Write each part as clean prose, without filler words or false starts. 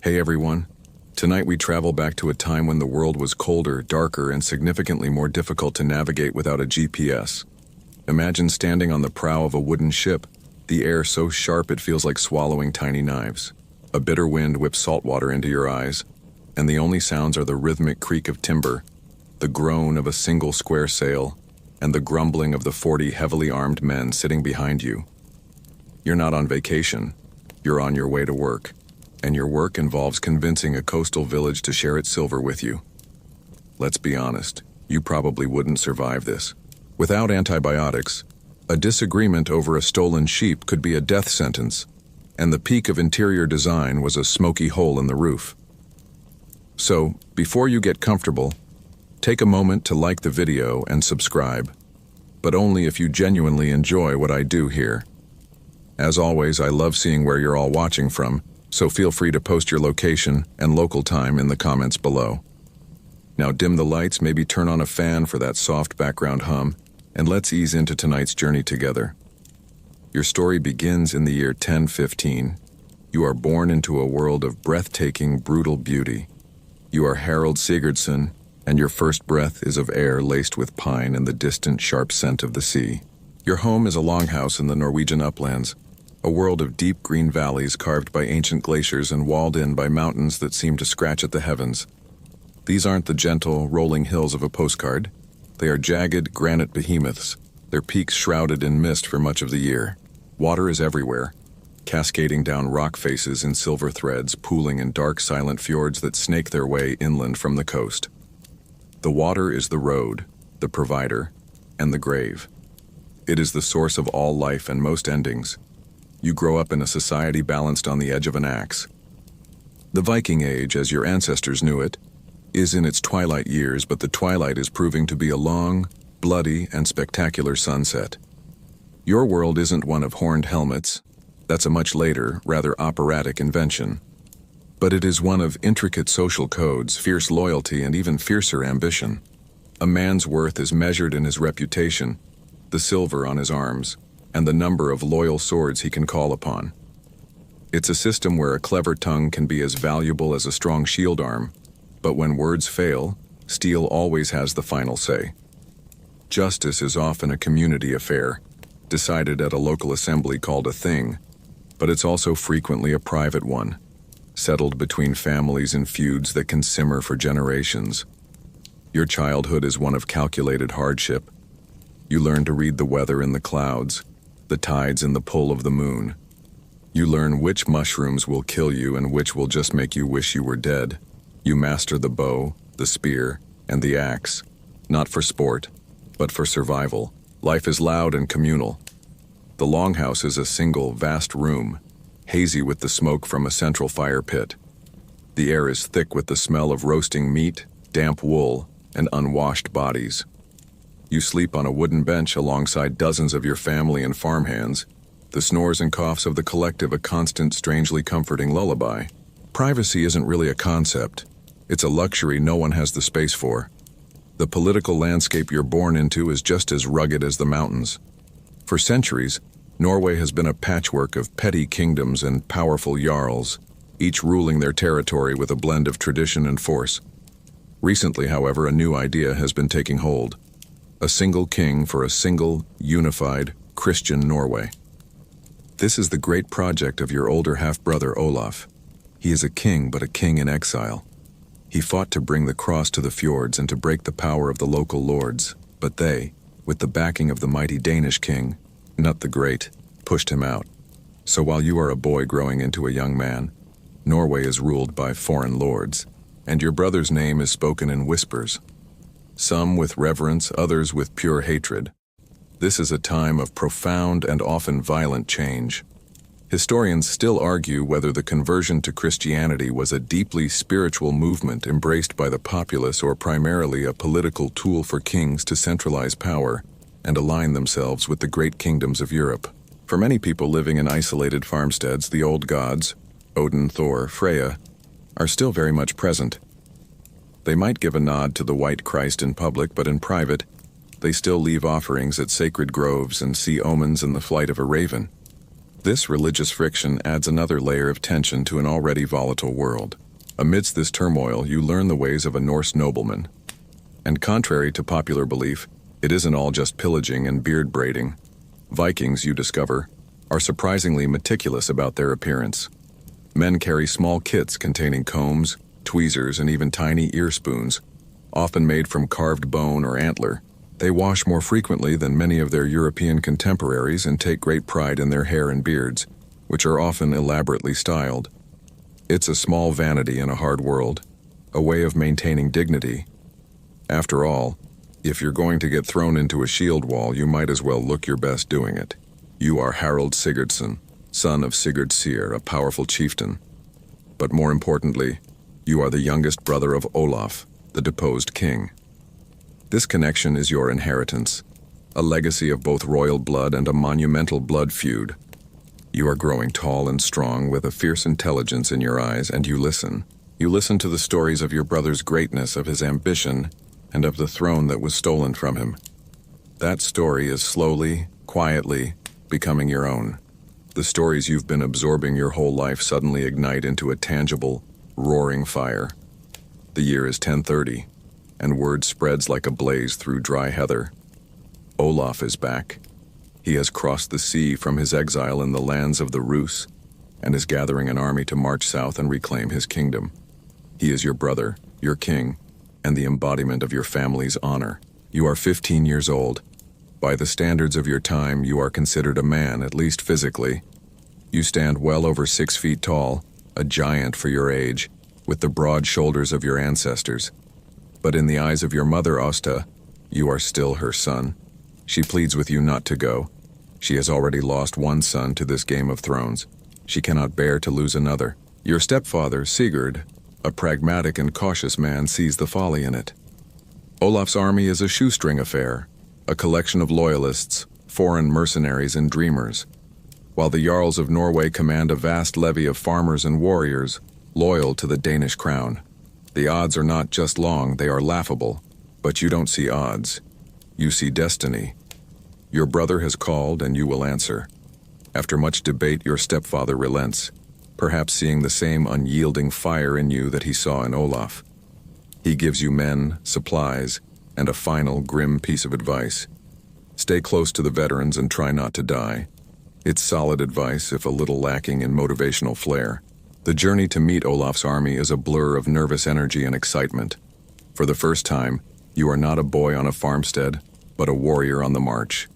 Hey everyone. Tonight we travel back to a time when the world was colder, darker, and significantly more difficult to navigate without a GPS. Imagine standing on the prow of a wooden ship, the air so sharp it feels like swallowing tiny knives. A bitter wind whips salt water into your eyes, and the only sounds are the rhythmic creak of timber, the groan of a single square sail, and the grumbling of the 40 heavily armed men sitting behind you. You're not on vacation, you're on your way to work, and your work involves convincing a coastal village to share its silver with you. Let's be honest, you probably wouldn't survive this. Without antibiotics, a disagreement over a stolen sheep could be a death sentence, and the peak of interior design was a smoky hole in the roof. So, before you get comfortable, take a moment to like the video and subscribe, but only if you genuinely enjoy what I do here. As always, I love seeing where you're all watching from, so feel free to post your location and local time in the comments below. Now dim the lights, maybe turn on a fan for that soft background hum, and let's ease into tonight's journey together. Your story begins in the year 1015. You are born into a world of breathtaking, brutal beauty. You are Harald Sigurdsson, and your first breath is of air laced with pine and the distant, sharp scent of the sea. Your home is a longhouse in the Norwegian uplands, a world of deep green valleys carved by ancient glaciers and walled in by mountains that seem to scratch at the heavens. These aren't the gentle, rolling hills of a postcard. They are jagged, granite behemoths, their peaks shrouded in mist for much of the year. Water is everywhere, cascading down rock faces in silver threads, pooling in dark, silent fjords that snake their way inland from the coast. The water is the road, the provider, and the grave. It is the source of all life and most endings. You grow up in a society balanced on the edge of an axe. The Viking Age, as your ancestors knew it, is in its twilight years, but the twilight is proving to be a long, bloody, and spectacular sunset. Your world isn't one of horned helmets. That's a much later, rather operatic invention. But it is one of intricate social codes, fierce loyalty, and even fiercer ambition. A man's worth is measured in his reputation, the silver on his arms, and the number of loyal swords he can call upon. It's a system where a clever tongue can be as valuable as a strong shield arm, but when words fail, steel always has the final say. Justice is often a community affair, decided at a local assembly called a thing, but it's also frequently a private one, settled between families in feuds that can simmer for generations. Your childhood is one of calculated hardship. You learn to read the weather in the clouds, the tides in the pull of the moon. You learn which mushrooms will kill you and which will just make you wish you were dead. You master the bow, the spear, and the axe, not for sport, but for survival. Life is loud and communal. The longhouse is a single, vast room, hazy with the smoke from a central fire pit. The air is thick with the smell of roasting meat, damp wool, and unwashed bodies. You sleep on a wooden bench alongside dozens of your family and farmhands, the snores and coughs of the collective a constant, strangely comforting lullaby. Privacy isn't really a concept. It's a luxury no one has the space for. The political landscape you're born into is just as rugged as the mountains. For centuries, Norway has been a patchwork of petty kingdoms and powerful jarls, each ruling their territory with a blend of tradition and force. Recently, however, a new idea has been taking hold. A single king for a single, unified, Christian Norway. This is the great project of your older half-brother Olaf. He is a king, but a king in exile. He fought to bring the cross to the fjords and to break the power of the local lords, but they, with the backing of the mighty Danish king, Knut the Great, pushed him out. So while you are a boy growing into a young man, Norway is ruled by foreign lords, and your brother's name is spoken in whispers. Some with reverence, others with pure hatred. This is a time of profound and often violent change. Historians still argue whether the conversion to Christianity was a deeply spiritual movement embraced by the populace or primarily a political tool for kings to centralize power and align themselves with the great kingdoms of Europe. For many people living in isolated farmsteads, the old gods, Odin, Thor, Freya, are still very much present. They might give a nod to the white Christ in public, but in private, they still leave offerings at sacred groves and see omens in the flight of a raven. This religious friction adds another layer of tension to an already volatile world. Amidst this turmoil, you learn the ways of a Norse nobleman. And contrary to popular belief, it isn't all just pillaging and beard braiding. Vikings, you discover, are surprisingly meticulous about their appearance. Men carry small kits containing combs, tweezers, and even tiny ear spoons, often made from carved bone or antler. They wash more frequently than many of their European contemporaries and take great pride in their hair and beards, which are often elaborately styled. It's a small vanity in a hard world, a way of maintaining dignity. After all, if you're going to get thrown into a shield wall, you might as well look your best doing it. You are Harald Sigurdsson, son of Sigurd Syr, a powerful chieftain. But more importantly, you are the youngest brother of Olaf, the deposed king. This connection is your inheritance, a legacy of both royal blood and a monumental blood feud. You are growing tall and strong with a fierce intelligence in your eyes, and you listen. You listen to the stories of your brother's greatness, of his ambition, and of the throne that was stolen from him. That story is slowly, quietly, becoming your own. The stories you've been absorbing your whole life suddenly ignite into a tangible, roaring fire. The year is 1030, and word spreads like a blaze through dry heather. Olaf is back. He has crossed the sea from his exile in the lands of the Rus, and is gathering an army to march south and reclaim his kingdom. He is your brother, your king, and the embodiment of your family's honor. You are 15 years old. By the standards of your time, you are considered a man, at least physically. You stand well over 6 feet tall, a giant for your age, with the broad shoulders of your ancestors. But in the eyes of your mother, Åsta, you are still her son. She pleads with you not to go. She has already lost one son to this Game of Thrones. She cannot bear to lose another. Your stepfather, Sigurd, a pragmatic and cautious man, sees the folly in it. Olaf's army is a shoestring affair, a collection of loyalists, foreign mercenaries, and dreamers, while the Jarls of Norway command a vast levy of farmers and warriors, loyal to the Danish crown. The odds are not just long, they are laughable. But you don't see odds. You see destiny. Your brother has called, and you will answer. After much debate, your stepfather relents, perhaps seeing the same unyielding fire in you that he saw in Olaf. He gives you men, supplies, and a final, grim piece of advice. Stay close to the veterans and try not to die. It's solid advice, if a little lacking in motivational flair. The journey to meet Olaf's army is a blur of nervous energy and excitement. For the first time, you are not a boy on a farmstead, but a warrior on the march.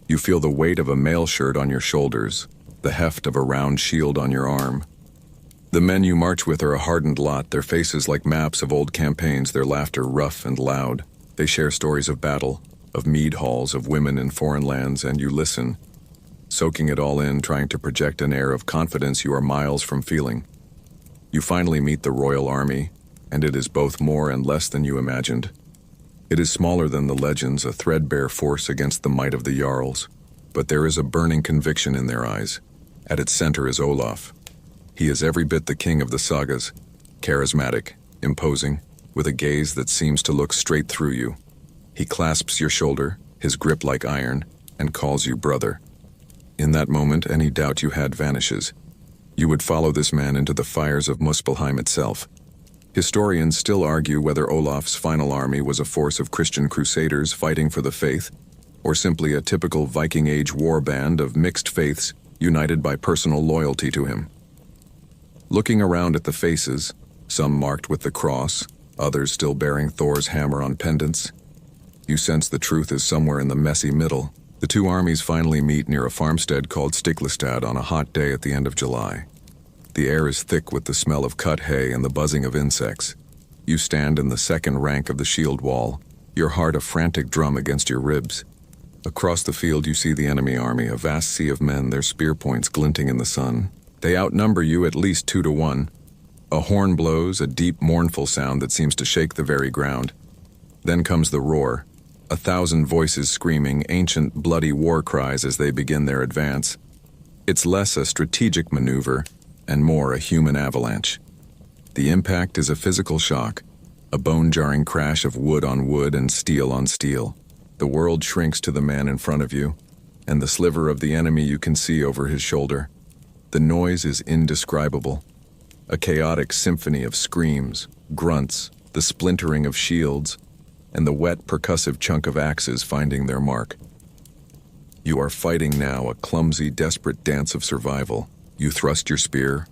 You feel the weight of a mail shirt on your shoulders, the heft of a round shield on your arm. The men you march with are a hardened lot, their faces like maps of old campaigns, their laughter rough and loud. They share stories of battle, of mead halls, of women in foreign lands, and you listen, soaking it all in, trying to project an air of confidence you are miles from feeling. You finally meet the royal army, and it is both more and less than you imagined. It is smaller than the legends, a threadbare force against the might of the Jarls, but there is a burning conviction in their eyes. At its center is Olaf. He is every bit the king of the sagas, charismatic, imposing, with a gaze that seems to look straight through you. He clasps your shoulder, his grip like iron, and calls you brother. In that moment, any doubt you had vanishes. You would follow this man into the fires of Muspelheim itself. Historians still argue whether Olaf's final army was a force of Christian crusaders fighting for the faith, or simply a typical Viking Age war band of mixed faiths united by personal loyalty to him. Looking around at the faces, some marked with the cross, others still bearing Thor's hammer on pendants, you sense the truth is somewhere in the messy middle. The two armies finally meet near a farmstead called Stiklestad on a hot day at the end of July. The air is thick with the smell of cut hay and the buzzing of insects. You stand in the second rank of the shield wall, your heart a frantic drum against your ribs. Across the field you see the enemy army, a vast sea of men, their spear points glinting in the sun. They outnumber you at least 2 to 1. A horn blows, a deep, mournful sound that seems to shake the very ground. Then comes the roar. 1,000 voices screaming ancient, bloody war cries as they begin their advance. It's less a strategic maneuver and more a human avalanche. The impact is a physical shock, a bone-jarring crash of wood on wood and steel on steel. The world shrinks to the man in front of you, and the sliver of the enemy you can see over his shoulder. The noise is indescribable, a chaotic symphony of screams, grunts, the splintering of shields, and the wet, percussive chunk of axes finding their mark. You are fighting now a clumsy, desperate dance of survival. You thrust your spear,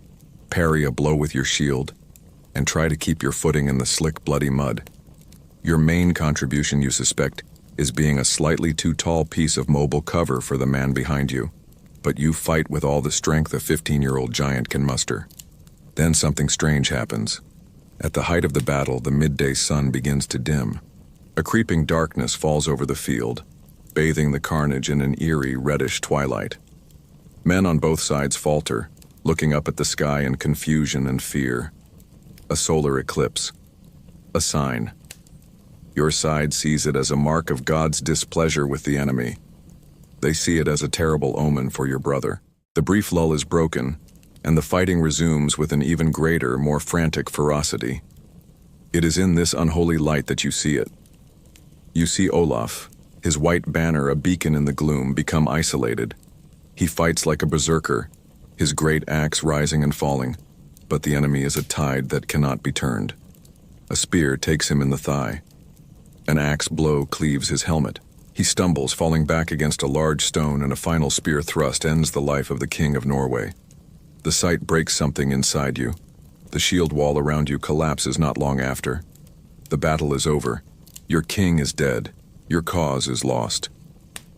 parry a blow with your shield, and try to keep your footing in the slick, bloody mud. Your main contribution, you suspect, is being a slightly too tall piece of mobile cover for the man behind you. But you fight with all the strength a 15-year-old giant can muster. Then something strange happens. At the height of the battle, the midday sun begins to dim. A creeping darkness falls over the field, bathing the carnage in an eerie, reddish twilight. Men on both sides falter, looking up at the sky in confusion and fear. A solar eclipse. A sign. Your side sees it as a mark of God's displeasure with the enemy. They see it as a terrible omen for your brother. The brief lull is broken, and the fighting resumes with an even greater, more frantic ferocity. It is in this unholy light that you see it. You see Olaf, his white banner a beacon in the gloom, become isolated. He fights like a berserker, his great axe rising and falling, but the enemy is a tide that cannot be turned. A spear takes him in the thigh. An axe blow cleaves his helmet. He stumbles, falling back against a large stone, and a final spear thrust ends the life of the King of Norway. The sight breaks something inside you. The shield wall around you collapses not long after. The battle is over. Your king is dead. Your cause is lost.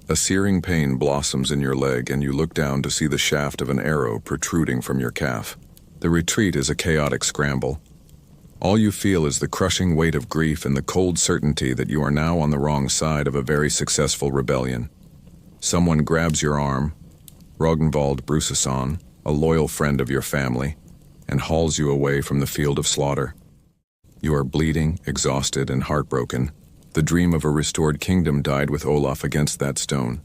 A searing pain blossoms in your leg, and you look down to see the shaft of an arrow protruding from your calf. The retreat is a chaotic scramble. All you feel is the crushing weight of grief and the cold certainty that you are now on the wrong side of a very successful rebellion. Someone grabs your arm, Ragnvald Brusason, a loyal friend of your family, and hauls you away from the field of slaughter. You are bleeding, exhausted, and heartbroken. The dream of a restored kingdom died with Olaf against that stone.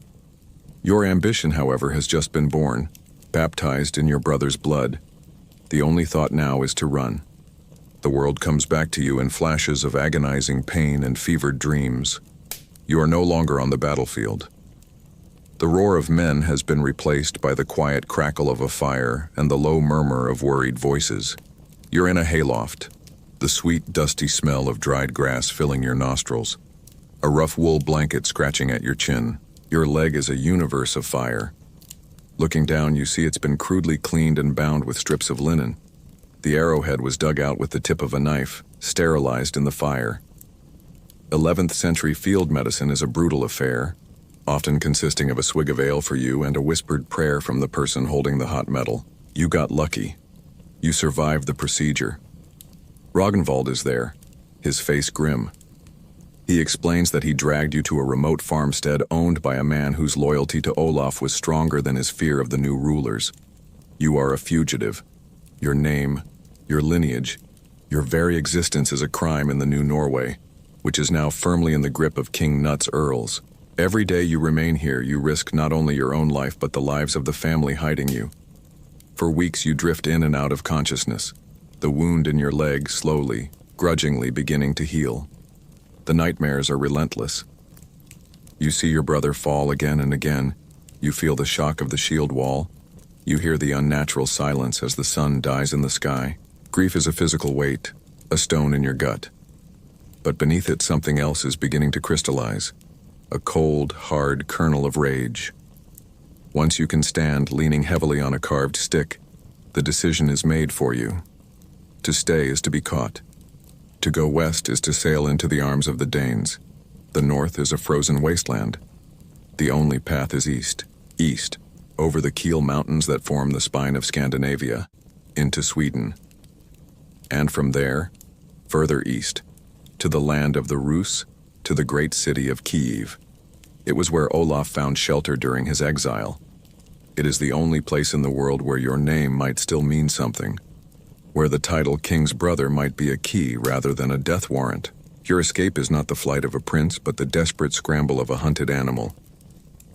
Your ambition, however, has just been born, baptized in your brother's blood. The only thought now is to run. The world comes back to you in flashes of agonizing pain and fevered dreams. You are no longer on the battlefield. The roar of men has been replaced by the quiet crackle of a fire and the low murmur of worried voices. You're in a hayloft, the sweet, dusty smell of dried grass filling your nostrils, a rough wool blanket scratching at your chin. Your leg is a universe of fire. Looking down, you see it's been crudely cleaned and bound with strips of linen. The arrowhead was dug out with the tip of a knife, sterilized in the fire. 11th century field medicine is a brutal affair, often consisting of a swig of ale for you and a whispered prayer from the person holding the hot metal. You got lucky. You survived the procedure. Ragnvald is there, his face grim. He explains that he dragged you to a remote farmstead owned by a man whose loyalty to Olaf was stronger than his fear of the new rulers. You are a fugitive. Your name, your lineage, your very existence is a crime in the new Norway, which is now firmly in the grip of King Knut's earls. Every day you remain here, you risk not only your own life but the lives of the family hiding you. For weeks you drift in and out of consciousness, the wound in your leg slowly, grudgingly beginning to heal. The nightmares are relentless. You see your brother fall again and again. You feel the shock of the shield wall. You hear the unnatural silence as the sun dies in the sky. Grief is a physical weight, a stone in your gut. But beneath it something else is beginning to crystallize. A cold, hard kernel of rage. Once you can stand leaning heavily on a carved stick, the decision is made for you. To stay is to be caught. To go west is to sail into the arms of the Danes. The north is a frozen wasteland. The only path is east. East, over the Kiel Mountains that form the spine of Scandinavia, into Sweden. And from there, further east, to the land of the Rus, to the great city of Kyiv. It was where Olaf found shelter during his exile. It is the only place in the world where your name might still mean something, where the title King's Brother might be a key rather than a death warrant. Your escape is not the flight of a prince, but the desperate scramble of a hunted animal.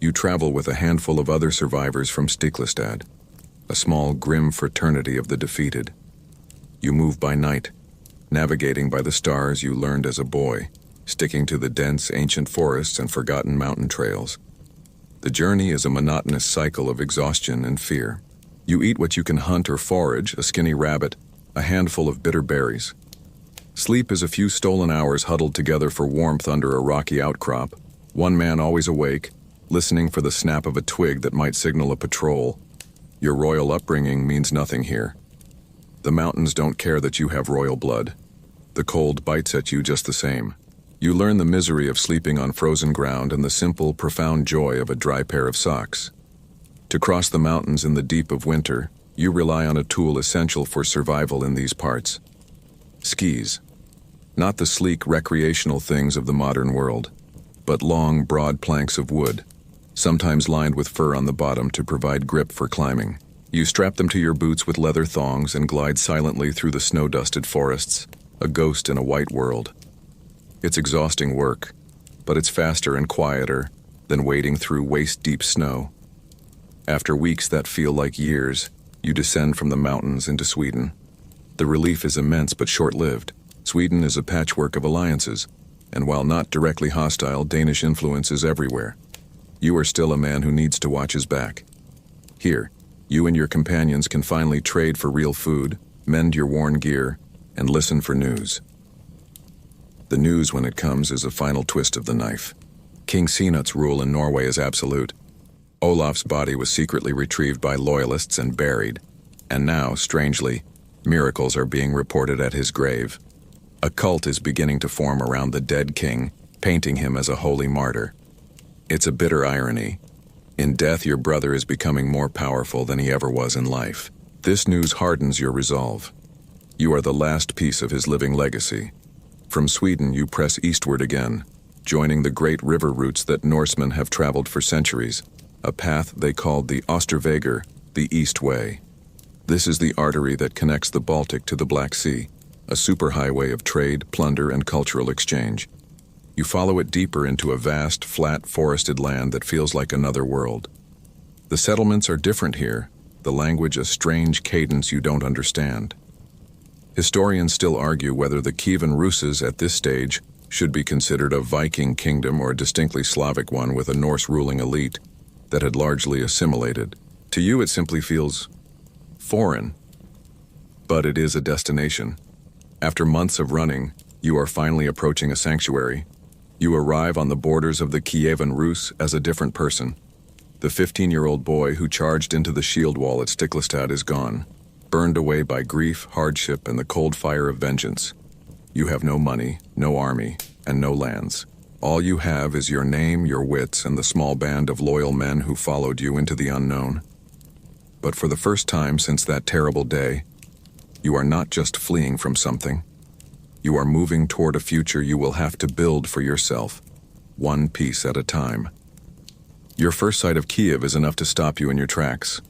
You travel with a handful of other survivors from Stiklestad, a small, grim fraternity of the defeated. You move by night, navigating by the stars you learned as a boy, sticking to the dense, ancient forests and forgotten mountain trails. The journey is a monotonous cycle of exhaustion and fear. You eat what you can hunt or forage, a skinny rabbit, a handful of bitter berries. Sleep is a few stolen hours huddled together for warmth under a rocky outcrop, one man always awake, listening for the snap of a twig that might signal a patrol. Your royal upbringing means nothing here. The mountains don't care that you have royal blood. The cold bites at you just the same. You learn the misery of sleeping on frozen ground and the simple, profound joy of a dry pair of socks. To cross the mountains in the deep of winter, you rely on a tool essential for survival in these parts. Skis. Not the sleek recreational things of the modern world, but long, broad planks of wood, sometimes lined with fur on the bottom to provide grip for climbing. You strap them to your boots with leather thongs and glide silently through the snow-dusted forests, a ghost in a white world. It's exhausting work, but it's faster and quieter than wading through waist-deep snow. After weeks that feel like years, you descend from the mountains into Sweden. The relief is immense but short-lived. Sweden is a patchwork of alliances, and while not directly hostile, Danish influence is everywhere. You are still a man who needs to watch his back. Here, you and your companions can finally trade for real food, mend your worn gear, and listen for news. The news, when it comes, is a final twist of the knife. King Sinut's rule in Norway is absolute. Olaf's body was secretly retrieved by loyalists and buried, and now, strangely, miracles are being reported at his grave. A cult is beginning to form around the dead king, painting him as a holy martyr. It's a bitter irony. In death, your brother is becoming more powerful than he ever was in life. This news hardens your resolve. You are the last piece of his living legacy. From Sweden, you press eastward again, joining the great river routes that Norsemen have traveled for centuries, a path they called the Ostervägar, the East Way. This is the artery that connects the Baltic to the Black Sea, a superhighway of trade, plunder, and cultural exchange. You follow it deeper into a vast, flat, forested land that feels like another world. The settlements are different here, the language a strange cadence you don't understand. Historians still argue whether the Kievan Russes at this stage should be considered a Viking kingdom or a distinctly Slavic one with a Norse ruling elite that had largely assimilated. To you, it simply feels foreign. But it is a destination. After months of running, you are finally approaching a sanctuary. You arrive on the borders of the Kievan Rus as a different person. The 15-year-old boy who charged into the shield wall at Stiklestad is gone, burned away by grief, hardship, and the cold fire of vengeance. You have no money, no army, and no lands. All you have is your name, your wits, and the small band of loyal men who followed you into the unknown. But for the first time since that terrible day, you are not just fleeing from something. You are moving toward a future you will have to build for yourself, one piece at a time. Your first sight of Kiev is enough to stop you in your tracks.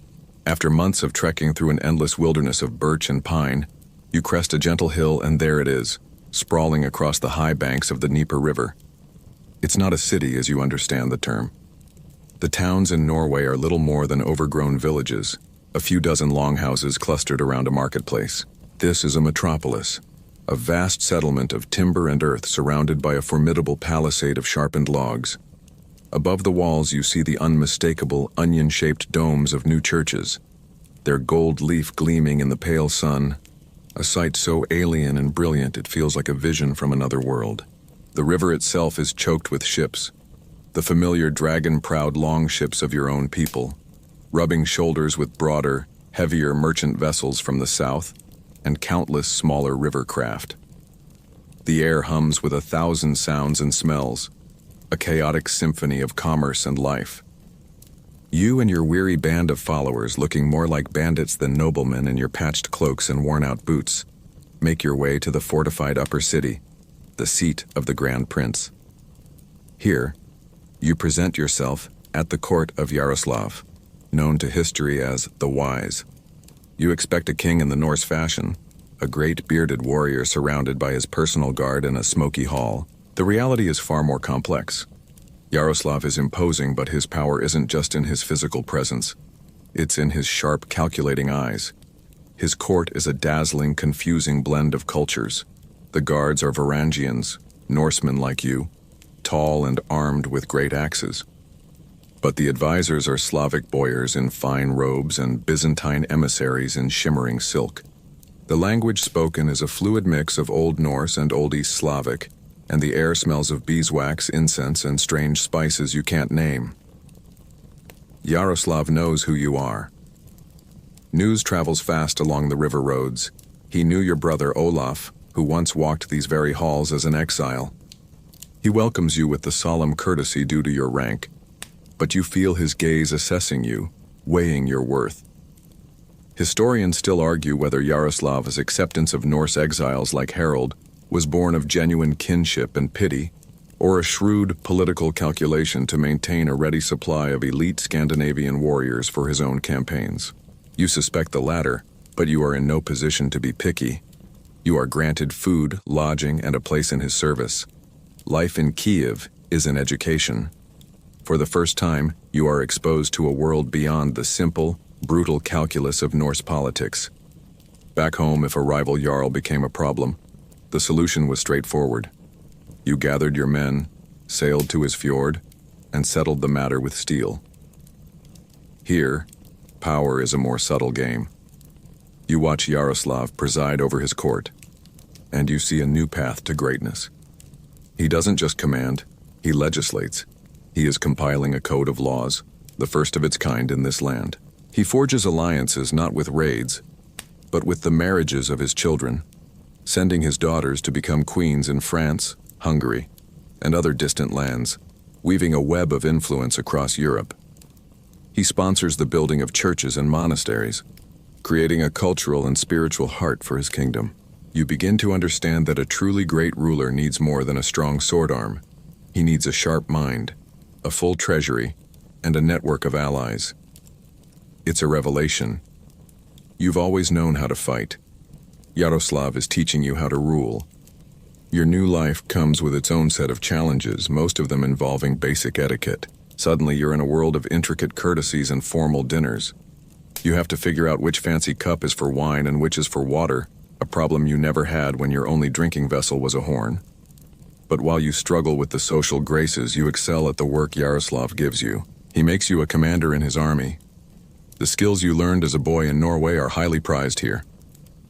After months of trekking through an endless wilderness of birch and pine, you crest a gentle hill and there it is, sprawling across the high banks of the Dnieper River. It's not a city as you understand the term. The towns in Norway are little more than overgrown villages, a few dozen longhouses clustered around a marketplace. This is a metropolis, a vast settlement of timber and earth surrounded by a formidable palisade of sharpened logs. Above the walls you see the unmistakable onion-shaped domes of new churches, their gold leaf gleaming in the pale sun, a sight so alien and brilliant it feels like a vision from another world. The river itself is choked with ships, the familiar dragon-prowed longships of your own people, rubbing shoulders with broader, heavier merchant vessels from the south, and countless smaller river craft. The air hums with 1,000 sounds and smells, a chaotic symphony of commerce and life. You and your weary band of followers, looking more like bandits than noblemen in your patched cloaks and worn-out boots, make your way to the fortified upper city, the seat of the Grand Prince. Here, you present yourself at the court of Yaroslav, known to history as the Wise. You expect a king in the Norse fashion, a great bearded warrior surrounded by his personal guard in a smoky hall. The reality is far more complex. Yaroslav is imposing, but his power isn't just in his physical presence. It's in his sharp, calculating eyes. His court is a dazzling, confusing blend of cultures. The guards are Varangians, Norsemen like you, tall and armed with great axes. But the advisors are Slavic boyars in fine robes and Byzantine emissaries in shimmering silk. The language spoken is a fluid mix of Old Norse and Old East Slavic, and the air smells of beeswax, incense, and strange spices you can't name. Yaroslav knows who you are. News travels fast along the river roads. He knew your brother Olaf, who once walked these very halls as an exile. He welcomes you with the solemn courtesy due to your rank, but you feel his gaze assessing you, weighing your worth. Historians still argue whether Yaroslav's acceptance of Norse exiles like Harald was born of genuine kinship and pity, or a shrewd political calculation to maintain a ready supply of elite Scandinavian warriors for his own campaigns. You suspect the latter, but you are in no position to be picky. You are granted food, lodging, and a place in his service. Life in Kiev is an education. For the first time, you are exposed to a world beyond the simple, brutal calculus of Norse politics. Back home, if a rival Jarl became a problem, the solution was straightforward. You gathered your men, sailed to his fjord, and settled the matter with steel. Here, power is a more subtle game. You watch Yaroslav preside over his court, and you see a new path to greatness. He doesn't just command, he legislates. He is compiling a code of laws, the first of its kind in this land. He forges alliances not with raids, but with the marriages of his children, sending his daughters to become queens in France, Hungary, and other distant lands, weaving a web of influence across Europe. He sponsors the building of churches and monasteries, creating a cultural and spiritual heart for his kingdom. You begin to understand that a truly great ruler needs more than a strong sword arm. He needs a sharp mind, a full treasury, and a network of allies. It's a revelation. You've always known how to fight. Yaroslav is teaching you how to rule. Your new life comes with its own set of challenges, most of them involving basic etiquette. Suddenly you're in a world of intricate courtesies and formal dinners. You have to figure out which fancy cup is for wine and which is for water, a problem you never had when your only drinking vessel was a horn. But while you struggle with the social graces, you excel at the work Yaroslav gives you. He makes you a commander in his army. The skills you learned as a boy in Norway are highly prized here.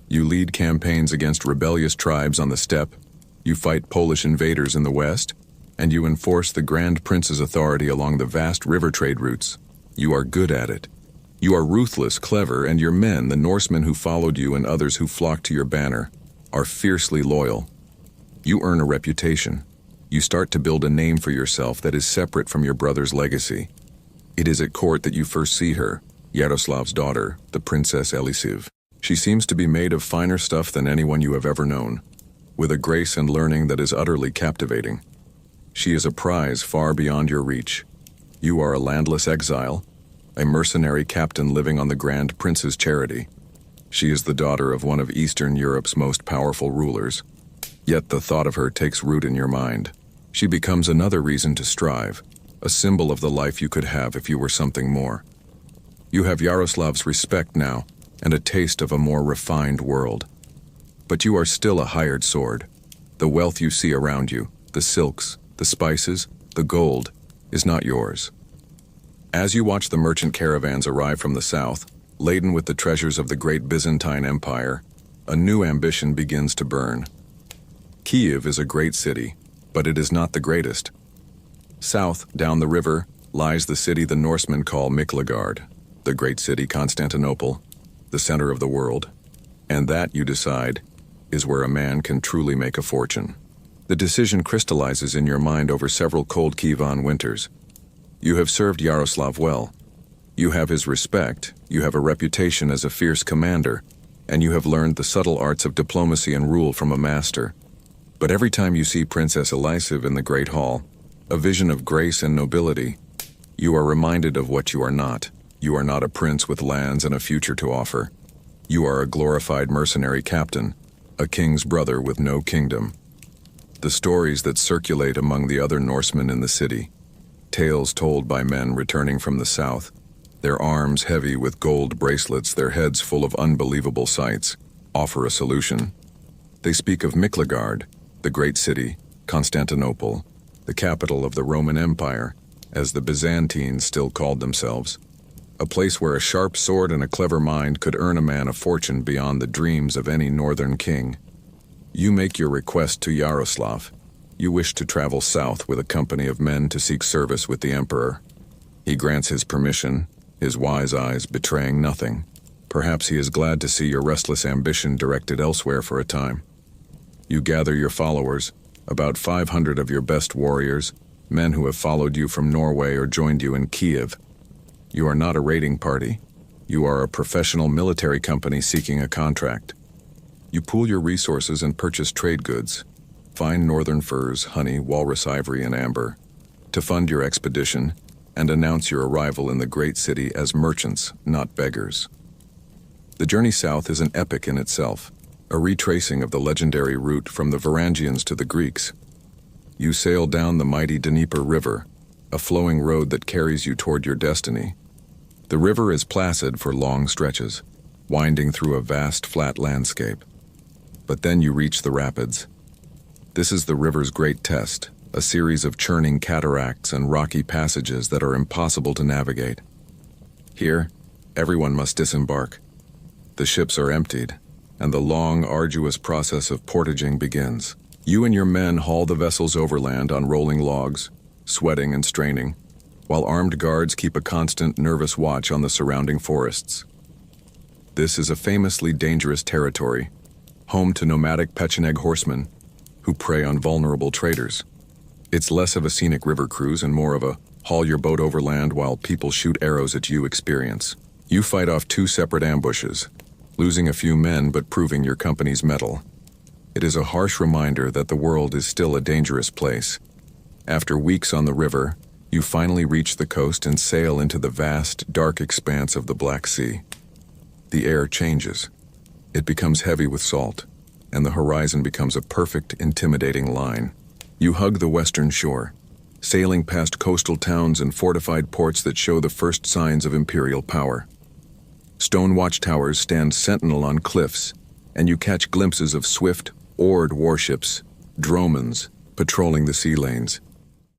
You lead campaigns against rebellious tribes on the steppe, you fight Polish invaders in the west, and you enforce the Grand Prince's authority along the vast river trade routes. You are good at it. You are ruthless, clever, and your men, the Norsemen who followed you and others who flocked to your banner, are fiercely loyal. You earn a reputation. You start to build a name for yourself that is separate from your brother's legacy. It is at court that you first see her, Yaroslav's daughter, the Princess Elisiv. She seems to be made of finer stuff than anyone you have ever known, with a grace and learning that is utterly captivating. She is a prize far beyond your reach. You are a landless exile, a mercenary captain living on the Grand Prince's charity. She is the daughter of one of Eastern Europe's most powerful rulers. Yet the thought of her takes root in your mind. She becomes another reason to strive, a symbol of the life you could have if you were something more. You have Yaroslav's respect now, and a taste of a more refined world. But you are still a hired sword. The wealth you see around you, the silks, the spices, the gold, is not yours. As you watch the merchant caravans arrive from the south, laden with the treasures of the great Byzantine Empire, a new ambition begins to burn. Kiev is a great city, but it is not the greatest. South, down the river, lies the city the Norsemen call Miklagard, the great city Constantinople, the center of the world. And that, you decide, is where a man can truly make a fortune. The decision crystallizes in your mind over several cold Kievan winters. You have served Yaroslav well. You have his respect, you have a reputation as a fierce commander, and you have learned the subtle arts of diplomacy and rule from a master. But every time you see Princess Elisiv in the Great Hall, a vision of grace and nobility, you are reminded of what you are not. You are not a prince with lands and a future to offer. You are a glorified mercenary captain, a king's brother with no kingdom. The stories that circulate among the other Norsemen in the city, tales told by men returning from the south, their arms heavy with gold bracelets, their heads full of unbelievable sights, offer a solution. They speak of Miklagard, the great city, Constantinople, the capital of the Roman Empire, as the Byzantines still called themselves, a place where a sharp sword and a clever mind could earn a man a fortune beyond the dreams of any northern king. You make your request to Yaroslav. You wish to travel south with a company of men to seek service with the emperor. He grants his permission, his wise eyes betraying nothing. Perhaps he is glad to see your restless ambition directed elsewhere for a time. You gather your followers, about 500 of your best warriors, men who have followed you from Norway or joined you in Kiev. You are not a raiding party. You are a professional military company seeking a contract. You pool your resources and purchase trade goods, fine northern furs, honey, walrus ivory, and amber, to fund your expedition and announce your arrival in the great city as merchants, not beggars. The journey south is an epic in itself, a retracing of the legendary route from the Varangians to the Greeks. You sail down the mighty Dnieper River, a flowing road that carries you toward your destiny. The river is placid for long stretches, winding through a vast flat landscape. But then you reach the rapids. This is the river's great test, a series of churning cataracts and rocky passages that are impossible to navigate. Here, everyone must disembark. The ships are emptied, and the long, arduous process of portaging begins. You and your men haul the vessels overland on rolling logs, sweating and straining, while armed guards keep a constant, nervous watch on the surrounding forests. This is a famously dangerous territory, home to nomadic Pecheneg horsemen who prey on vulnerable traders. It's less of a scenic river cruise and more of a haul your boat overland while people shoot arrows at you experience. You fight off 2 separate ambushes, losing a few men but proving your company's mettle. It is a harsh reminder that the world is still a dangerous place. After weeks on the river, you finally reach the coast and sail into the vast, dark expanse of the Black Sea. The air changes. It becomes heavy with salt, and the horizon becomes a perfect, intimidating line. You hug the western shore, sailing past coastal towns and fortified ports that show the first signs of imperial power. Stone watchtowers stand sentinel on cliffs, and you catch glimpses of swift, oared warships, dromons, patrolling the sea lanes.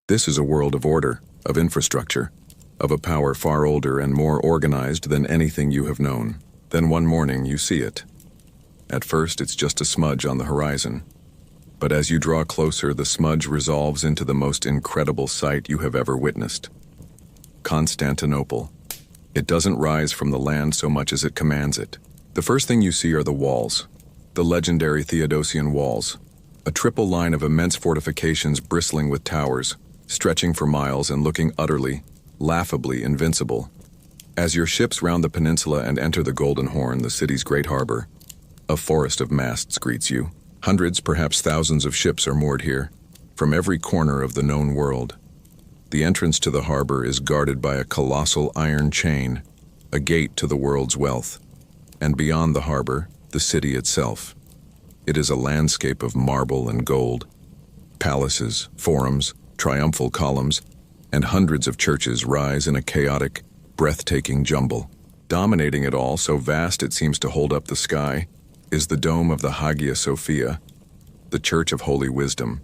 This is a world of order, of infrastructure, of a power far older and more organized than anything you have known. Then one morning you see it. At first it's just a smudge on the horizon. But as you draw closer, the smudge resolves into the most incredible sight you have ever witnessed. Constantinople. It doesn't rise from the land so much as it commands it. The first thing you see are the walls, the legendary Theodosian walls, a triple line of immense fortifications bristling with towers, stretching for miles and looking utterly, laughably invincible. As your ships round the peninsula and enter the Golden Horn, the city's great harbor, a forest of masts greets you. Hundreds, perhaps thousands of ships are moored here, from every corner of the known world. The entrance to the harbor is guarded by a colossal iron chain, a gate to the world's wealth. And beyond the harbor, the city itself. It is a landscape of marble and gold. Palaces, forums, triumphal columns, and hundreds of churches rise in a chaotic, breathtaking jumble. Dominating it all, so vast it seems to hold up the sky, is the dome of the Hagia Sophia, the Church of Holy Wisdom.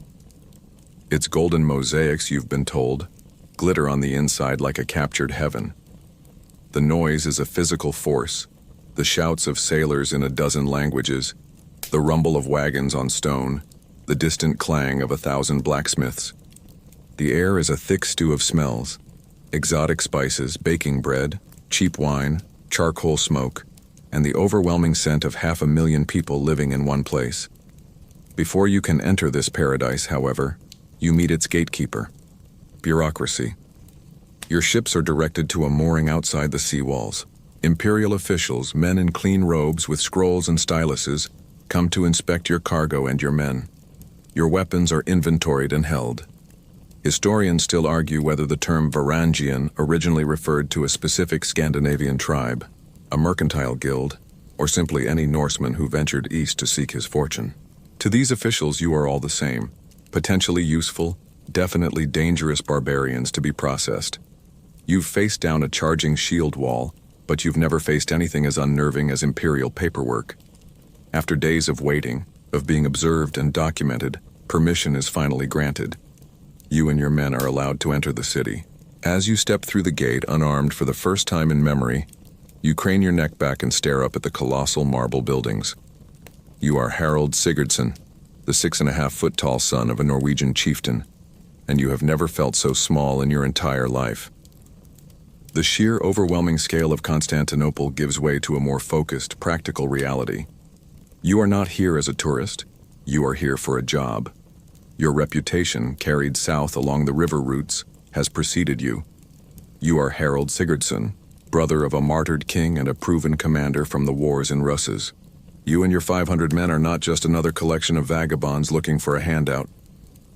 Its golden mosaics, you've been told, glitter on the inside like a captured heaven. The noise is a physical force, the shouts of sailors in a dozen languages, the rumble of wagons on stone, the distant clang of 1,000 blacksmiths. The air is a thick stew of smells, exotic spices, baking bread, cheap wine, charcoal smoke, and the overwhelming scent of 500,000 people living in one place. Before you can enter this paradise, however, you meet its gatekeeper, bureaucracy. Your ships are directed to a mooring outside the seawalls. Imperial officials, men in clean robes with scrolls and styluses, come to inspect your cargo and your men. Your weapons are inventoried and held. Historians still argue whether the term Varangian originally referred to a specific Scandinavian tribe, a mercantile guild, or simply any Norseman who ventured east to seek his fortune. To these officials you are all the same, potentially useful, definitely dangerous barbarians to be processed. You've faced down a charging shield wall, but you've never faced anything as unnerving as imperial paperwork. After days of waiting, of being observed and documented, permission is finally granted. You and your men are allowed to enter the city. As you step through the gate unarmed for the first time in memory, you crane your neck back and stare up at the colossal marble buildings. You are Harald Sigurdsson, the 6.5-foot-tall son of a Norwegian chieftain, and you have never felt so small in your entire life. The sheer overwhelming scale of Constantinople gives way to a more focused, practical reality. You are not here as a tourist, you are here for a job. Your reputation, carried south along the river routes, has preceded you. You are Harald Sigurdsson, brother of a martyred king and a proven commander from the wars in Russes. You and your 500 men are not just another collection of vagabonds looking for a handout.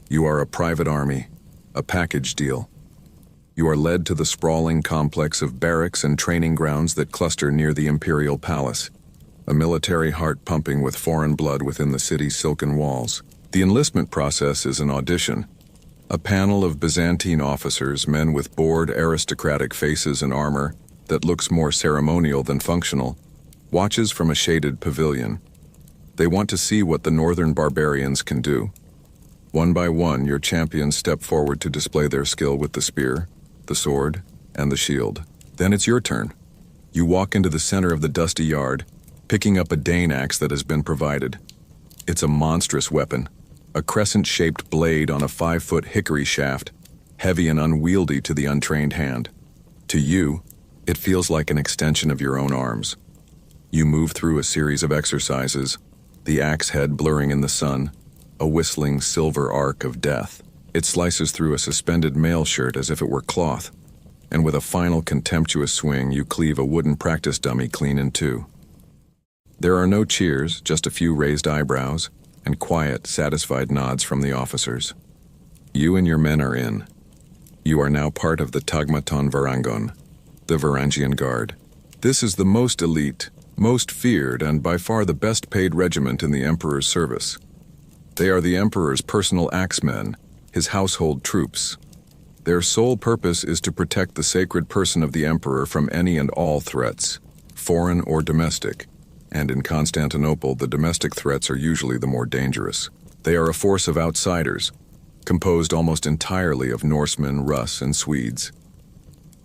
You are a private army, a package deal. You are led to the sprawling complex of barracks and training grounds that cluster near the imperial palace, a military heart pumping with foreign blood within the city's silken walls. The enlistment process is an audition. A panel of Byzantine officers, men with bored aristocratic faces and armor that looks more ceremonial than functional, watches from a shaded pavilion. They want to see what the northern barbarians can do. One by one, your champions step forward to display their skill with the spear, the sword, and the shield. Then it's your turn. You walk into the center of the dusty yard, picking up a Dane axe that has been provided. It's a monstrous weapon, a crescent-shaped blade on a 5-foot hickory shaft, heavy and unwieldy to the untrained hand. To you, it feels like an extension of your own arms. You move through a series of exercises, the axe head blurring in the sun, a whistling silver arc of death. It slices through a suspended mail shirt as if it were cloth, and with a final contemptuous swing, you cleave a wooden practice dummy clean in two. There are no cheers, just a few raised eyebrows, and quiet, satisfied nods from the officers. You and your men are in. You are now part of the Tagmaton Varangon, the Varangian Guard. This is the most elite, most feared, and by far the best paid regiment in the Emperor's service. They are the Emperor's personal axemen, his household troops. Their sole purpose is to protect the sacred person of the Emperor from any and all threats, foreign or domestic, and in Constantinople the domestic threats are usually the more dangerous. They are a force of outsiders, composed almost entirely of Norsemen, Russ, and Swedes.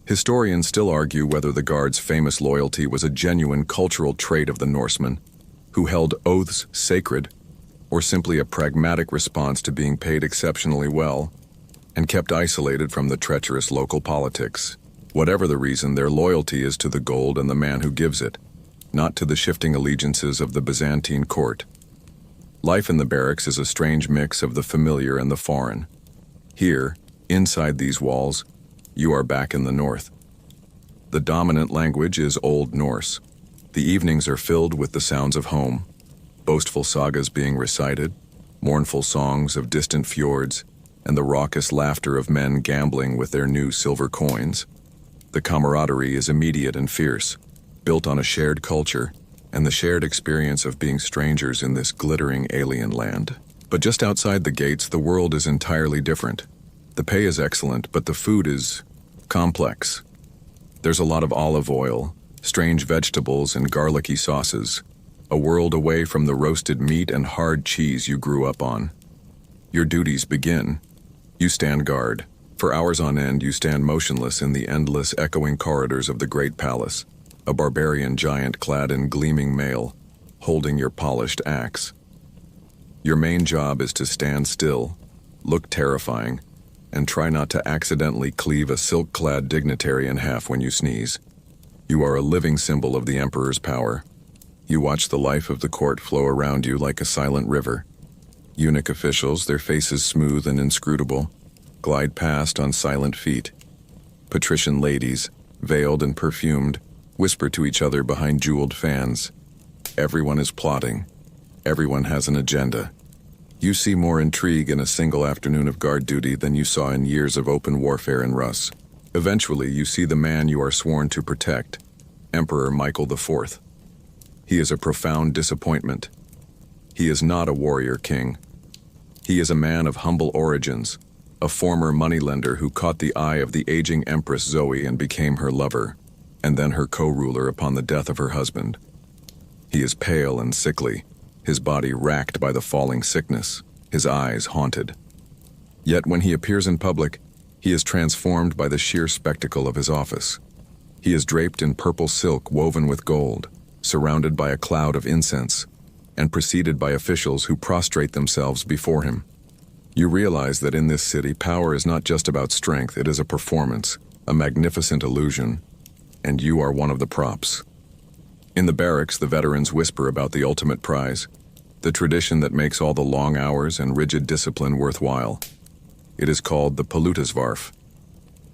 Historians still argue whether the Guard's famous loyalty was a genuine cultural trait of the Norsemen, who held oaths sacred, or simply a pragmatic response to being paid exceptionally well, and kept isolated from the treacherous local politics. Whatever the reason, their loyalty is to the gold and the man who gives it, not to the shifting allegiances of the Byzantine court. Life in the barracks is a strange mix of the familiar and the foreign. Here, inside these walls, you are back in the north. The dominant language is Old Norse. The evenings are filled with the sounds of home, boastful sagas being recited, mournful songs of distant fjords, and the raucous laughter of men gambling with their new silver coins. The camaraderie is immediate and fierce, built on a shared culture and the shared experience of being strangers in this glittering alien land. But just outside the gates, the world is entirely different. The pay is excellent, but the food is complex. There's a lot of olive oil, strange vegetables, and garlicky sauces, a world away from the roasted meat and hard cheese you grew up on. Your duties begin. You stand guard. For hours on end, you stand motionless in the endless, echoing corridors of the great palace, a barbarian giant clad in gleaming mail, holding your polished axe. Your main job is to stand still, look terrifying, and try not to accidentally cleave a silk-clad dignitary in half when you sneeze. You are a living symbol of the Emperor's power. You watch the life of the court flow around you like a silent river. Eunuch officials, their faces smooth and inscrutable, glide past on silent feet. Patrician ladies, veiled and perfumed, whisper to each other behind jeweled fans. Everyone is plotting. Everyone has an agenda. You see more intrigue in a single afternoon of guard duty than you saw in years of open warfare in Russ. Eventually, you see the man you are sworn to protect, Emperor Michael IV. He is a profound disappointment. He is not a warrior king. He is a man of humble origins, a former moneylender who caught the eye of the aging Empress Zoe and became her lover, and then her co-ruler upon the death of her husband. He is pale and sickly, his body racked by the falling sickness, his eyes haunted. Yet when he appears in public, He is transformed by the sheer spectacle of his office. He is draped in purple silk woven with gold, surrounded by a cloud of incense, and preceded by officials who prostrate themselves before him. You realize that in this city, power is not just about strength, it is a performance, a magnificent illusion, and you are one of the props. In the barracks, the veterans whisper about the ultimate prize, the tradition that makes all the long hours and rigid discipline worthwhile. It is called the Palutasvarf.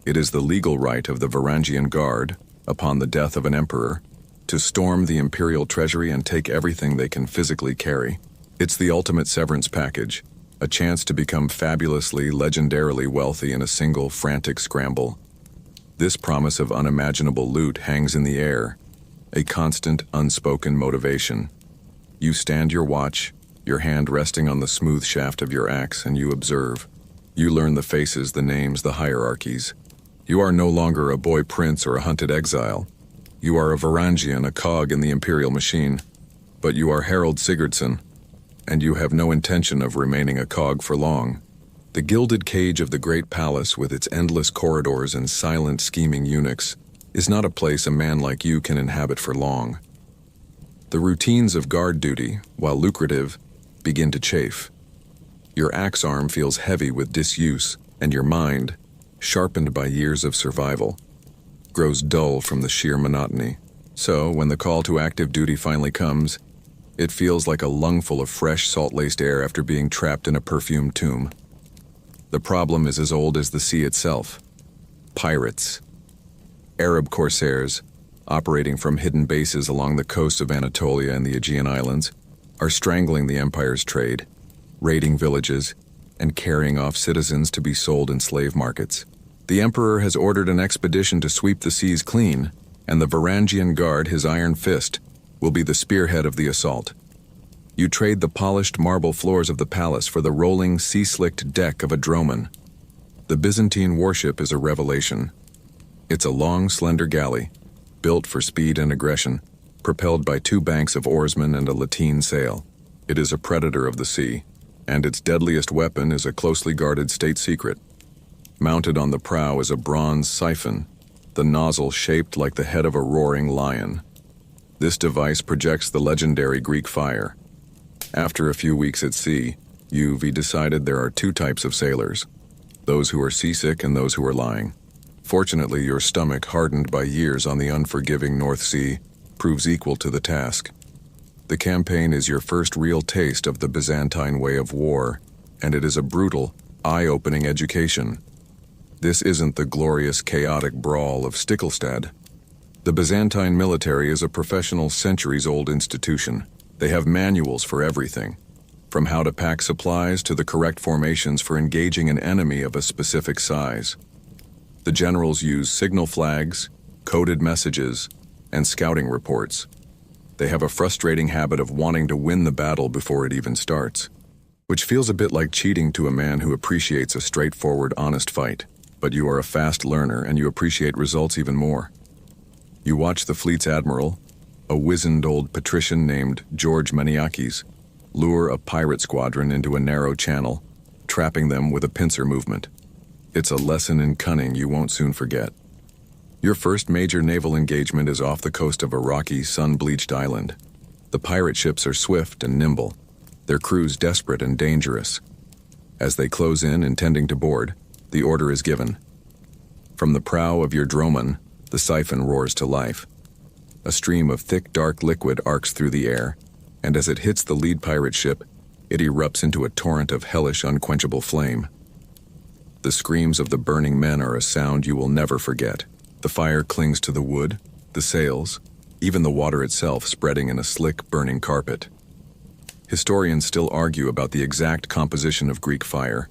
It is the legal right of the Varangian Guard, upon the death of an emperor, to storm the imperial treasury and take everything they can physically carry. It's the ultimate severance package, a chance to become fabulously, legendarily wealthy in a single, frantic scramble. This promise of unimaginable loot hangs in the air, a constant, unspoken motivation. You stand your watch, your hand resting on the smooth shaft of your axe, and you observe. You learn the faces, the names, the hierarchies. You are no longer a boy prince or a hunted exile. You are a Varangian, a cog in the imperial machine. But you are Harald Sigurdsson, and you have no intention of remaining a cog for long. The gilded cage of the great palace, with its endless corridors and silent, scheming eunuchs, is not a place a man like you can inhabit for long. The routines of guard duty, while lucrative, begin to chafe. Your axe arm feels heavy with disuse, and your mind, sharpened by years of survival, grows dull from the sheer monotony. So, when the call to active duty finally comes, it feels like a lungful of fresh, salt-laced air after being trapped in a perfumed tomb. The problem is as old as the sea itself. Pirates. Arab corsairs, operating from hidden bases along the coasts of Anatolia and the Aegean Islands, are strangling the empire's trade, raiding villages, and carrying off citizens to be sold in slave markets. The emperor has ordered an expedition to sweep the seas clean, and the Varangian Guard, his iron fist, will be the spearhead of the assault. You trade the polished marble floors of the palace for the rolling, sea-slicked deck of a dromon. The Byzantine warship is a revelation. It's a long, slender galley, built for speed and aggression, propelled by 2 banks of oarsmen and a lateen sail. It is a predator of the sea, and its deadliest weapon is a closely guarded state secret. Mounted on the prow is a bronze siphon, the nozzle shaped like the head of a roaring lion. This device projects the legendary Greek fire. After a few weeks at sea, you've decided there are 2 types of sailors, those who are seasick and those who are lying. Fortunately, your stomach, hardened by years on the unforgiving North Sea, proves equal to the task. The campaign is your first real taste of the Byzantine way of war, and it is a brutal, eye-opening education. This isn't the glorious, chaotic brawl of Stickelstad. The Byzantine military is a professional, centuries-old institution. They have manuals for everything, from how to pack supplies to the correct formations for engaging an enemy of a specific size. The generals use signal flags, coded messages, and scouting reports. They have a frustrating habit of wanting to win the battle before it even starts, which feels a bit like cheating to a man who appreciates a straightforward, honest fight. But you are a fast learner and you appreciate results even more. You watch the fleet's admiral, a wizened old patrician named George Maniakis, lure a pirate squadron into a narrow channel, trapping them with a pincer movement. It's a lesson in cunning you won't soon forget. Your first major naval engagement is off the coast of a rocky, sun-bleached island. The pirate ships are swift and nimble, their crews desperate and dangerous. As they close in, intending to board, the order is given. From the prow of your dromon, the siphon roars to life. A stream of thick, dark liquid arcs through the air, and as it hits the lead pirate ship, it erupts into a torrent of hellish, unquenchable flame. The screams of the burning men are a sound you will never forget. The fire clings to the wood, the sails, even the water itself spreading in a slick, burning carpet. Historians still argue about the exact composition of Greek fire,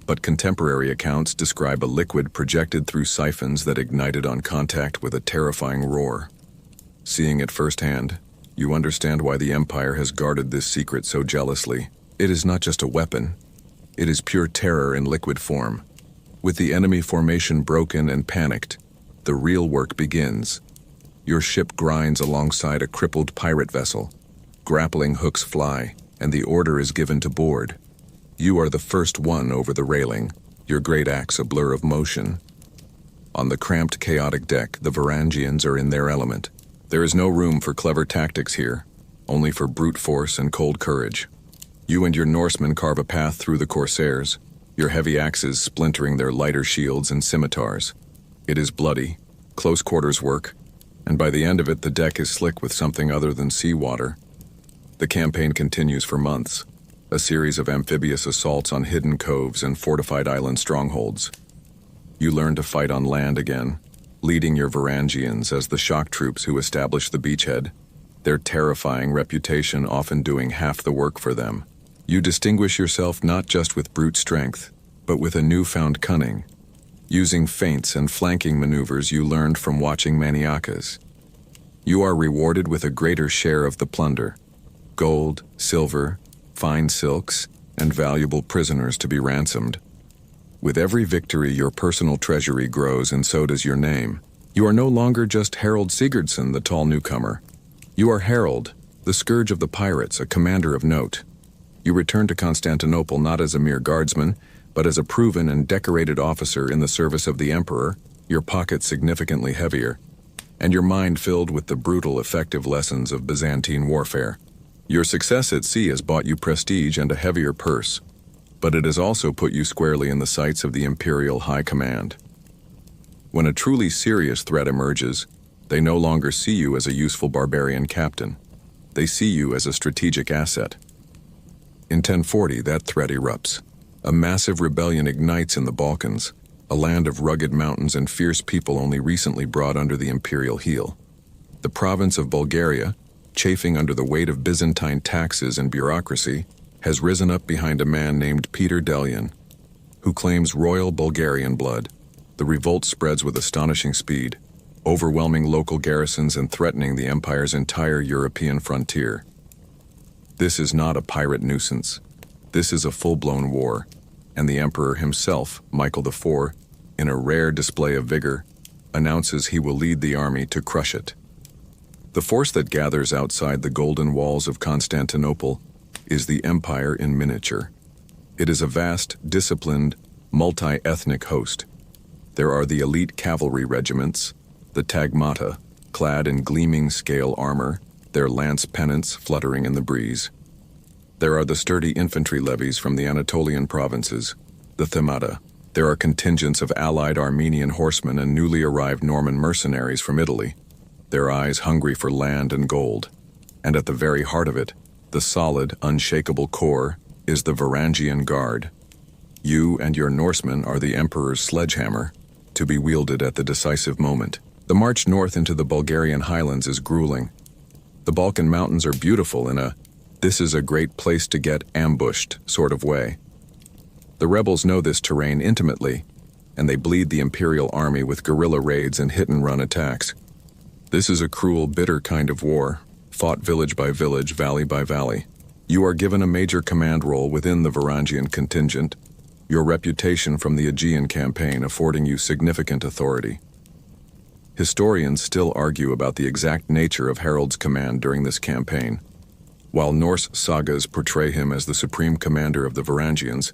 but contemporary accounts describe a liquid projected through siphons that ignited on contact with a terrifying roar. Seeing it firsthand, you understand why the Empire has guarded this secret so jealously. It is not just a weapon. It is pure terror in liquid form. With the enemy formation broken and panicked, the real work begins. Your ship grinds alongside a crippled pirate vessel. Grappling hooks fly, and the order is given to board. You are the first one over the railing, your great axe a blur of motion. On the cramped, chaotic deck, the Varangians are in their element. There is no room for clever tactics here, only for brute force and cold courage. You and your Norsemen carve a path through the corsairs, your heavy axes splintering their lighter shields and scimitars. It is bloody, close-quarters work, and by the end of it the deck is slick with something other than seawater. The campaign continues for months, a series of amphibious assaults on hidden coves and fortified island strongholds. You learn to fight on land again, leading your Varangians as the shock troops who establish the beachhead, their terrifying reputation often doing half the work for them. You distinguish yourself not just with brute strength, but with a newfound cunning, using feints and flanking maneuvers you learned from watching maniakas. You are rewarded with a greater share of the plunder: gold, silver, fine silks, and valuable prisoners to be ransomed. With every victory, your personal treasury grows, and so does your name. You are no longer just Harald Sigurdsson, the tall newcomer. You are Harald, the scourge of the pirates, a commander of note. You return to Constantinople not as a mere guardsman, but as a proven and decorated officer in the service of the emperor, your pockets significantly heavier, and your mind filled with the brutal, effective lessons of Byzantine warfare. Your success at sea has bought you prestige and a heavier purse, but it has also put you squarely in the sights of the Imperial High Command. When a truly serious threat emerges, they no longer see you as a useful barbarian captain. They see you as a strategic asset. In 1040, that threat erupts. A massive rebellion ignites in the Balkans, a land of rugged mountains and fierce people only recently brought under the imperial heel. The province of Bulgaria, chafing under the weight of Byzantine taxes and bureaucracy, has risen up behind a man named Peter Delian, who claims royal Bulgarian blood. The revolt spreads with astonishing speed, overwhelming local garrisons and threatening the empire's entire European frontier. This is not a pirate nuisance. This is a full-blown war, and the emperor himself, Michael IV, in a rare display of vigor, announces he will lead the army to crush it. The force that gathers outside the golden walls of Constantinople is the empire in miniature. It is a vast, disciplined, multi-ethnic host. There are the elite cavalry regiments, the tagmata, clad in gleaming scale armor, their lance pennants fluttering in the breeze. There are the sturdy infantry levies from the Anatolian provinces, the themata. There are contingents of allied Armenian horsemen and newly arrived Norman mercenaries from Italy, their eyes hungry for land and gold. And at the very heart of it, the solid, unshakable core, is the Varangian Guard. You and your Norsemen are the Emperor's sledgehammer, to be wielded at the decisive moment. The march north into the Bulgarian highlands is grueling. The Balkan mountains are beautiful in a "this is a great place to get ambushed" sort of way. The rebels know this terrain intimately, and they bleed the imperial army with guerrilla raids and hit-and-run attacks. This is a cruel, bitter kind of war, fought village by village, valley by valley. You are given a major command role within the Varangian contingent, your reputation from the Aegean campaign affording you significant authority. Historians still argue about the exact nature of Harald's command during this campaign. While Norse sagas portray him as the supreme commander of the Varangians,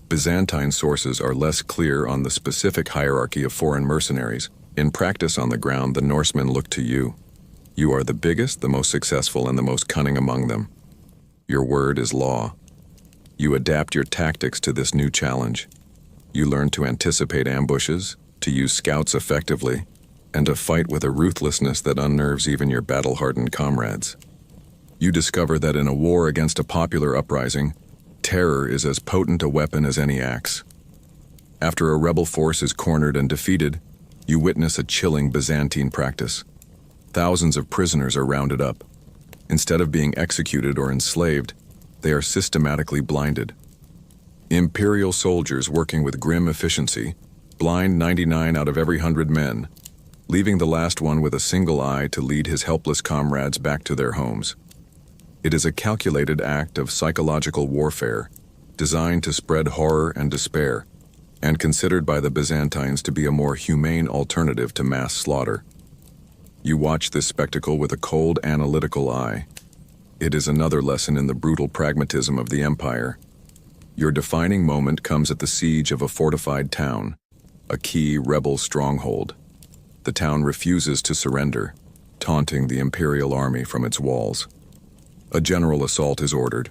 Byzantine sources are less clear on the specific hierarchy of foreign mercenaries. In practice on the ground, the Norsemen look to you. You are the biggest, the most successful, and the most cunning among them. Your word is law. You adapt your tactics to this new challenge. You learn to anticipate ambushes, to use scouts effectively, and to fight with a ruthlessness that unnerves even your battle-hardened comrades. You discover that in a war against a popular uprising, terror is as potent a weapon as any axe. After a rebel force is cornered and defeated, you witness a chilling Byzantine practice. Thousands of prisoners are rounded up. Instead of being executed or enslaved, they are systematically blinded. Imperial soldiers working with grim efficiency blind 99 out of every 100 men, leaving the last one with a single eye to lead his helpless comrades back to their homes. It is a calculated act of psychological warfare, designed to spread horror and despair, and considered by the Byzantines to be a more humane alternative to mass slaughter. You watch this spectacle with a cold, analytical eye. It is another lesson in the brutal pragmatism of the empire. Your defining moment comes at the siege of a fortified town, a key rebel stronghold. The town refuses to surrender, taunting the imperial army from its walls. A general assault is ordered.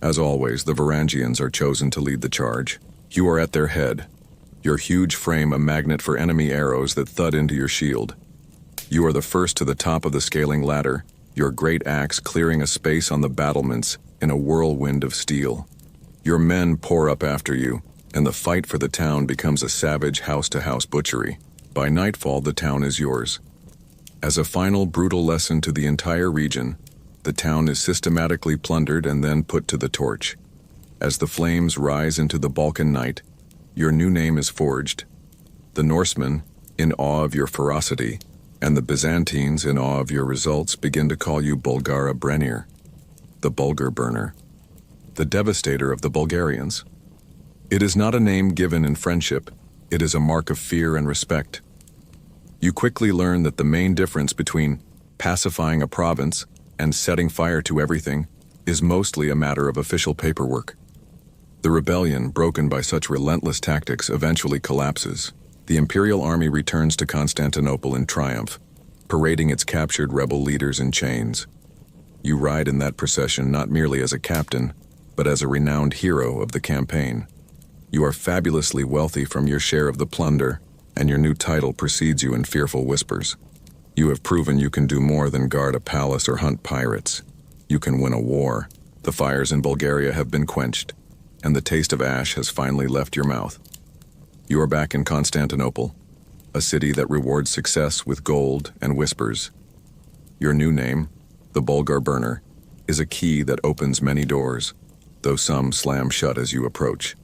As always, the Varangians are chosen to lead the charge. You are at their head, your huge frame a magnet for enemy arrows that thud into your shield. You are the first to the top of the scaling ladder, your great axe clearing a space on the battlements in a whirlwind of steel. Your men pour up after you, and the fight for the town becomes a savage house-to-house butchery. By nightfall, the town is yours. As a final brutal lesson to the entire region, the town is systematically plundered and then put to the torch. As the flames rise into the Balkan night, your new name is forged. The Norsemen, in awe of your ferocity, and the Byzantines, in awe of your results, begin to call you Bulgara Brenir, the Bulgar Burner, the devastator of the Bulgarians. It is not a name given in friendship, it is a mark of fear and respect. You quickly learn that the main difference between pacifying a province and setting fire to everything is mostly a matter of official paperwork. The rebellion, broken by such relentless tactics, eventually collapses. The imperial army returns to Constantinople in triumph, parading its captured rebel leaders in chains. You ride in that procession not merely as a captain, but as a renowned hero of the campaign. You are fabulously wealthy from your share of the plunder, and your new title precedes you in fearful whispers. You have proven you can do more than guard a palace or hunt pirates. You can win a war. The fires in Bulgaria have been quenched, and the taste of ash has finally left your mouth. You are back in Constantinople, a city that rewards success with gold and whispers. Your new name, the Bulgar Burner, is a key that opens many doors, though some slam shut as you approach.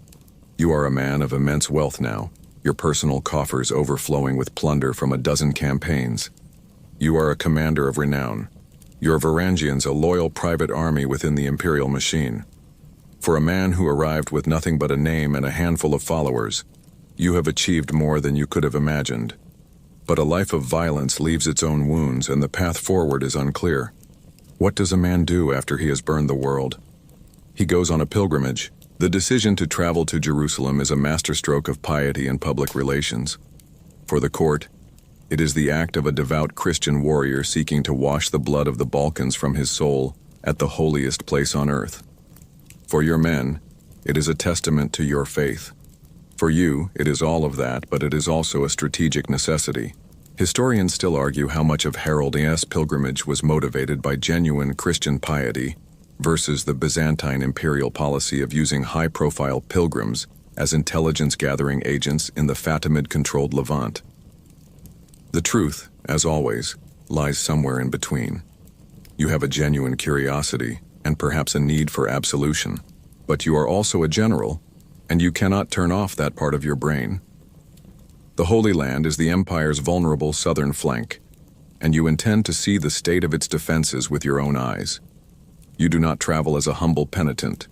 You are a man of immense wealth now, your personal coffers overflowing with plunder from a dozen campaigns. You are a commander of renown. Your Varangians a loyal private army within the imperial machine. For a man who arrived with nothing but a name and a handful of followers, you have achieved more than you could have imagined. But a life of violence leaves its own wounds, and the path forward is unclear. What does a man do after he has burned the world? He goes on a pilgrimage. The decision to travel to Jerusalem is a masterstroke of piety and public relations. For the court, it is the act of a devout Christian warrior seeking to wash the blood of the Balkans from his soul at the holiest place on earth. For your men, it is a testament to your faith. For you, it is all of that, but it is also a strategic necessity. Historians still argue how much of Harald's pilgrimage was motivated by genuine Christian piety versus the Byzantine imperial policy of using high-profile pilgrims as intelligence-gathering agents in the Fatimid-controlled Levant. The truth, as always, lies somewhere in between. You have a genuine curiosity and perhaps a need for absolution, but you are also a general, and you cannot turn off that part of your brain. The Holy Land is the empire's vulnerable southern flank, and you intend to see the state of its defenses with your own eyes. You do not travel as a humble penitent.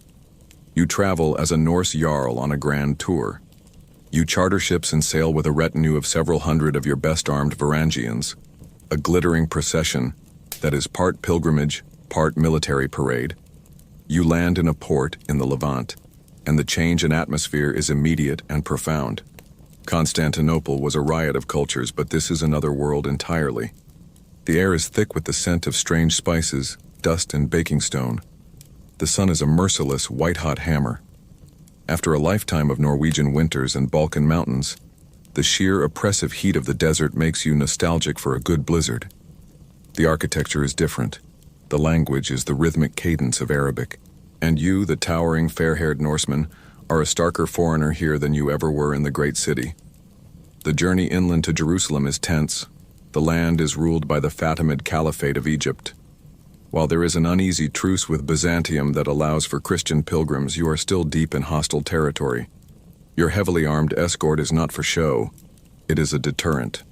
You travel as a Norse jarl on a grand tour. You charter ships and sail with a retinue of several hundred of your best-armed Varangians, a glittering procession that is part pilgrimage, part military parade. You land in a port in the Levant, and the change in atmosphere is immediate and profound. Constantinople was a riot of cultures, but this is another world entirely. The air is thick with the scent of strange spices, dust and baking stone. The sun is a merciless, white-hot hammer. After a lifetime of Norwegian winters and Balkan mountains, the sheer oppressive heat of the desert makes you nostalgic for a good blizzard. The architecture is different. The language is the rhythmic cadence of Arabic. And you, the towering, fair-haired Norseman, are a starker foreigner here than you ever were in the great city. The journey inland to Jerusalem is tense. The land is ruled by the Fatimid Caliphate of Egypt. While there is an uneasy truce with Byzantium that allows for Christian pilgrims, you are still deep in hostile territory. Your heavily armed escort is not for show. It is a deterrent.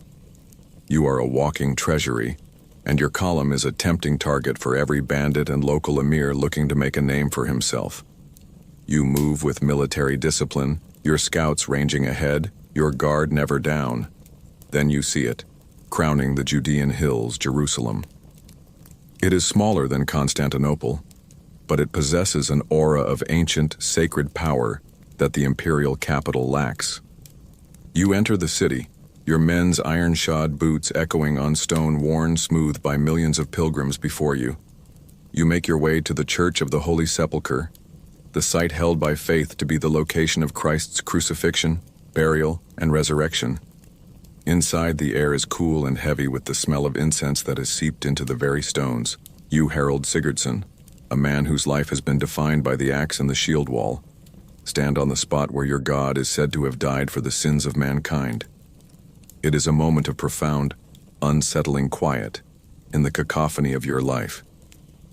You are a walking treasury, and your column is a tempting target for every bandit and local emir looking to make a name for himself. You move with military discipline, your scouts ranging ahead, your guard never down. Then you see it, crowning the Judean hills, Jerusalem. It is smaller than Constantinople. but it possesses an aura of ancient, sacred power that the imperial capital lacks. You enter the city, your men's iron-shod boots echoing on stone worn smooth by millions of pilgrims before you. You make your way to the Church of the Holy Sepulchre, the site held by faith to be the location of Christ's crucifixion, burial, and resurrection. Inside, the air is cool and heavy with the smell of incense that has seeped into the very stones. You, Harald Sigurdsson, a man whose life has been defined by the axe and the shield wall, stand on the spot where your God is said to have died for the sins of mankind. It is a moment of profound, unsettling quiet in the cacophony of your life.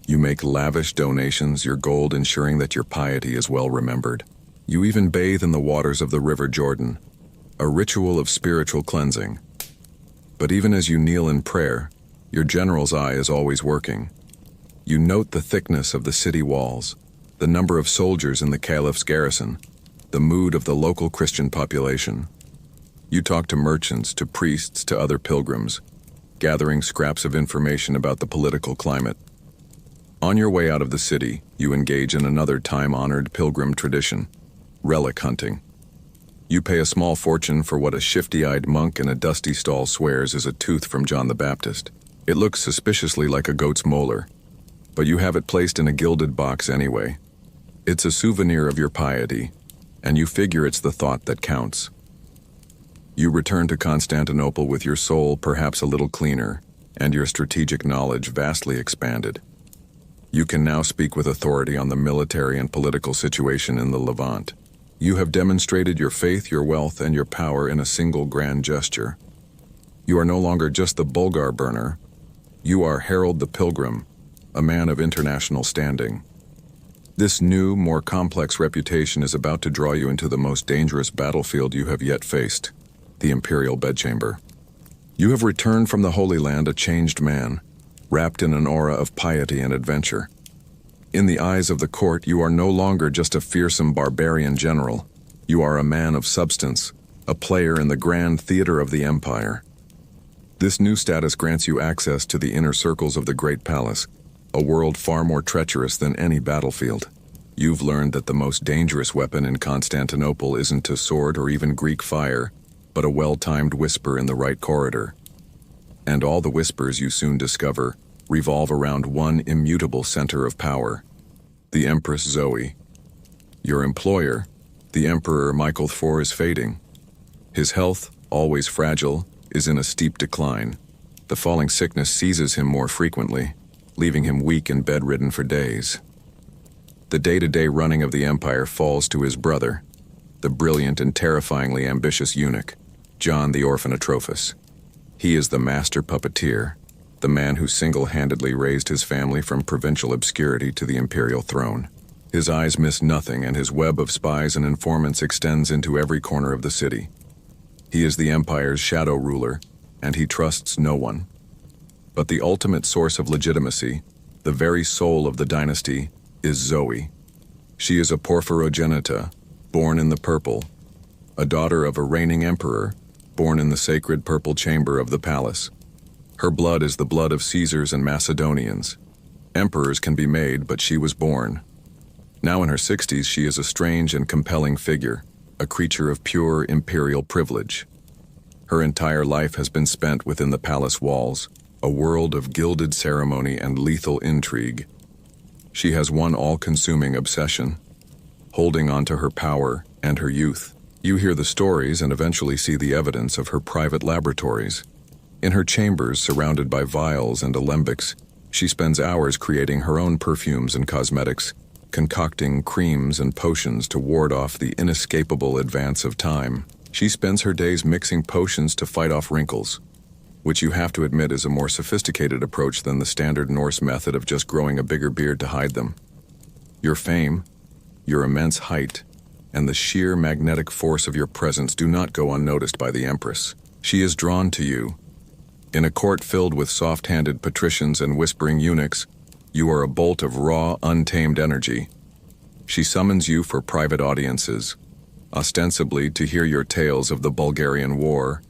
You make lavish donations, your gold ensuring that your piety is well remembered. You even bathe in the waters of the River Jordan, a ritual of spiritual cleansing. But even as you kneel in prayer, your general's eye is always working. You note the thickness of the city walls, the number of soldiers in the caliph's garrison, the mood of the local Christian population. You talk to merchants, to priests, to other pilgrims, gathering scraps of information about the political climate. On your way out of the city, you engage in another time-honored pilgrim tradition, relic hunting. You pay a small fortune for what a shifty-eyed monk in a dusty stall swears is a tooth from John the Baptist. It looks suspiciously like a goat's molar, but you have it placed in a gilded box anyway. It's a souvenir of your piety, and you figure it's the thought that counts. You return to Constantinople with your soul perhaps a little cleaner, and your strategic knowledge vastly expanded. You can now speak with authority on the military and political situation in the Levant. You have demonstrated your faith, your wealth, and your power in a single grand gesture. You are no longer just the Bulgar burner. You are Harald the Pilgrim, a man of international standing. This new, more complex reputation is about to draw you into the most dangerous battlefield you have yet faced, the imperial bedchamber. You have returned from the Holy Land a changed man, wrapped in an aura of piety and adventure. In the eyes of the court, you are no longer just a fearsome barbarian general. You are a man of substance, a player in the grand theater of the empire. This new status grants you access to the inner circles of the Great Palace, a world far more treacherous than any battlefield. You've learned that the most dangerous weapon in Constantinople isn't a sword or even Greek fire, but a well-timed whisper in the right corridor. And all the whispers you soon discover revolve around one immutable center of power, the Empress Zoe. Your employer, the Emperor Michael IV, is fading. His health, always fragile, is in a steep decline. The falling sickness seizes him more frequently, leaving him weak and bedridden for days. The day-to-day running of the empire falls to his brother, the brilliant and terrifyingly ambitious eunuch, John the Orphan Atrophus. He is the master puppeteer, the man who single-handedly raised his family from provincial obscurity to the imperial throne. His eyes miss nothing, and his web of spies and informants extends into every corner of the city. He is the empire's shadow ruler, and he trusts no one. But the ultimate source of legitimacy, the very soul of the dynasty, is Zoe. She is a Porphyrogenita, born in the purple, a daughter of a reigning emperor, born in the sacred purple chamber of the palace. Her blood is the blood of Caesars and Macedonians. Emperors can be made, but she was born. Now in her 60s, she is a strange and compelling figure, a creature of pure imperial privilege. Her entire life has been spent within the palace walls, a world of gilded ceremony and lethal intrigue. She has one all-consuming obsession, holding on to her power and her youth. You hear the stories and eventually see the evidence of her private laboratories. In her chambers, surrounded by vials and alembics, she spends hours creating her own perfumes and cosmetics, concocting creams and potions to ward off the inescapable advance of time. She spends her days mixing potions to fight off wrinkles, which you have to admit is a more sophisticated approach than the standard Norse method of just growing a bigger beard to hide them. Your fame, your immense height, and the sheer magnetic force of your presence do not go unnoticed by the Empress. She is drawn to you. In a court filled with soft-handed patricians and whispering eunuchs, you are a bolt of raw, untamed energy. She summons you for private audiences, ostensibly to hear your tales of the Bulgarian War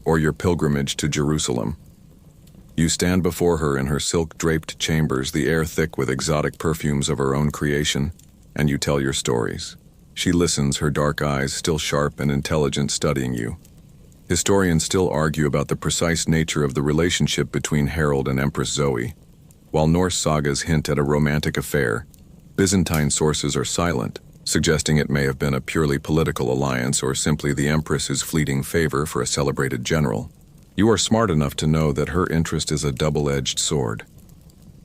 or your pilgrimage to Jerusalem. You stand before her in her silk-draped chambers, the air thick with exotic perfumes of her own creation, and you tell your stories. She listens, her dark eyes still sharp and intelligent, studying you. Historians still argue about the precise nature of the relationship between Harald and Empress Zoe. While Norse sagas hint at a romantic affair, Byzantine sources are silent, suggesting it may have been a purely political alliance or simply the Empress's fleeting favor for a celebrated general. You are smart enough to know that her interest is a double-edged sword.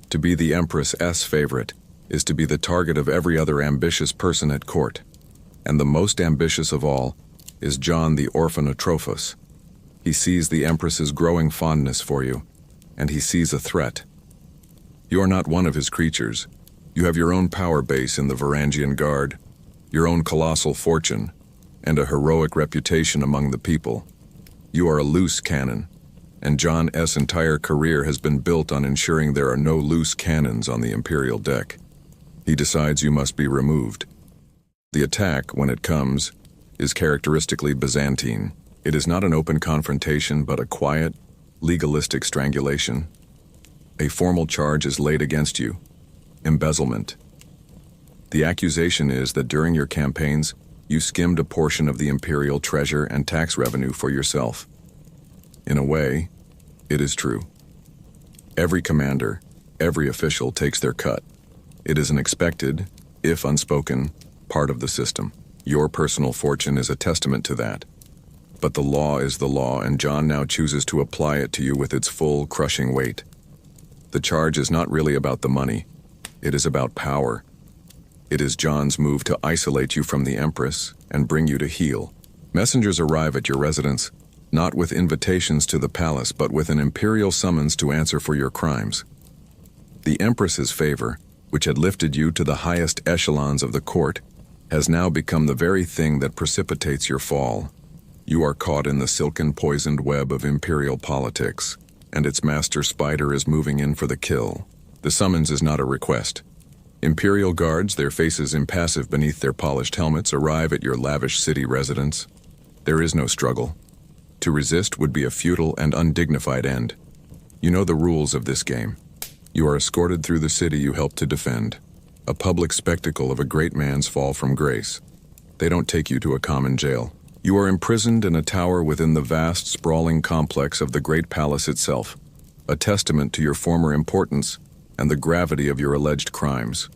To be the Empress's favorite is to be the target of every other ambitious person at court. And the most ambitious of all is John the Orphan Atrophos. He sees the Empress's growing fondness for you, and he sees a threat. You are not one of his creatures. You have your own power base in the Varangian Guard, your own colossal fortune, and a heroic reputation among the people. You are a loose cannon, and John S.'s entire career has been built on ensuring there are no loose cannons on the Imperial deck. He decides you must be removed. The attack, when it comes, is characteristically Byzantine. It is not an open confrontation, but a quiet, legalistic strangulation. A formal charge is laid against you: embezzlement. The accusation is that during your campaigns, you skimmed a portion of the imperial treasure and tax revenue for yourself. In a way, it is true. Every commander, every official takes their cut. It is an expected, if unspoken, part of the system. Your personal fortune is a testament to that. But the law is the law, and John now chooses to apply it to you with its full, crushing weight. The charge is not really about the money. It is about power. It is John's move to isolate you from the Empress and bring you to heel. Messengers arrive at your residence, not with invitations to the palace, but with an imperial summons to answer for your crimes. The Empress's favor, which had lifted you to the highest echelons of the court, has now become the very thing that precipitates your fall. You are caught in the silken poisoned web of imperial politics, and its master spider is moving in for the kill. The summons is not a request. Imperial guards, their faces impassive beneath their polished helmets, arrive at your lavish city residence. There is no struggle. To resist would be a futile and undignified end. You know the rules of this game. You are escorted through the city you helped to defend, a public spectacle of a great man's fall from grace. They don't take you to a common jail. You are imprisoned in a tower within the vast, sprawling complex of the great palace itself, a testament to your former importance and the gravity of your alleged crimes.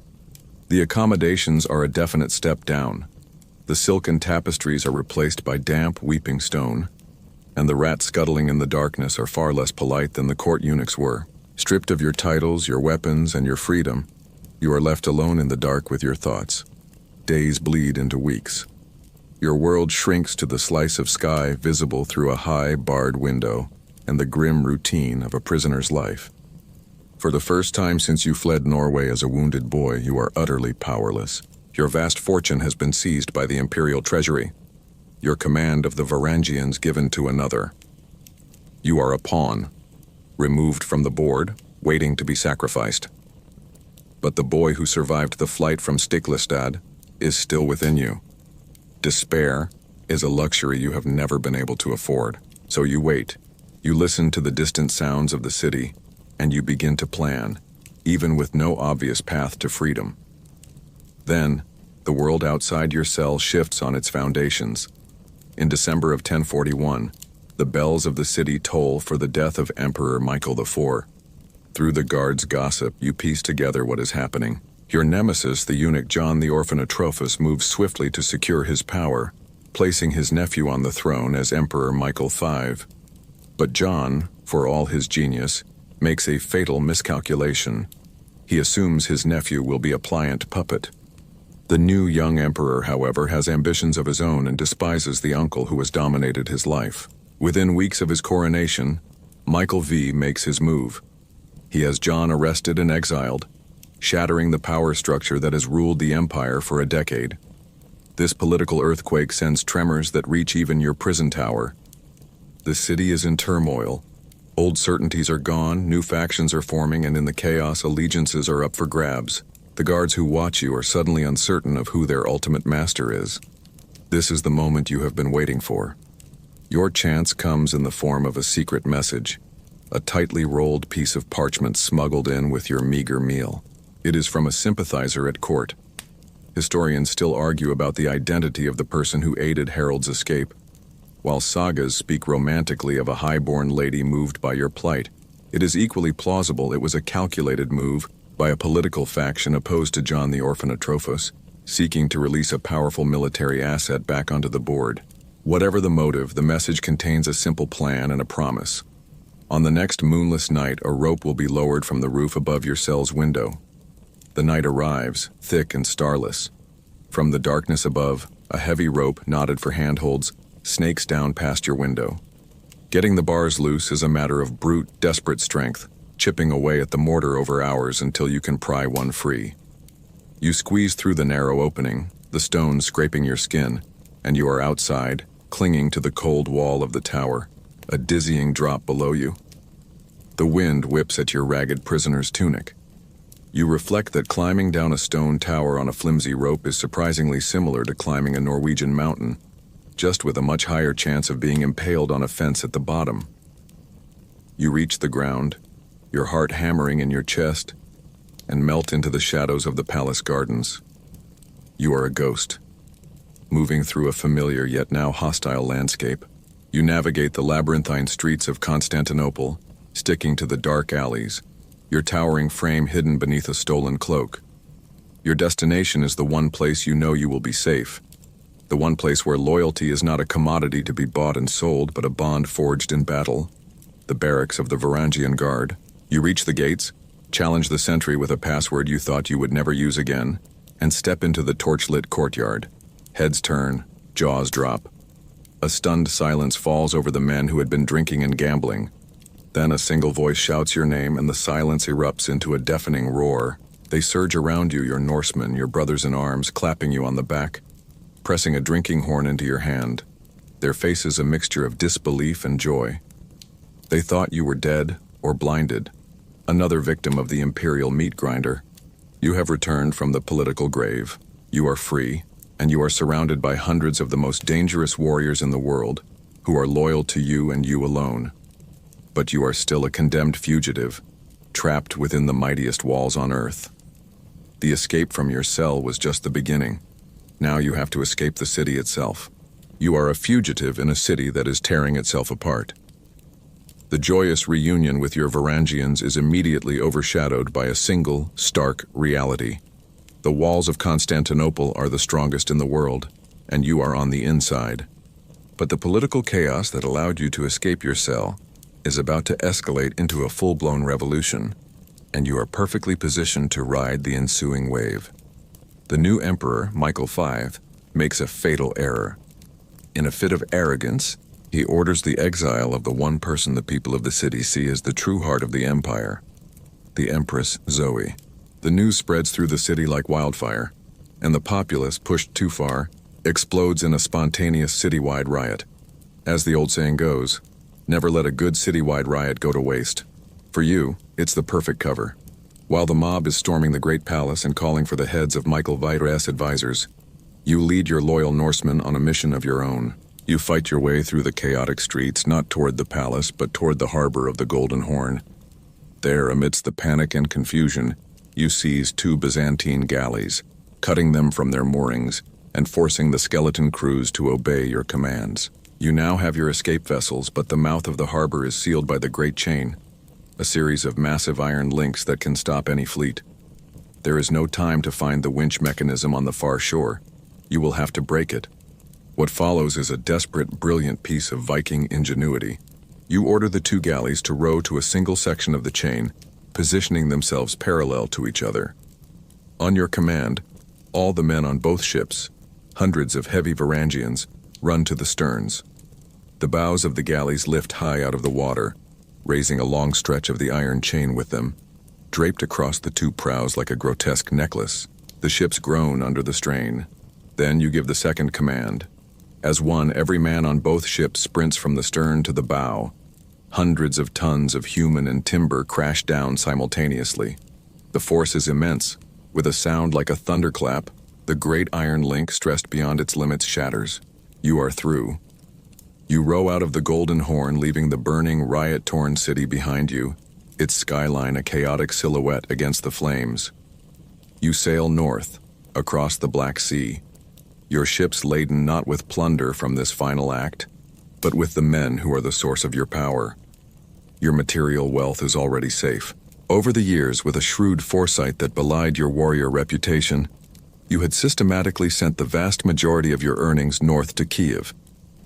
The accommodations are a definite step down. The silken tapestries are replaced by damp, weeping stone, and the rats scuttling in the darkness are far less polite than the court eunuchs were. Stripped of your titles, your weapons, and your freedom, you are left alone in the dark with your thoughts. Days bleed into weeks. Your world shrinks to the slice of sky visible through a high, barred window and the grim routine of a prisoner's life. For the first time since you fled Norway as a wounded boy, you are utterly powerless. Your vast fortune has been seized by the imperial treasury. Your command of the Varangians given to another. You are a pawn, removed from the board, waiting to be sacrificed. But the boy who survived the flight from Stiklestad is still within you. Despair is a luxury you have never been able to afford. So you wait. You listen to the distant sounds of the city, and you begin to plan, even with no obvious path to freedom. Then, the world outside your cell shifts on its foundations. In December of 1041, the bells of the city toll for the death of Emperor Michael IV. Through the guards' gossip, you piece together what is happening. Your nemesis, the eunuch John the Orphan Atrophos, moves swiftly to secure his power, placing his nephew on the throne as Emperor Michael V. But John, for all his genius, makes a fatal miscalculation. He assumes his nephew will be a pliant puppet. The new young emperor, however, has ambitions of his own and despises the uncle who has dominated his life. Within weeks of his coronation, Michael V makes his move. He has John arrested and exiled, shattering the power structure that has ruled the empire for a decade. This political earthquake sends tremors that reach even your prison tower. The city is in turmoil. Old certainties are gone, new factions are forming, and in the chaos, allegiances are up for grabs. The guards who watch you are suddenly uncertain of who their ultimate master is. This is the moment you have been waiting for. Your chance comes in the form of a secret message. a tightly rolled piece of parchment smuggled in with your meager meal. It is from a sympathizer at court. Historians still argue about the identity of the person who aided Harald's escape, while sagas speak romantically of a high-born lady moved by your plight. It is equally plausible it was a calculated move by a political faction opposed to John the Orphan Atrophos, seeking to release a powerful military asset back onto the board. Whatever the motive, the message contains a simple plan and a promise. On the next moonless night, a rope will be lowered from the roof above your cell's window. The night arrives, thick and starless. From the darkness above, a heavy rope, knotted for handholds, snakes down past your window. Getting the bars loose is a matter of brute, desperate strength, chipping away at the mortar over hours until you can pry one free. You squeeze through the narrow opening, the stones scraping your skin, and you are outside, clinging to the cold wall of the tower, a dizzying drop below you. The wind whips at your ragged prisoner's tunic. You reflect that climbing down a stone tower on a flimsy rope is surprisingly similar to climbing a Norwegian mountain, just with a much higher chance of being impaled on a fence at the bottom. You reach the ground, your heart hammering in your chest, and melt into the shadows of the palace gardens. You are a ghost, moving through a familiar yet now hostile landscape. You navigate the labyrinthine streets of Constantinople, sticking to the dark alleys, your towering frame hidden beneath a stolen cloak. Your destination is the one place you know you will be safe, the one place where loyalty is not a commodity to be bought and sold, but a bond forged in battle, the barracks of the Varangian Guard. You reach the gates, challenge the sentry with a password you thought you would never use again, and step into the torch-lit courtyard. Heads turn, jaws drop. A stunned silence falls over the men who had been drinking and gambling. Then a single voice shouts your name, and the silence erupts into a deafening roar. They surge around you, your Norsemen, your brothers in arms, clapping you on the back, pressing a drinking horn into your hand, their faces a mixture of disbelief and joy. They thought you were dead or blinded, another victim of the imperial meat grinder. You have returned from the political grave. You are free, and you are surrounded by hundreds of the most dangerous warriors in the world, who are loyal to you and you alone. But you are still a condemned fugitive, trapped within the mightiest walls on earth. The escape from your cell was just the beginning. Now you have to escape the city itself. You are a fugitive in a city that is tearing itself apart. The joyous reunion with your Varangians is immediately overshadowed by a single, stark reality. The walls of Constantinople are the strongest in the world, and you are on the inside. But the political chaos that allowed you to escape your cell is about to escalate into a full-blown revolution, and you are perfectly positioned to ride the ensuing wave. The new emperor, Michael V, makes a fatal error. In a fit of arrogance, he orders the exile of the one person the people of the city see as the true heart of the empire, the Empress Zoe. The news spreads through the city like wildfire, and the populace, pushed too far, explodes in a spontaneous citywide riot. As the old saying goes, never let a good citywide riot go to waste. For you, it's the perfect cover. While the mob is storming the great palace and calling for the heads of Michael V's advisors, you lead your loyal Norsemen on a mission of your own. You fight your way through the chaotic streets, not toward the palace, but toward the harbor of the Golden Horn. There, amidst the panic and confusion, you seize 2 Byzantine galleys, cutting them from their moorings and forcing the skeleton crews to obey your commands. You now have your escape vessels, but the mouth of the harbor is sealed by the Great Chain, a series of massive iron links that can stop any fleet. There is no time to find the winch mechanism on the far shore. You will have to break it. What follows is a desperate, brilliant piece of Viking ingenuity. You order the 2 galleys to row to a single section of the chain, positioning themselves parallel to each other. On your command, all the men on both ships, hundreds of heavy Varangians, run to the sterns. The bows of the galleys lift high out of the water, raising a long stretch of the iron chain with them, draped across the 2 prows like a grotesque necklace. The ships groan under the strain. Then you give the second command. As one, every man on both ships sprints from the stern to the bow. Hundreds of tons of human and timber crash down simultaneously. The force is immense. With a sound like a thunderclap, the great iron link, stressed beyond its limits, shatters. You are through. You row out of the Golden Horn, leaving the burning, riot-torn city behind you, its skyline a chaotic silhouette against the flames. You sail north, across the Black Sea, your ships laden not with plunder from this final act, but with the men who are the source of your power. Your material wealth is already safe. Over the years, with a shrewd foresight that belied your warrior reputation, you had systematically sent the vast majority of your earnings north to Kiev,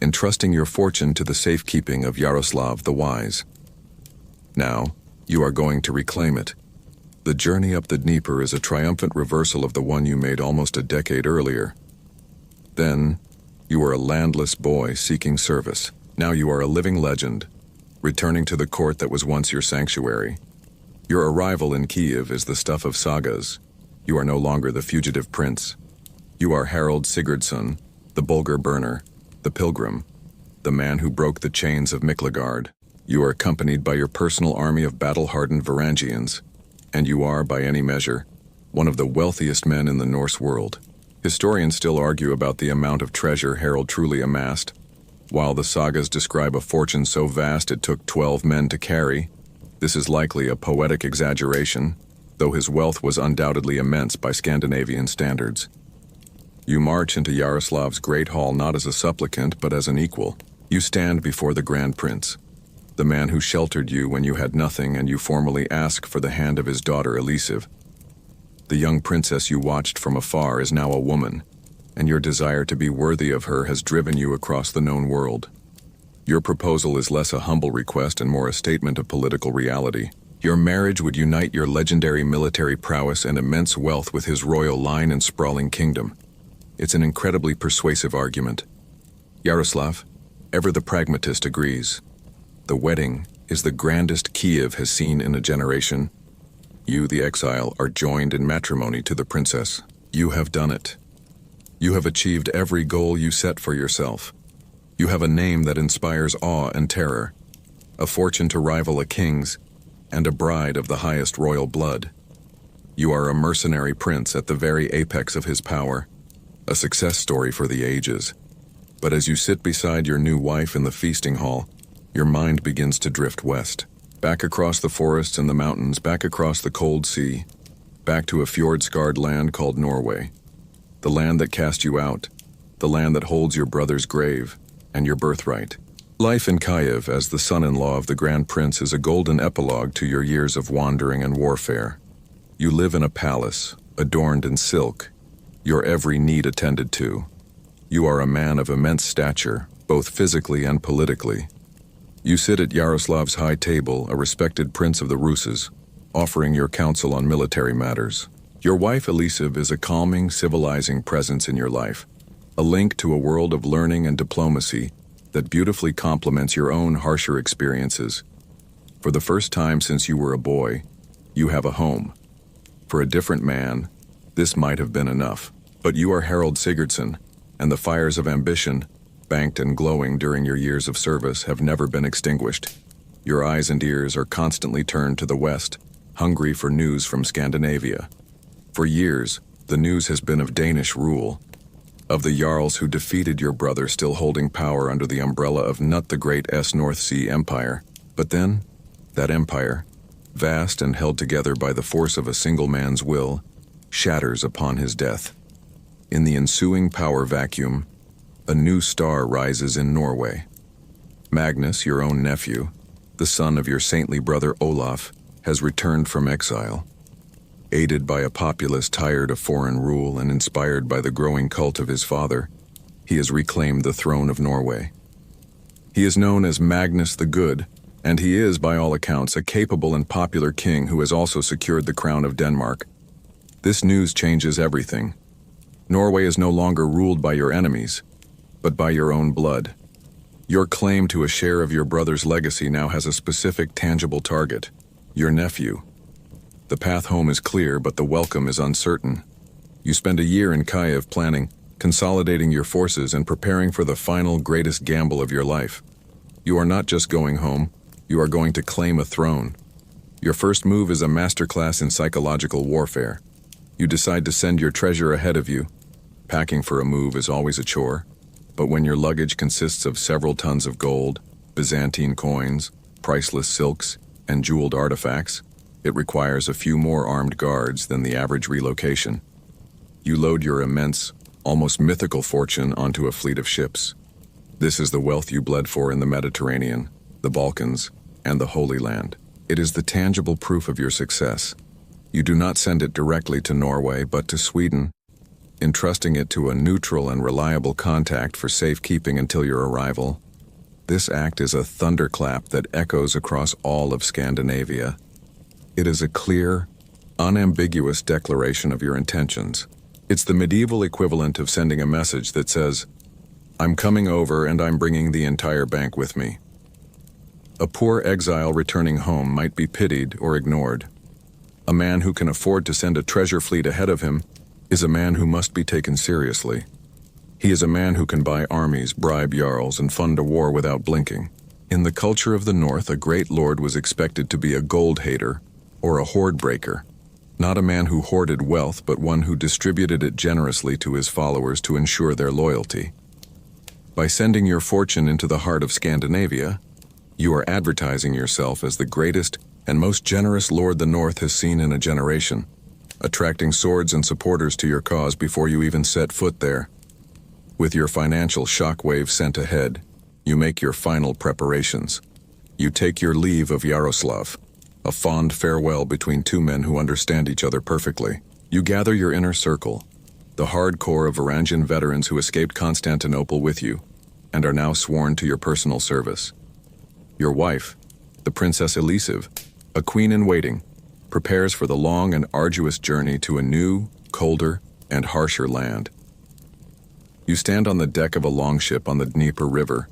entrusting your fortune to the safekeeping of Yaroslav the Wise. Now, you are going to reclaim it. The journey up the Dnieper is a triumphant reversal of the one you made almost a decade earlier. Then, you were a landless boy seeking service. Now you are a living legend, returning to the court that was once your sanctuary. Your arrival in Kiev is the stuff of sagas. You are no longer the fugitive prince. You are Harald Sigurdsson, the Bulgar burner, the pilgrim, the man who broke the chains of Miklagard. You are accompanied by your personal army of battle-hardened Varangians, and you are, by any measure, one of the wealthiest men in the Norse world. Historians still argue about the amount of treasure Harald truly amassed. While the sagas describe a fortune so vast it took 12 men to carry, this is likely a poetic exaggeration, though his wealth was undoubtedly immense by Scandinavian standards. You march into Yaroslav's great hall not as a supplicant but as an equal. You stand before the Grand Prince, the man who sheltered you when you had nothing, and you formally ask for the hand of his daughter Elisiv. The young princess you watched from afar is now a woman, and your desire to be worthy of her has driven you across the known world. Your proposal is less a humble request and more a statement of political reality. Your marriage would unite your legendary military prowess and immense wealth with his royal line and sprawling kingdom. It's an incredibly persuasive argument. Yaroslav, ever the pragmatist, agrees. The wedding is the grandest Kiev has seen in a generation. You, the exile, are joined in matrimony to the princess. You have done it. You have achieved every goal you set for yourself. You have a name that inspires awe and terror, a fortune to rival a king's, and a bride of the highest royal blood. You are a mercenary prince at the very apex of his power, a success story for the ages. But as you sit beside your new wife in the feasting hall, your mind begins to drift west, back across the forests and the mountains, back across the cold sea, back to a fjord-scarred land called Norway, the land that cast you out, the land that holds your brother's grave and your birthright. Life in Kiev as the son-in-law of the Grand Prince is a golden epilogue to your years of wandering and warfare. You live in a palace, adorned in silk, your every need attended to. You are a man of immense stature, both physically and politically. You sit at Yaroslav's high table, a respected prince of the Russes, offering your counsel on military matters. Your wife Elisiv is a calming, civilizing presence in your life, a link to a world of learning and diplomacy that beautifully complements your own harsher experiences. For the first time since you were a boy, you have a home. For a different man, this might have been enough. But you are Harald Sigurdsson, and the fires of ambition, banked and glowing during your years of service, have never been extinguished. Your eyes and ears are constantly turned to the west, hungry for news from Scandinavia. For years, the news has been of Danish rule, of the Jarls who defeated your brother still holding power under the umbrella of Nut the Great's North Sea Empire. But then, that empire, vast and held together by the force of a single man's will, shatters upon his death. In the ensuing power vacuum, a new star rises in Norway. Magnus, your own nephew, the son of your saintly brother Olaf, has returned from exile. Aided by a populace tired of foreign rule and inspired by the growing cult of his father, he has reclaimed the throne of Norway. He is known as Magnus the Good, and he is, by all accounts, a capable and popular king who has also secured the crown of Denmark. This news changes everything. Norway is no longer ruled by your enemies, but by your own blood. Your claim to a share of your brother's legacy now has a specific, tangible target: your nephew. The path home is clear, but the welcome is uncertain. You spend a year in Kiev planning, consolidating your forces, and preparing for the final, greatest gamble of your life. You are not just going home, you are going to claim a throne. Your first move is a masterclass in psychological warfare. You decide to send your treasure ahead of you. Packing for a move is always a chore, But when your luggage consists of several tons of gold, Byzantine coins, priceless silks, and jeweled artifacts, it requires a few more armed guards than the average relocation. You load your immense, almost mythical fortune onto a fleet of ships. This is the wealth you bled for in the Mediterranean, the Balkans, and the Holy Land. It is the tangible proof of your success. You do not send it directly to Norway, but to Sweden, entrusting it to a neutral and reliable contact for safekeeping until your arrival. This act is a thunderclap that echoes across all of Scandinavia. It is a clear, unambiguous declaration of your intentions. It's the medieval equivalent of sending a message that says, "I'm coming over and I'm bringing the entire bank with me." A poor exile returning home might be pitied or ignored. A man who can afford to send a treasure fleet ahead of him is a man who must be taken seriously. He is a man who can buy armies, bribe jarls, and fund a war without blinking. In the culture of the North, a great lord was expected to be a gold hater or a hoard breaker, not a man who hoarded wealth, but one who distributed it generously to his followers to ensure their loyalty. By sending your fortune into the heart of Scandinavia, you are advertising yourself as the greatest and most generous lord the North has seen in a generation, attracting swords and supporters to your cause before you even set foot there. With your financial shockwave sent ahead, you make your final preparations. You take your leave of Yaroslav, a fond farewell between two men who understand each other perfectly. You gather your inner circle, the hardcore of Varangian veterans who escaped Constantinople with you, and are now sworn to your personal service. Your wife, the Princess Elisive, a queen in waiting, prepares for the long and arduous journey to a new, colder, and harsher land. You stand on the deck of a longship on the Dnieper River,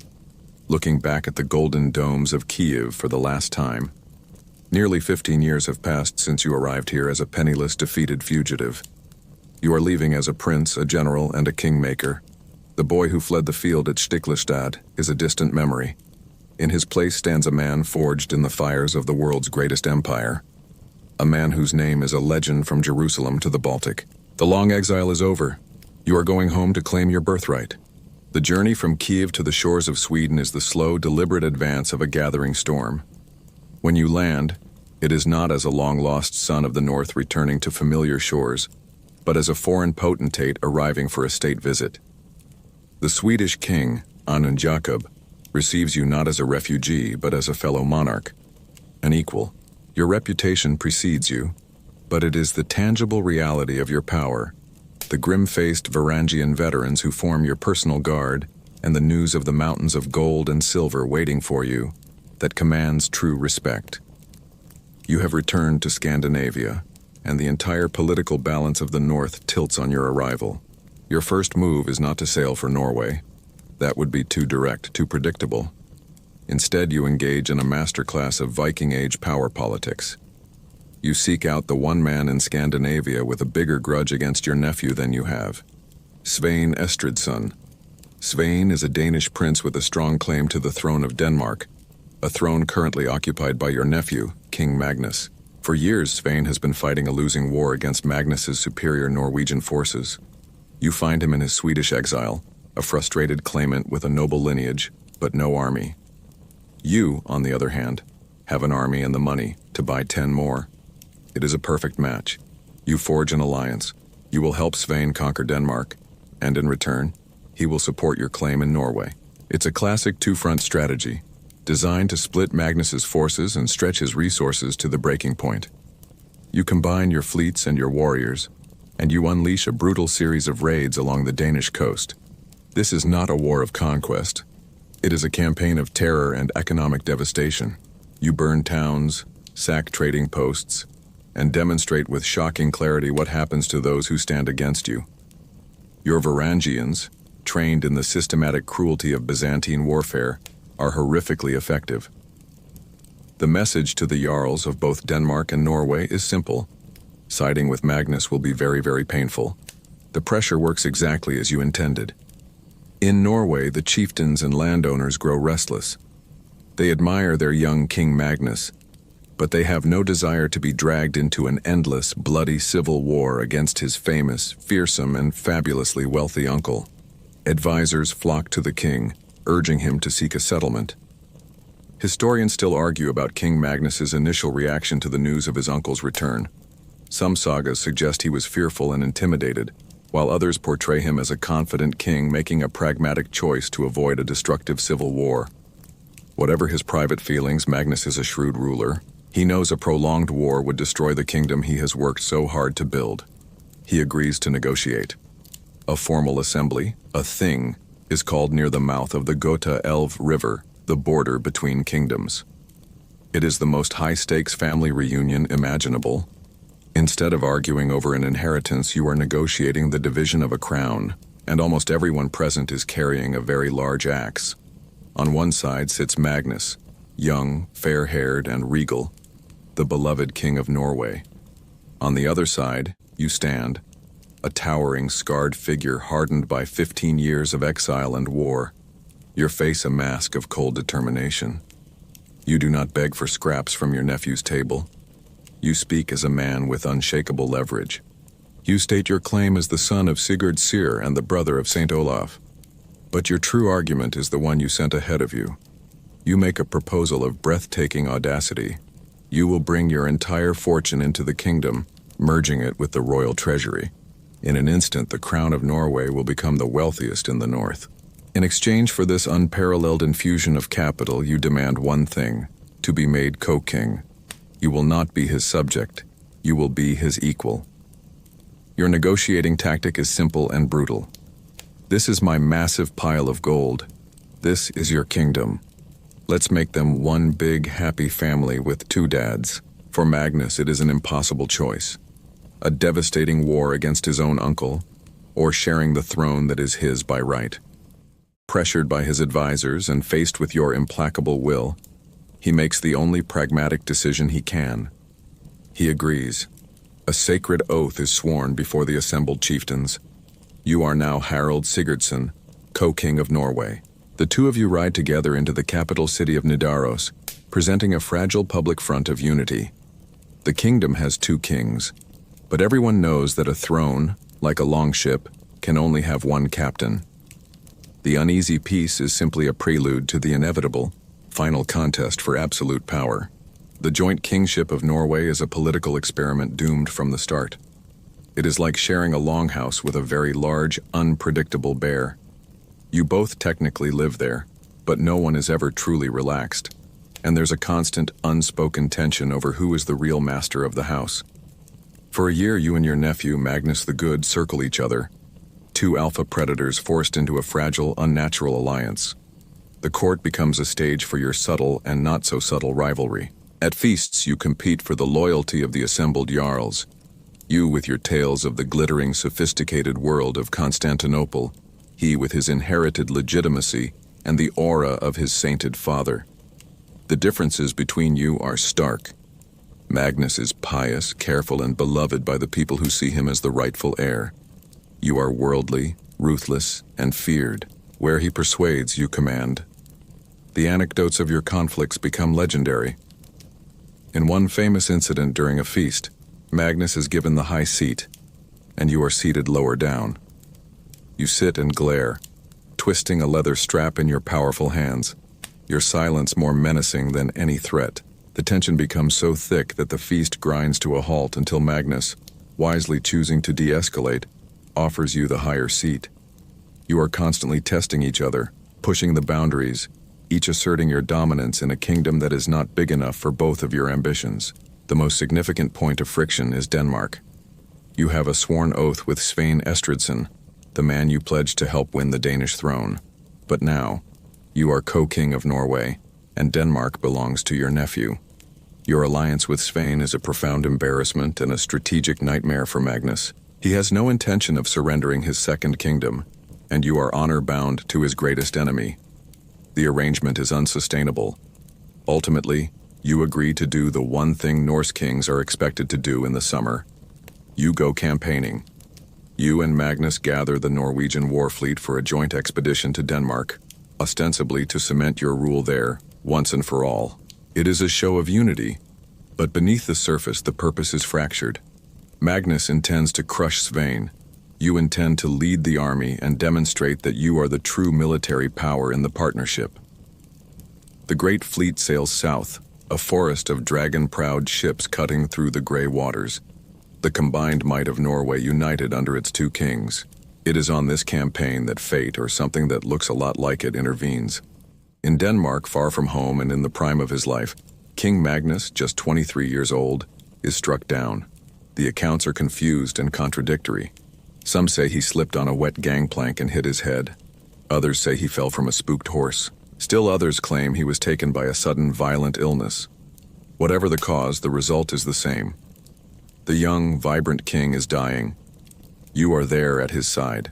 looking back at the golden domes of Kiev for the last time. Nearly 15 years have passed since you arrived here as a penniless, defeated fugitive. You are leaving as a prince, a general, and a kingmaker. The boy who fled the field at Stiklestad is a distant memory. In his place stands a man forged in the fires of the world's greatest empire. A man whose name is a legend from Jerusalem to the Baltic. The long exile is over. You are going home to claim your birthright. The journey from Kiev to the shores of Sweden is the slow, deliberate advance of a gathering storm. When you land, it is not as a long-lost son of the North returning to familiar shores, but as a foreign potentate arriving for a state visit. The Swedish king, Anund Jakob, receives you not as a refugee, but as a fellow monarch, an equal. Your reputation precedes you, but it is the tangible reality of your power, the grim-faced Varangian veterans who form your personal guard, and the news of the mountains of gold and silver waiting for you, that commands true respect. You have returned to Scandinavia, and the entire political balance of the North tilts on your arrival. Your first move is not to sail for Norway. That would be too direct, too predictable. Instead, you engage in a masterclass of Viking Age power politics. You seek out the one man in Scandinavia with a bigger grudge against your nephew than you have. Svein Estridsson. Svein is a Danish prince with a strong claim to the throne of Denmark, a throne currently occupied by your nephew, King Magnus. For years, Svein has been fighting a losing war against Magnus's superior Norwegian forces. You find him in his Swedish exile, a frustrated claimant with a noble lineage, but no army. You, on the other hand, have an army and the money to buy 10 more. It is a perfect match. You forge an alliance. You will help Svein conquer Denmark, and in return, he will support your claim in Norway. It's a classic two-front strategy, designed to split Magnus's forces and stretch his resources to the breaking point. You combine your fleets and your warriors, and you unleash a brutal series of raids along the Danish coast. This is not a war of conquest. It is a campaign of terror and economic devastation. You burn towns, sack trading posts, and demonstrate with shocking clarity what happens to those who stand against you. Your Varangians, trained in the systematic cruelty of Byzantine warfare, are horrifically effective. The message to the Jarls of both Denmark and Norway is simple. Siding with Magnus will be very, very painful. The pressure works exactly as you intended. In Norway, the chieftains and landowners grow restless. They admire their young King Magnus, but they have no desire to be dragged into an endless, bloody civil war against his famous, fearsome, and fabulously wealthy uncle. Advisors flock to the king, urging him to seek a settlement. Historians still argue about King Magnus's initial reaction to the news of his uncle's return. Some sagas suggest he was fearful and intimidated, while others portray him as a confident king making a pragmatic choice to avoid a destructive civil war. Whatever his private feelings, Magnus is a shrewd ruler. He knows a prolonged war would destroy the kingdom he has worked so hard to build. He agrees to negotiate. A formal assembly, a thing, is called near the mouth of the Gota Elv River, the border between kingdoms. It is the most high-stakes family reunion imaginable. Instead of arguing over an inheritance, you are negotiating the division of a crown, and almost everyone present is carrying a very large axe. On one side sits Magnus, young, fair-haired, and regal, the beloved king of Norway. On the other side, you stand, a towering, scarred figure hardened by 15 years of exile and war, your face a mask of cold determination. You do not beg for scraps from your nephew's table. You speak as a man with unshakable leverage. You state your claim as the son of Sigurd Syr and the brother of Saint Olaf. But your true argument is the one you sent ahead of you. You make a proposal of breathtaking audacity. You will bring your entire fortune into the kingdom, merging it with the royal treasury. In an instant, the crown of Norway will become the wealthiest in the north. In exchange for this unparalleled infusion of capital, you demand one thing: to be made co-king. You will not be his subject. You will be his equal. Your negotiating tactic is simple and brutal. This is my massive pile of gold. This is your kingdom. Let's make them one big, happy family with 2 dads. For Magnus, it is an impossible choice. A devastating war against his own uncle, or sharing the throne that is his by right. Pressured by his advisors and faced with your implacable will, he makes the only pragmatic decision he can. He agrees. A sacred oath is sworn before the assembled chieftains. You are now Harald Sigurdsson, co-king of Norway. The 2 of you ride together into the capital city of Nidaros, presenting a fragile public front of unity. The kingdom has 2 kings, but everyone knows that a throne, like a longship, can only have one captain. The uneasy peace is simply a prelude to the inevitable, final contest for absolute power. The joint kingship of Norway is a political experiment doomed from the start. It is like sharing a longhouse with a very large, unpredictable bear. You both technically live there, but no one is ever truly relaxed, and there's a constant, unspoken tension over who is the real master of the house. For a year, you and your nephew, Magnus the Good, circle each other, 2 alpha predators forced into a fragile, unnatural alliance. The court becomes a stage for your subtle and not-so-subtle rivalry. At feasts, you compete for the loyalty of the assembled jarls. You with your tales of the glittering, sophisticated world of Constantinople, he with his inherited legitimacy and the aura of his sainted father. The differences between you are stark. Magnus is pious, careful, and beloved by the people who see him as the rightful heir. You are worldly, ruthless, and feared. Where he persuades, you command. The anecdotes of your conflicts become legendary. In one famous incident during a feast, Magnus is given the high seat, and you are seated lower down. You sit and glare, twisting a leather strap in your powerful hands, your silence more menacing than any threat. The tension becomes so thick that the feast grinds to a halt until Magnus, wisely choosing to de-escalate, offers you the higher seat. You are constantly testing each other, pushing the boundaries, each asserting your dominance in a kingdom that is not big enough for both of your ambitions. The most significant point of friction is Denmark. You have a sworn oath with Svein Estridsson, the man you pledged to help win the Danish throne. But now, you are co-king of Norway, and Denmark belongs to your nephew. Your alliance with Svein is a profound embarrassment and a strategic nightmare for Magnus. He has no intention of surrendering his second kingdom, and you are honor-bound to his greatest enemy. The arrangement is unsustainable. Ultimately, you agree to do the one thing Norse kings are expected to do in the summer. You go campaigning. You and Magnus gather the Norwegian war fleet for a joint expedition to Denmark, ostensibly to cement your rule there, once and for all. It is a show of unity, but beneath the surface the purpose is fractured. Magnus intends to crush Svein. You intend to lead the army and demonstrate that you are the true military power in the partnership. The great fleet sails south, a forest of dragon-proud ships cutting through the gray waters. The combined might of Norway united under its two kings. It is on this campaign that fate, or something that looks a lot like it, intervenes. In Denmark, far from home and in the prime of his life, King Magnus, just 23 years old, is struck down. The accounts are confused and contradictory. Some say he slipped on a wet gangplank and hit his head. Others say he fell from a spooked horse. Still others claim he was taken by a sudden violent illness. Whatever the cause, the result is the same. The young, vibrant king is dying. You are there at his side.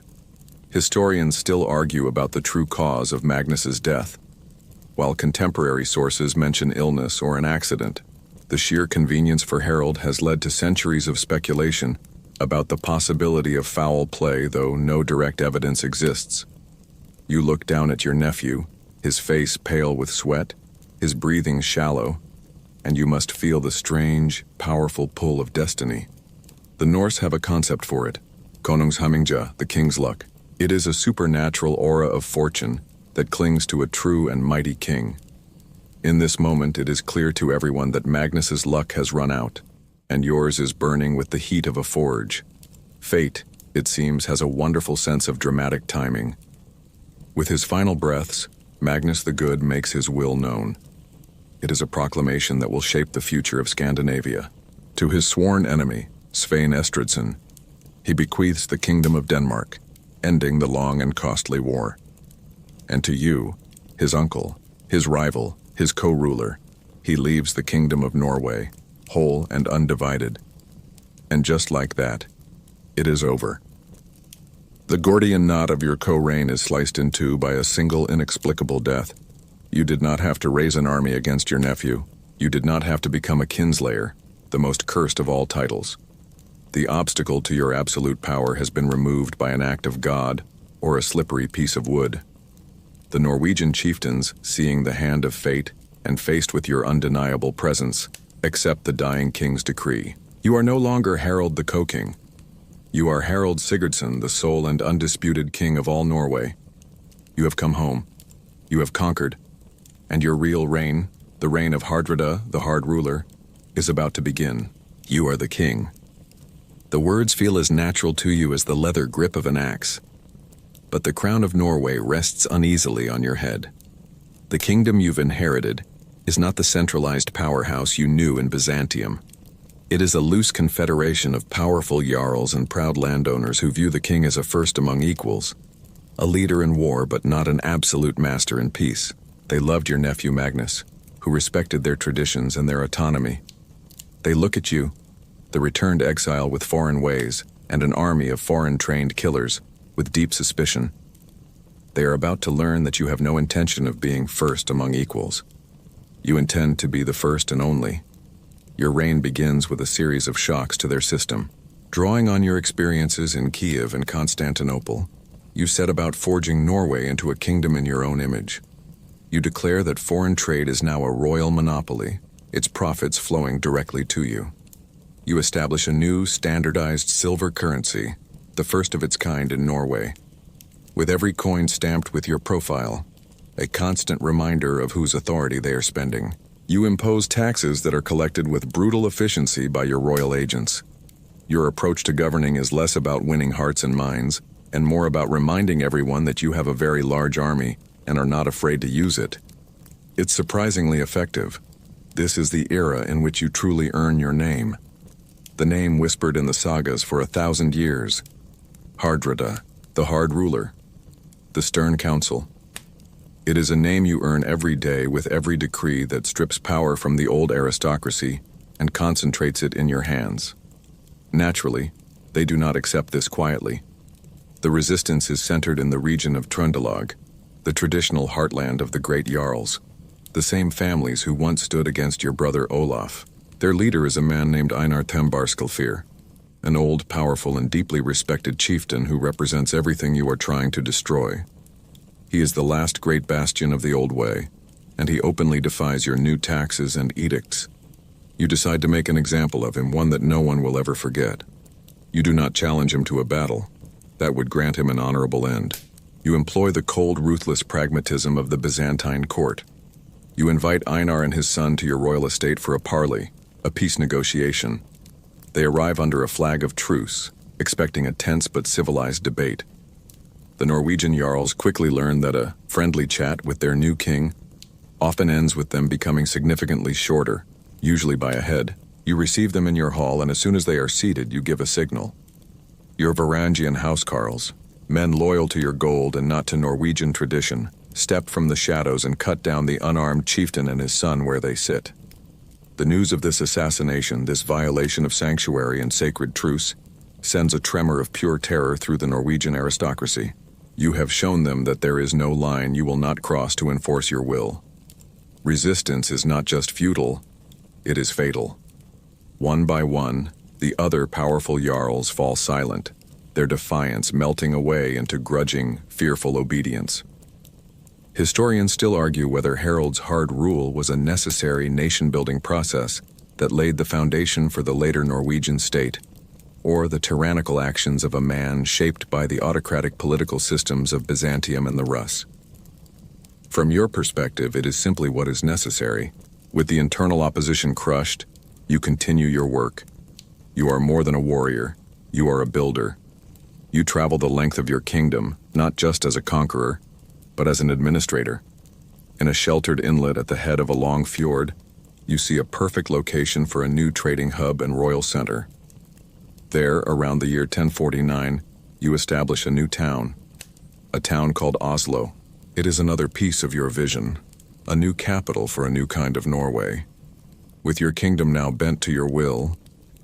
Historians still argue about the true cause of Magnus's death. While contemporary sources mention illness or an accident, the sheer convenience for Harald has led to centuries of speculation about the possibility of foul play, though no direct evidence exists. You look down at your nephew, his face pale with sweat, his breathing shallow, and you must feel the strange, powerful pull of destiny. The Norse have a concept for it, Konungshamingja, the king's luck. It is a supernatural aura of fortune that clings to a true and mighty king. In this moment, it is clear to everyone that Magnus's luck has run out, and yours is burning with the heat of a forge. Fate, it seems, has a wonderful sense of dramatic timing. With his final breaths, Magnus the Good makes his will known. It is a proclamation that will shape the future of Scandinavia. To his sworn enemy, Svein Estridsson, he bequeaths the kingdom of Denmark, ending the long and costly war. And to you, his uncle, his rival, his co-ruler, he leaves the kingdom of Norway, whole and undivided. And just like that, it is over. The Gordian knot of your co-reign is sliced in two by a single inexplicable death. You did not have to raise an army against your nephew. You did not have to become a kinslayer, the most cursed of all titles. The obstacle to your absolute power has been removed by an act of God or a slippery piece of wood. The Norwegian chieftains, seeing the hand of fate and faced with your undeniable presence, accept the dying king's decree. You are no longer Harald the Co-King. You are Harald Sigurdsson, the sole and undisputed king of all Norway. You have come home. You have conquered. And your real reign, the reign of Hardrada, the hard ruler, is about to begin. You are the king. The words feel as natural to you as the leather grip of an axe. But the crown of Norway rests uneasily on your head. The kingdom you've inherited is not the centralized powerhouse you knew in Byzantium. It is a loose confederation of powerful jarls and proud landowners who view the king as a first among equals, a leader in war but not an absolute master in peace. They loved your nephew Magnus, who respected their traditions and their autonomy. They look at you, the returned exile with foreign ways and an army of foreign-trained killers, with deep suspicion. They are about to learn that you have no intention of being first among equals. You intend to be the first and only. Your reign begins with a series of shocks to their system. Drawing on your experiences in Kiev and Constantinople, you set about forging Norway into a kingdom in your own image. You declare that foreign trade is now a royal monopoly, its profits flowing directly to you. You establish a new, standardized silver currency, the first of its kind in Norway. With every coin stamped with your profile, a constant reminder of whose authority they are spending. You impose taxes that are collected with brutal efficiency by your royal agents. Your approach to governing is less about winning hearts and minds, and more about reminding everyone that you have a very large army and are not afraid to use it. It's surprisingly effective. This is the era in which you truly earn your name. The name whispered in the sagas for 1,000 years. Hardrada, the hard ruler, the stern council. It is a name you earn every day with every decree that strips power from the old aristocracy and concentrates it in your hands. Naturally, they do not accept this quietly. The resistance is centered in the region of Trøndelag, the traditional heartland of the great jarls, the same families who once stood against your brother Olaf. Their leader is a man named Einar Tambarskjalfir, an old, powerful, and deeply respected chieftain who represents everything you are trying to destroy. He is the last great bastion of the old way, and he openly defies your new taxes and edicts. You decide to make an example of him, one that no one will ever forget. You do not challenge him to a battle. That would grant him an honorable end. You employ the cold, ruthless pragmatism of the Byzantine court. You invite Einar and his son to your royal estate for a parley, a peace negotiation. They arrive under a flag of truce, expecting a tense but civilized debate. The Norwegian jarls quickly learn that a friendly chat with their new king often ends with them becoming significantly shorter, usually by a head. You receive them in your hall, and as soon as they are seated, you give a signal. Your Varangian housecarls, men loyal to your gold and not to Norwegian tradition, step from the shadows and cut down the unarmed chieftain and his son where they sit. The news of this assassination, this violation of sanctuary and sacred truce, sends a tremor of pure terror through the Norwegian aristocracy. You have shown them that there is no line you will not cross to enforce your will. Resistance is not just futile, it is fatal. One by one, the other powerful jarls fall silent, their defiance melting away into grudging, fearful obedience. Historians still argue whether Harald's hard rule was a necessary nation-building process that laid the foundation for the later Norwegian state, or the tyrannical actions of a man shaped by the autocratic political systems of Byzantium and the Rus. From your perspective, it is simply what is necessary. With the internal opposition crushed, you continue your work. You are more than a warrior, you are a builder. You travel the length of your kingdom, not just as a conqueror, but as an administrator. In a sheltered inlet at the head of a long fjord, you see a perfect location for a new trading hub and royal center. There, around the year 1049, you establish a new town, a town called Oslo. It is another piece of your vision, a new capital for a new kind of Norway. With your kingdom now bent to your will,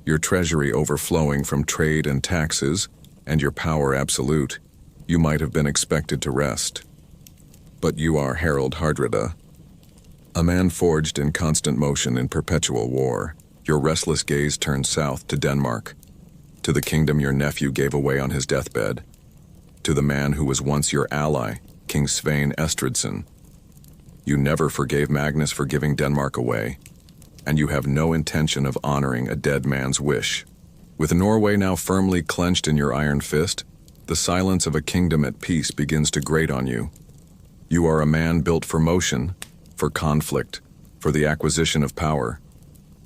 your treasury overflowing from trade and taxes, and your power absolute, you might have been expected to rest. But you are Harald Hardrada, a man forged in constant motion in perpetual war. Your restless gaze turns south to Denmark, to the kingdom your nephew gave away on his deathbed, to the man who was once your ally, King Svein Estridsson. You never forgave Magnus for giving Denmark away, and you have no intention of honoring a dead man's wish. With Norway now firmly clenched in your iron fist, the silence of a kingdom at peace begins to grate on you. You are a man built for motion, for conflict, for the acquisition of power.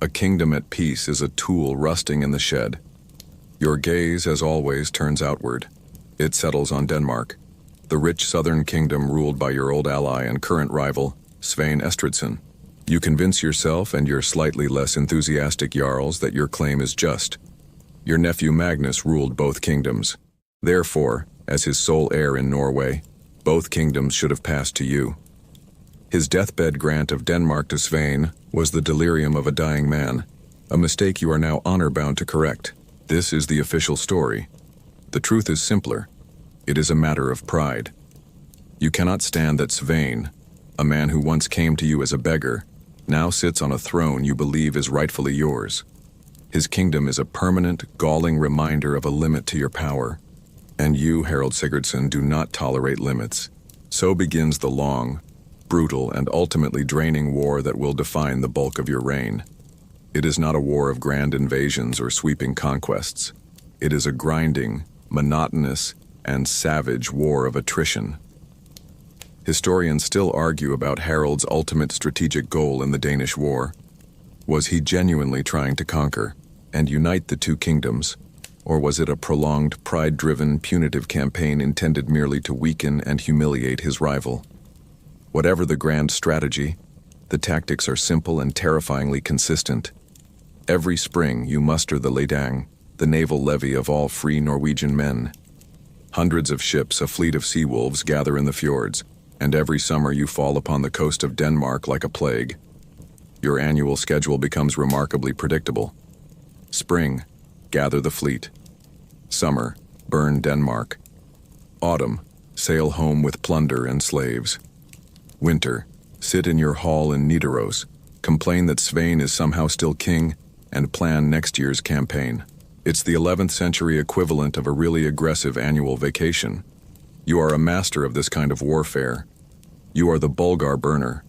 A kingdom at peace is a tool rusting in the shed. Your gaze, as always, turns outward. It settles on Denmark, the rich southern kingdom ruled by your old ally and current rival, Svein Estridsson. You convince yourself and your slightly less enthusiastic jarls that your claim is just. Your nephew Magnus ruled both kingdoms. Therefore, as his sole heir in Norway, both kingdoms should have passed to you. His deathbed grant of Denmark to Svein was the delirium of a dying man, a mistake you are now honor-bound to correct. This is the official story. The truth is simpler. It is a matter of pride. You cannot stand that Svein, a man who once came to you as a beggar, now sits on a throne you believe is rightfully yours. His kingdom is a permanent, galling reminder of a limit to your power. And you, Harald Sigurdsson, do not tolerate limits. So begins the long, brutal, and ultimately draining war that will define the bulk of your reign. It is not a war of grand invasions or sweeping conquests. It is a grinding, monotonous, and savage war of attrition. Historians still argue about Harald's ultimate strategic goal in the Danish War. Was he genuinely trying to conquer and unite the two kingdoms, or was it a prolonged, pride-driven, punitive campaign intended merely to weaken and humiliate his rival? Whatever the grand strategy, the tactics are simple and terrifyingly consistent. Every spring you muster the Ledang, the naval levy of all free Norwegian men. Hundreds of ships, a fleet of sea wolves, gather in the fjords, and every summer you fall upon the coast of Denmark like a plague. Your annual schedule becomes remarkably predictable. Spring, gather the fleet. Summer, burn Denmark. Autumn, sail home with plunder and slaves. Winter, sit in your hall in Nidaros, complain that Svein is somehow still king, and plan next year's campaign. It's the 11th century equivalent of a really aggressive annual vacation. You are a master of this kind of warfare. You are the Bulgar burner,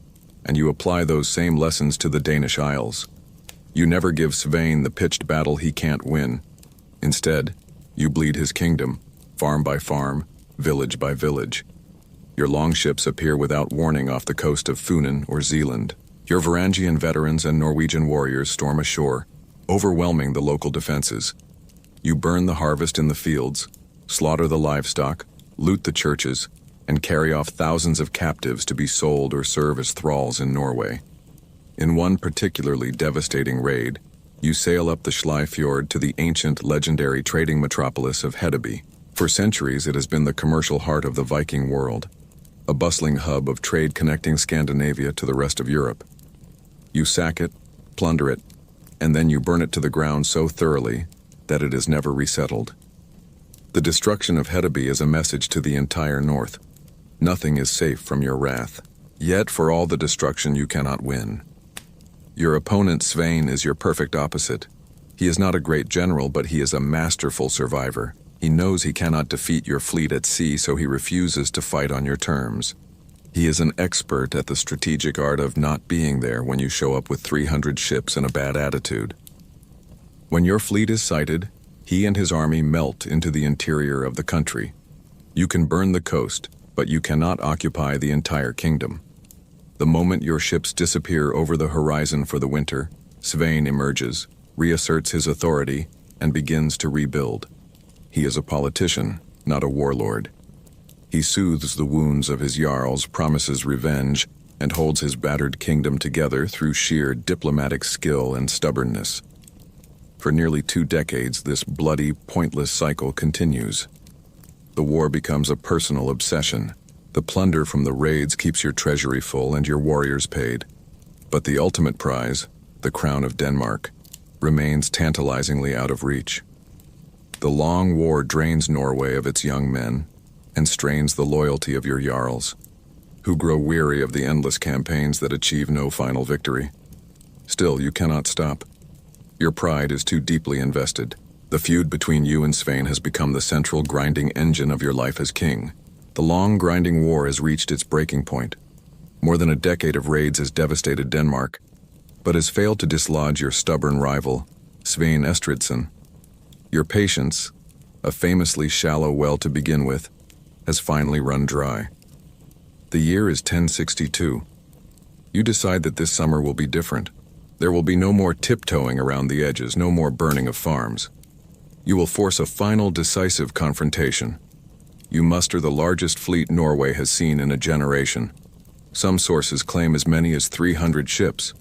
and you apply those same lessons to the Danish Isles. You never give Svein the pitched battle he can't win. Instead, you bleed his kingdom, farm by farm, village by village. Your longships appear without warning off the coast of Funen or Zealand. Your Varangian veterans and Norwegian warriors storm ashore, overwhelming the local defenses. You burn the harvest in the fields, slaughter the livestock, loot the churches, and carry off thousands of captives to be sold or serve as thralls in Norway. In one particularly devastating raid, you sail up the Schleifjord to the ancient legendary trading metropolis of Hedeby. For centuries it has been the commercial heart of the Viking world, a bustling hub of trade connecting Scandinavia to the rest of Europe. You sack it, plunder it, and then you burn it to the ground so thoroughly that it is never resettled. The destruction of Hedeby is a message to the entire north. Nothing is safe from your wrath. Yet for all the destruction you cannot win. Your opponent Svein is your perfect opposite. He is not a great general, but he is a masterful survivor. He knows he cannot defeat your fleet at sea, so he refuses to fight on your terms. He is an expert at the strategic art of not being there when you show up with 300 ships and a bad attitude. When your fleet is sighted, he and his army melt into the interior of the country. You can burn the coast, but you cannot occupy the entire kingdom. The moment your ships disappear over the horizon for the winter, Svein emerges, reasserts his authority, and begins to rebuild. He is a politician, not a warlord. He soothes the wounds of his jarls, promises revenge, and holds his battered kingdom together through sheer diplomatic skill and stubbornness. For nearly 2 decades, this bloody, pointless cycle continues. The war becomes a personal obsession. The plunder from the raids keeps your treasury full and your warriors paid. But the ultimate prize, the crown of Denmark, remains tantalizingly out of reach. The long war drains Norway of its young men and strains the loyalty of your jarls, who grow weary of the endless campaigns that achieve no final victory. Still, you cannot stop. Your pride is too deeply invested. The feud between you and Svein has become the central grinding engine of your life as king. The long grinding war has reached its breaking point. More than a decade of raids has devastated Denmark, but has failed to dislodge your stubborn rival, Svein Estridsson. Your patience, a famously shallow well to begin with, has finally run dry. The year is 1062. You decide that this summer will be different. There will be no more tiptoeing around the edges, no more burning of farms. You will force a final decisive confrontation. You muster the largest fleet Norway has seen in a generation. Some sources claim as many as 300 ships.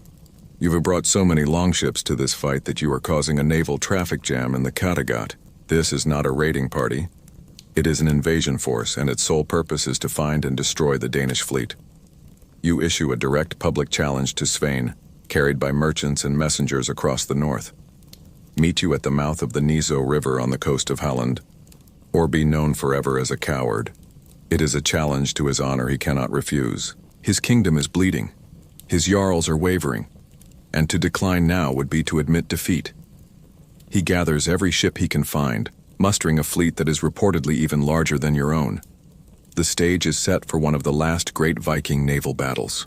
You have brought so many longships to this fight that you are causing a naval traffic jam in the Kattegat. This is not a raiding party. It is an invasion force, and its sole purpose is to find and destroy the Danish fleet. You issue a direct public challenge to Svein, carried by merchants and messengers across the north. Meet you at the mouth of the Niso River on the coast of Halland, or be known forever as a coward. It is a challenge to his honor he cannot refuse. His kingdom is bleeding. His jarls are wavering, and to decline now would be to admit defeat. He gathers every ship he can find, mustering a fleet that is reportedly even larger than your own. The stage is set for one of the last great Viking naval battles.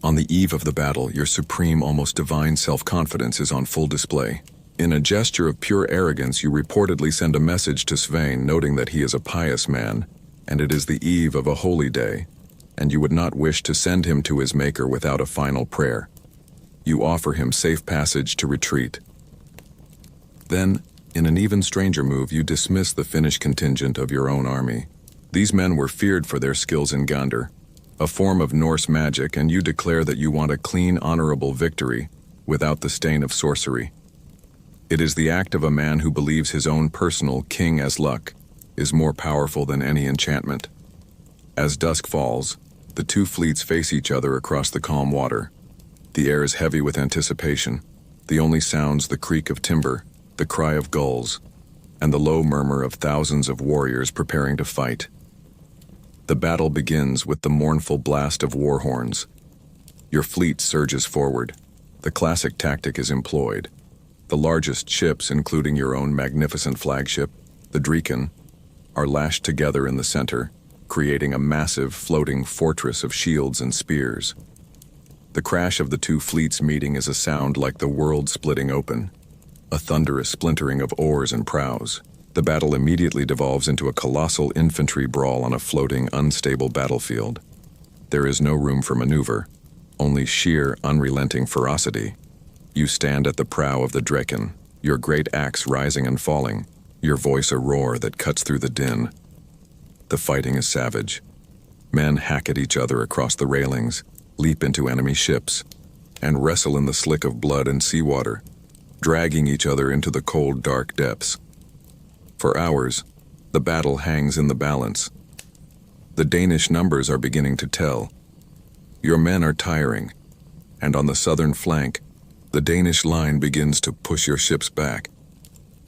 On the eve of the battle, your supreme, almost divine self-confidence is on full display. In a gesture of pure arrogance, you reportedly send a message to Svein noting that he is a pious man, and it is the eve of a holy day, and you would not wish to send him to his maker without a final prayer. You offer him safe passage to retreat. Then, in an even stranger move, you dismiss the Finnish contingent of your own army. These men were feared for their skills in Gandr, a form of Norse magic, and you declare that you want a clean, honorable victory without the stain of sorcery. It is the act of a man who believes his own personal king as luck is more powerful than any enchantment. As dusk falls, the two fleets face each other across the calm water. The air is heavy with anticipation. The only sounds the creak of timber, the cry of gulls, and the low murmur of thousands of warriors preparing to fight. The battle begins with the mournful blast of war horns. Your fleet surges forward. The classic tactic is employed. The largest ships, including your own magnificent flagship, the Draken, are lashed together in the center, creating a massive floating fortress of shields and spears. The crash of the two fleets meeting is a sound like the world splitting open, a thunderous splintering of oars and prows. The battle immediately devolves into a colossal infantry brawl on a floating, unstable battlefield. There is no room for maneuver, only sheer, unrelenting ferocity. You stand at the prow of the Draken, your great axe rising and falling, your voice a roar that cuts through the din. The fighting is savage. Men hack at each other across the railings, leap into enemy ships, and wrestle in the slick of blood and seawater, dragging each other into the cold, dark depths. For hours, the battle hangs in the balance. The Danish numbers are beginning to tell. Your men are tiring, and on the southern flank, the Danish line begins to push your ships back.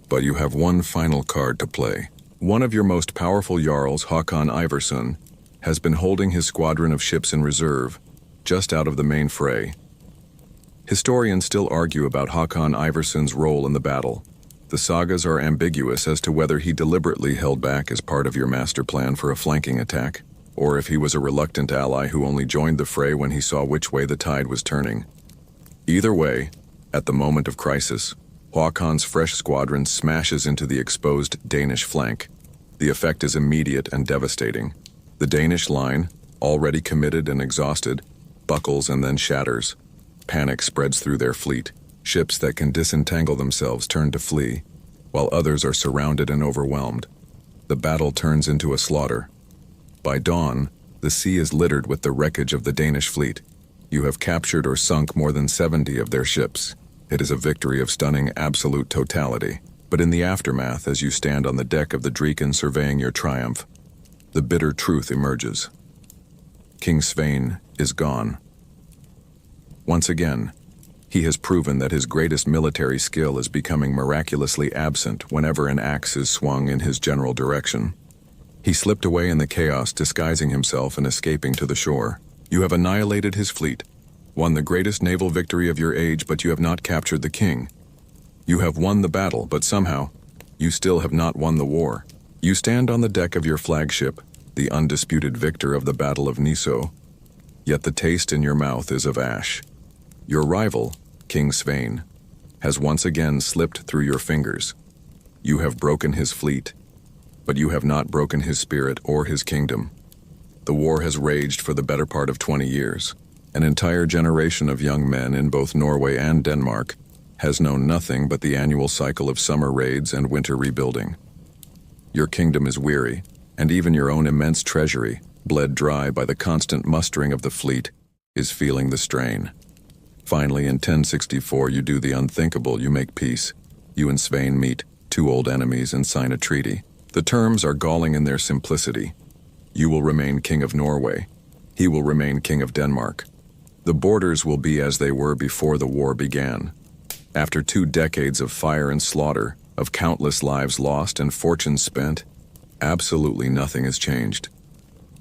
But you have one final card to play. One of your most powerful jarls, Håkon Ivarsson, has been holding his squadron of ships in reserve, just out of the main fray. Historians still argue about Håkon Ivarsson's role in the battle. The sagas are ambiguous as to whether he deliberately held back as part of your master plan for a flanking attack, or if he was a reluctant ally who only joined the fray when he saw which way the tide was turning. Either way, at the moment of crisis, Håkon's fresh squadron smashes into the exposed Danish flank. The effect is immediate and devastating. The Danish line, already committed and exhausted, buckles and then shatters. Panic spreads through their fleet. Ships that can disentangle themselves turn to flee, while others are surrounded and overwhelmed. The battle turns into a slaughter. By dawn, the sea is littered with the wreckage of the Danish fleet. You have captured or sunk more than 70 of their ships. It is a victory of stunning absolute totality. But in the aftermath, as you stand on the deck of the Draken surveying your triumph, the bitter truth emerges. King Svein is gone. Once again, he has proven that his greatest military skill is becoming miraculously absent whenever an axe is swung in his general direction. He slipped away in the chaos, disguising himself and escaping to the shore. You have annihilated his fleet, won the greatest naval victory of your age, but you have not captured the king. You have won the battle, but somehow, you still have not won the war. You stand on the deck of your flagship, the undisputed victor of the Battle of Niso, yet the taste in your mouth is of ash. Your rival, King Svein, has once again slipped through your fingers. You have broken his fleet, but you have not broken his spirit or his kingdom. The war has raged for the better part of 20 years. An entire generation of young men in both Norway and Denmark has known nothing but the annual cycle of summer raids and winter rebuilding. Your kingdom is weary, and even your own immense treasury, bled dry by the constant mustering of the fleet, is feeling the strain. Finally, in 1064, you do the unthinkable. You make peace. You and Svein meet, two old enemies, and sign a treaty. The terms are galling in their simplicity. You will remain king of Norway. He will remain king of Denmark. The borders will be as they were before the war began. After 2 decades of fire and slaughter, of countless lives lost and fortunes spent, absolutely nothing has changed.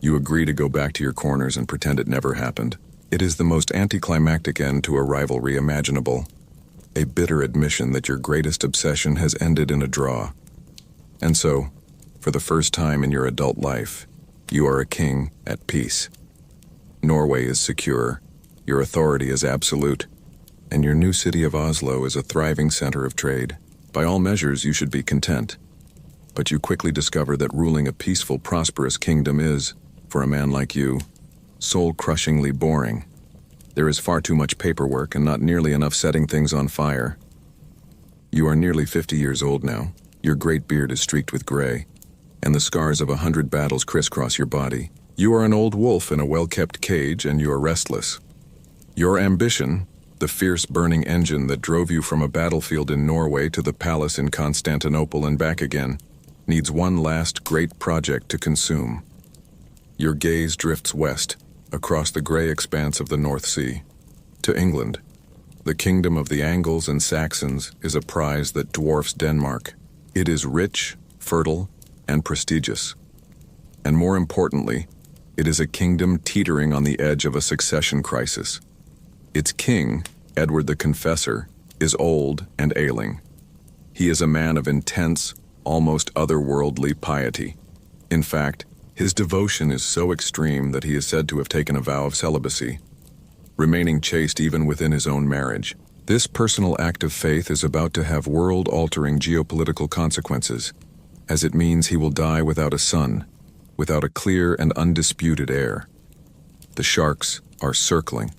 You agree to go back to your corners and pretend it never happened. It is the most anticlimactic end to a rivalry imaginable. A bitter admission that your greatest obsession has ended in a draw. And so, for the first time in your adult life, you are a king at peace. Norway is secure, your authority is absolute, and your new city of Oslo is a thriving center of trade. By all measures, you should be content. But you quickly discover that ruling a peaceful, prosperous kingdom is, for a man like you, soul-crushingly boring. There is far too much paperwork and not nearly enough setting things on fire. You are nearly 50 years old now. Your great beard is streaked with gray, and the scars of 100 battles crisscross your body. You are an old wolf in a well-kept cage, and you are restless. Your ambition, the fierce burning engine that drove you from a battlefield in Norway to the palace in Constantinople and back again, needs one last great project to consume. Your gaze drifts west, across the gray expanse of the North Sea. To England, the kingdom of the Angles and Saxons is a prize that dwarfs Denmark. It is rich, fertile, and prestigious. And more importantly, it is a kingdom teetering on the edge of a succession crisis. Its king, Edward the Confessor, is old and ailing. He is a man of intense, almost otherworldly piety. In fact, his devotion is so extreme that he is said to have taken a vow of celibacy, remaining chaste even within his own marriage. This personal act of faith is about to have world-altering geopolitical consequences. as it means he will die without a son, without a clear and undisputed heir. The sharks are circling.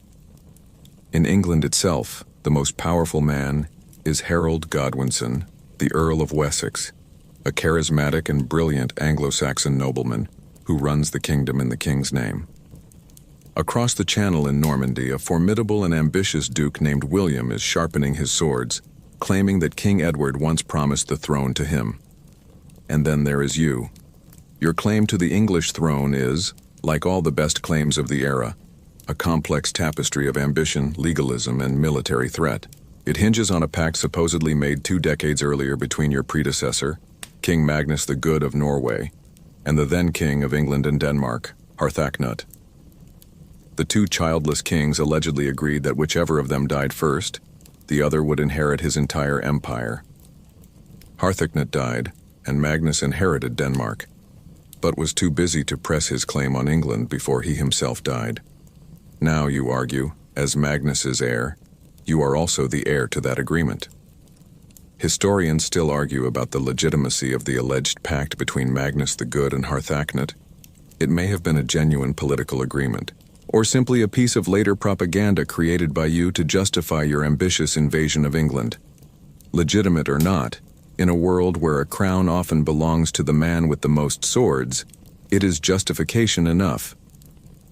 In England itself, the most powerful man is Harald Godwinson, the Earl of Wessex, a charismatic and brilliant Anglo-Saxon nobleman who runs the kingdom in the king's name. Across the channel in Normandy, a formidable and ambitious duke named William is sharpening his swords, claiming that King Edward once promised the throne to him. And then there is you. Your claim to the English throne is, like all the best claims of the era, a complex tapestry of ambition, legalism, and military threat. It hinges on a pact supposedly made 2 decades earlier between your predecessor, King Magnus the Good of Norway, and the then King of England and Denmark, Harthacnut. The 2 childless kings allegedly agreed that whichever of them died first, the other would inherit his entire empire. Harthacnut died, and Magnus inherited Denmark, but was too busy to press his claim on England before he himself died. Now, you argue, as Magnus's heir, you are also the heir to that agreement. Historians still argue about the legitimacy of the alleged pact between Magnus the Good and Harthacnut. It may have been a genuine political agreement, or simply a piece of later propaganda created by you to justify your ambitious invasion of England. Legitimate or not, in a world where a crown often belongs to the man with the most swords, it is justification enough.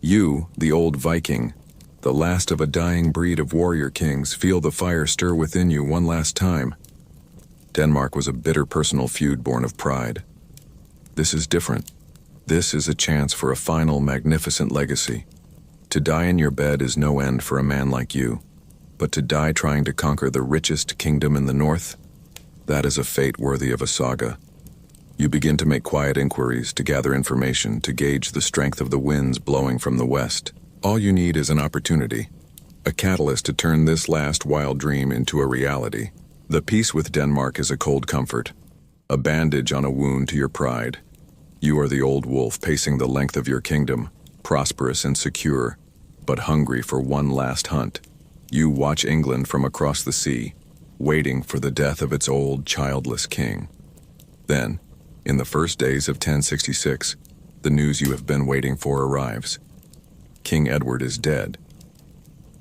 You, the old Viking, the last of a dying breed of warrior kings, feel the fire stir within you one last time. Denmark was a bitter personal feud born of pride. This is different. This is a chance for a final, magnificent legacy. To die in your bed is no end for a man like you, but to die trying to conquer the richest kingdom in the north, that is a fate worthy of a saga. You begin to make quiet inquiries, to gather information, to gauge the strength of the winds blowing from the west. All you need is an opportunity, a catalyst to turn this last wild dream into a reality. The peace with Denmark is a cold comfort, a bandage on a wound to your pride. You are the old wolf pacing the length of your kingdom, prosperous and secure, but hungry for one last hunt. You watch England from across the sea, waiting for the death of its old, childless king. Then, in the first days of 1066, the news you have been waiting for arrives. King Edward is dead.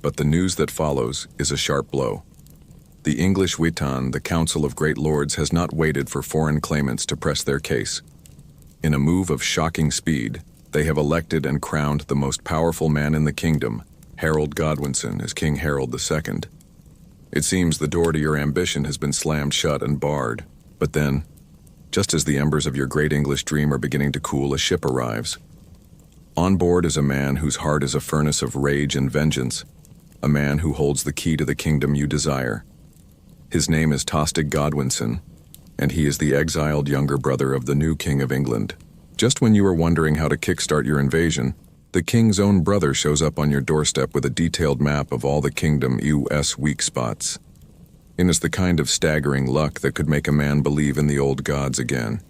But the news that follows is a sharp blow. The English Witan, the Council of Great Lords, has not waited for foreign claimants to press their case. In a move of shocking speed, they have elected and crowned the most powerful man in the kingdom, Harald Godwinson, as King Harald II. It seems the door to your ambition has been slammed shut and barred, but then, just as the embers of your great English dream are beginning to cool, a ship arrives. On board is a man whose heart is a furnace of rage and vengeance, a man who holds the key to the kingdom you desire. His name is Tostig Godwinson, and he is the exiled younger brother of the new King of England. Just when you are wondering how to kickstart your invasion, the king's own brother shows up on your doorstep with a detailed map of all the kingdom's weak spots. It is the kind of staggering luck that could make a man believe in the old gods again.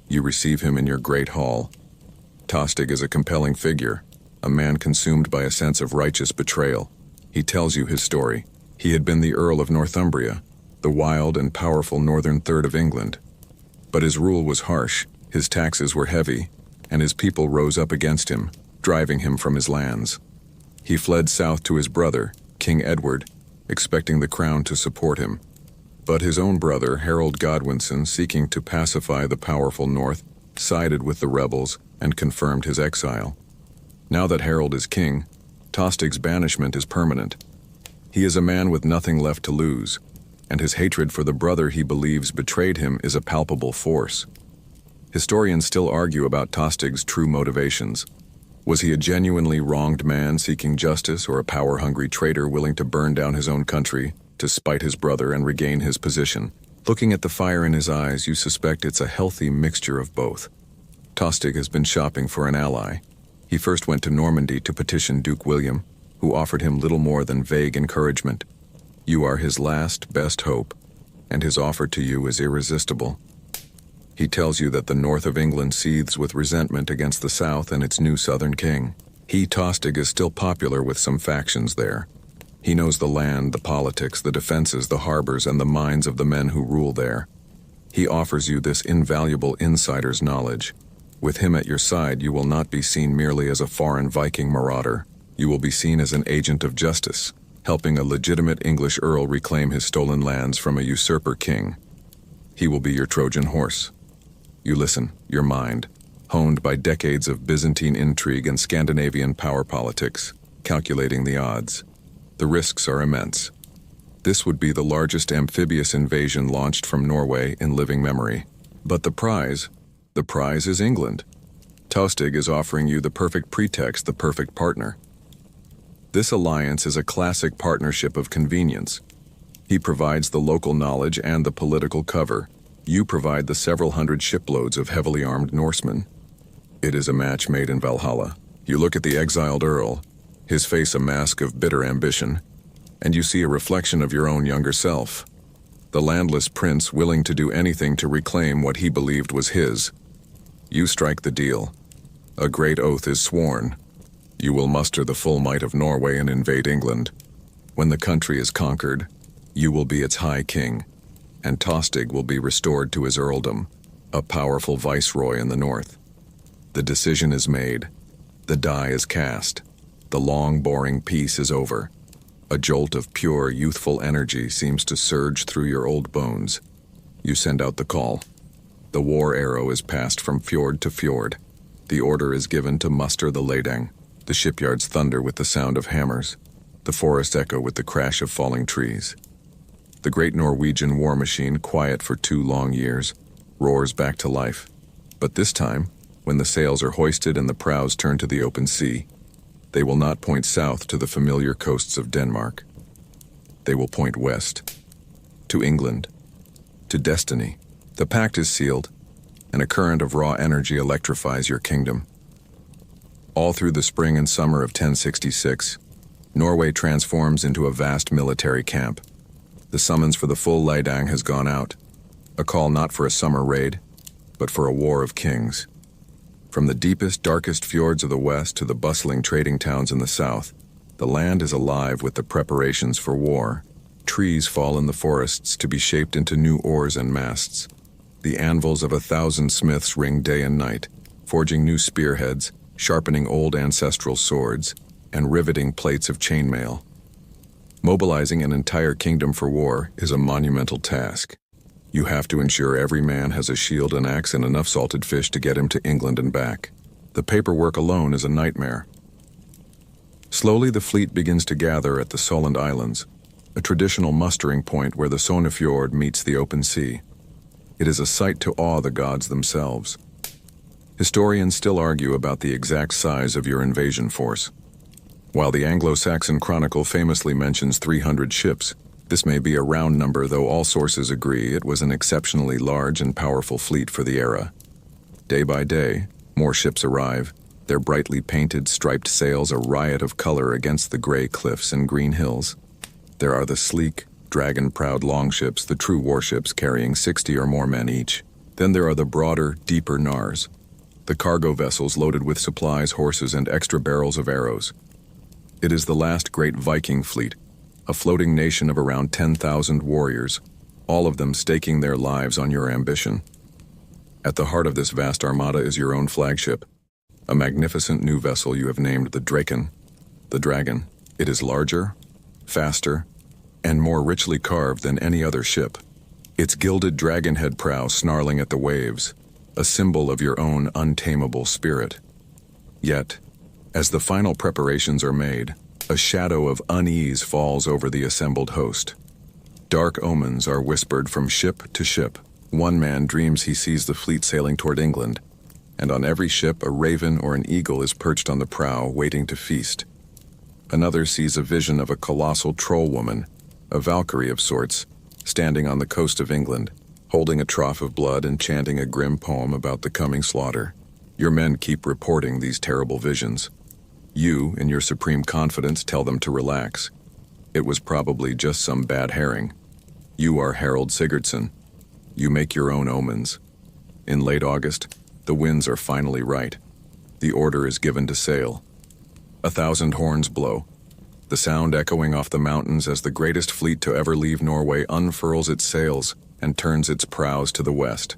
You receive him in your great hall. Tostig is a compelling figure, a man consumed by a sense of righteous betrayal. He tells you his story. He had been the Earl of Northumbria, the wild and powerful northern third of England. But his rule was harsh, his taxes were heavy, and his people rose up against him, driving him from his lands. He fled south to his brother, King Edward, expecting the crown to support him. But his own brother, Harald Godwinson, seeking to pacify the powerful north, sided with the rebels and confirmed his exile. Now that Harald is king, Tostig's banishment is permanent. He is a man with nothing left to lose, and his hatred for the brother he believes betrayed him is a palpable force. Historians still argue about Tostig's true motivations. Was he a genuinely wronged man seeking justice, or a power-hungry traitor willing to burn down his own country to spite his brother and regain his position? Looking at the fire in his eyes, you suspect it's a healthy mixture of both. Tostig has been shopping for an ally. He first went to Normandy to petition Duke William, who offered him little more than vague encouragement. You are his last, best hope, and his offer to you is irresistible. He tells you that the north of England seethes with resentment against the south and its new southern king. He, Tostig, is still popular with some factions there. He knows the land, the politics, the defenses, the harbors, and the minds of the men who rule there. He offers you this invaluable insider's knowledge. With him at your side, you will not be seen merely as a foreign Viking marauder. You will be seen as an agent of justice, helping a legitimate English earl reclaim his stolen lands from a usurper king. He will be your Trojan horse. You listen, your mind, honed by decades of Byzantine intrigue and Scandinavian power politics, calculating the odds. The risks are immense. This would be the largest amphibious invasion launched from Norway in living memory. But the prize is England. Tostig is offering you the perfect pretext, the perfect partner. This alliance is a classic partnership of convenience. He provides the local knowledge and the political cover. You provide the several hundred shiploads of heavily armed Norsemen. It is a match made in Valhalla. You look at the exiled earl, his face a mask of bitter ambition, and you see a reflection of your own younger self. The landless prince willing to do anything to reclaim what he believed was his. You strike the deal. A great oath is sworn. You will muster the full might of Norway and invade England. When the country is conquered, you will be its high king, and Tostig will be restored to his earldom, a powerful viceroy in the north. The decision is made. The die is cast. The long, boring peace is over. A jolt of pure, youthful energy seems to surge through your old bones. You send out the call. The war arrow is passed from fjord to fjord. The order is given to muster the ladang. The shipyards thunder with the sound of hammers. The forests echo with the crash of falling trees. The great Norwegian war machine, quiet for 2 long years, roars back to life. But this time, when the sails are hoisted and the prows turn to the open sea, they will not point south to the familiar coasts of Denmark. They will point west, to England, to destiny. The pact is sealed, and a current of raw energy electrifies your kingdom. All through the spring and summer of 1066, Norway transforms into a vast military camp. The summons for the full ladang has gone out, a call not for a summer raid, but for a war of kings. From the deepest, darkest fjords of the west to the bustling trading towns in the south, the land is alive with the preparations for war. Trees fall in the forests to be shaped into new oars and masts. The anvils of 1,000 smiths ring day and night, forging new spearheads, sharpening old ancestral swords, and riveting plates of chainmail. Mobilizing an entire kingdom for war is a monumental task. You have to ensure every man has a shield, an axe, and enough salted fish to get him to England and back. The paperwork alone is a nightmare. Slowly the fleet begins to gather at the Solent Islands, a traditional mustering point where the Sonefjord meets the open sea. It is a sight to awe the gods themselves. Historians still argue about the exact size of your invasion force. While the Anglo-Saxon Chronicle famously mentions 300 ships, this may be a round number, though all sources agree it was an exceptionally large and powerful fleet for the era. Day by day, more ships arrive, their brightly painted, striped sails a riot of color against the gray cliffs and green hills. There are the sleek, dragon-proud longships, the true warships carrying 60 or more men each. Then there are the broader, deeper nars, the cargo vessels loaded with supplies, horses, and extra barrels of arrows. It is the last great Viking fleet, a floating nation of around 10,000 warriors, all of them staking their lives on your ambition. At the heart of this vast armada is your own flagship, a magnificent new vessel you have named the Draken, the Dragon. It is larger, faster, and more richly carved than any other ship. Its gilded dragon-head prow snarling at the waves, a symbol of your own untamable spirit. Yet, as the final preparations are made, a shadow of unease falls over the assembled host. Dark omens are whispered from ship to ship. One man dreams he sees the fleet sailing toward England, and on every ship a raven or an eagle is perched on the prow, waiting to feast. Another sees a vision of a colossal troll woman, a Valkyrie of sorts, standing on the coast of England, holding a trough of blood and chanting a grim poem about the coming slaughter. Your men keep reporting these terrible visions. You, in your supreme confidence, tell them to relax. It was probably just some bad herring. You are Harald Sigurdsson. You make your own omens. In late August, the winds are finally right. The order is given to sail. 1,000 horns blow, the sound echoing off the mountains as the greatest fleet to ever leave Norway unfurls its sails, and turns its prows to the west.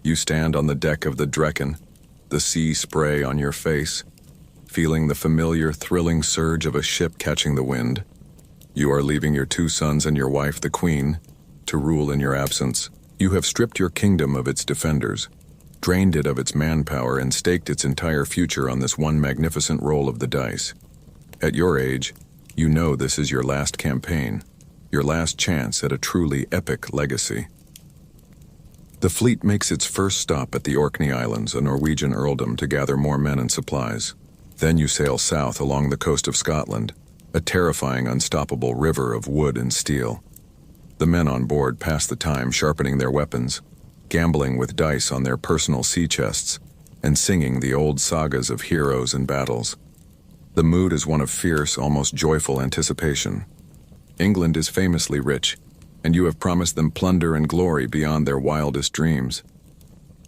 You stand on the deck of the Drecken, the sea spray on your face, feeling the familiar, thrilling surge of a ship catching the wind. You are leaving your 2 sons and your wife, the Queen, to rule in your absence. You have stripped your kingdom of its defenders, drained it of its manpower, and staked its entire future on this one magnificent roll of the dice. At your age, you know this is your last campaign, your last chance at a truly epic legacy. The fleet makes its first stop at the Orkney Islands, a Norwegian earldom, to gather more men and supplies. Then you sail south along the coast of Scotland, a terrifying, unstoppable river of wood and steel. The men on board pass the time sharpening their weapons, gambling with dice on their personal sea chests, and singing the old sagas of heroes and battles. The mood is one of fierce, almost joyful anticipation. England is famously rich, and you have promised them plunder and glory beyond their wildest dreams.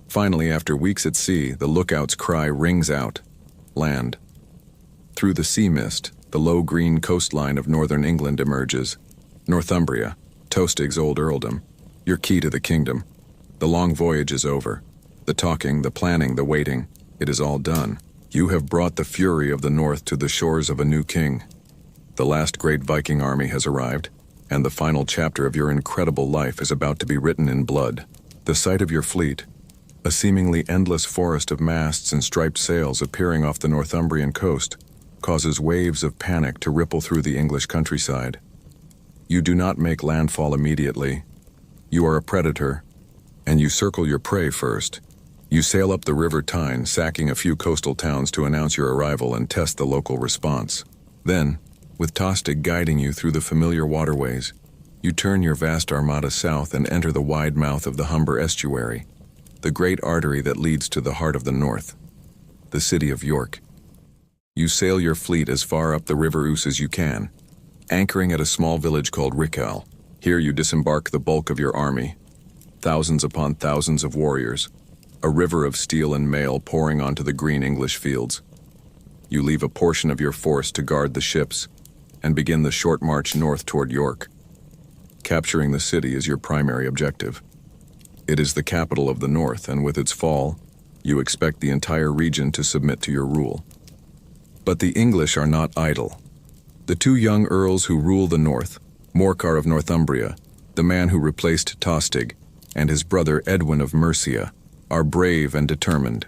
Finally, after weeks at sea, the lookout's cry rings out: land. Through the sea mist, the low green coastline of northern England emerges. Northumbria, Tostig's old earldom, your key to the kingdom. The long voyage is over. The talking, the planning, the waiting, it is all done. You have brought the fury of the north to the shores of a new king. The last great Viking army has arrived, and the final chapter of your incredible life is about to be written in blood. The sight of your fleet, a seemingly endless forest of masts and striped sails appearing off the Northumbrian coast, causes waves of panic to ripple through the English countryside. You do not make landfall immediately. You are a predator, and you circle your prey first. You sail up the River Tyne, sacking a few coastal towns to announce your arrival and test the local response. Then, with Tostig guiding you through the familiar waterways, you turn your vast armada south and enter the wide mouth of the Humber estuary, the great artery that leads to the heart of the north, the city of York. You sail your fleet as far up the River Ouse as you can, anchoring at a small village called Rickhal. Here you disembark the bulk of your army, thousands upon thousands of warriors, a river of steel and mail pouring onto the green English fields. You leave a portion of your force to guard the ships, and begin the short march north toward York. Capturing the city is your primary objective. It is the capital of the north, and with its fall, you expect the entire region to submit to your rule. But the English are not idle. The 2 young earls who rule the north, Morcar of Northumbria, the man who replaced Tostig, and his brother Edwin of Mercia, are brave and determined.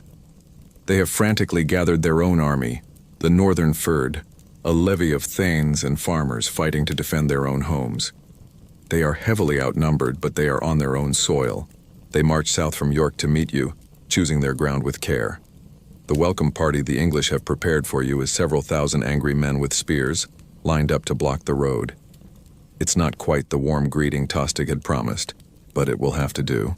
They have frantically gathered their own army, the Northern Fyrd, a levy of thanes and farmers fighting to defend their own homes. They are heavily outnumbered, but they are on their own soil. They march south from York to meet you, choosing their ground with care. The welcome party the English have prepared for you is several thousand angry men with spears, lined up to block the road. It's not quite the warm greeting Tostig had promised, but it will have to do.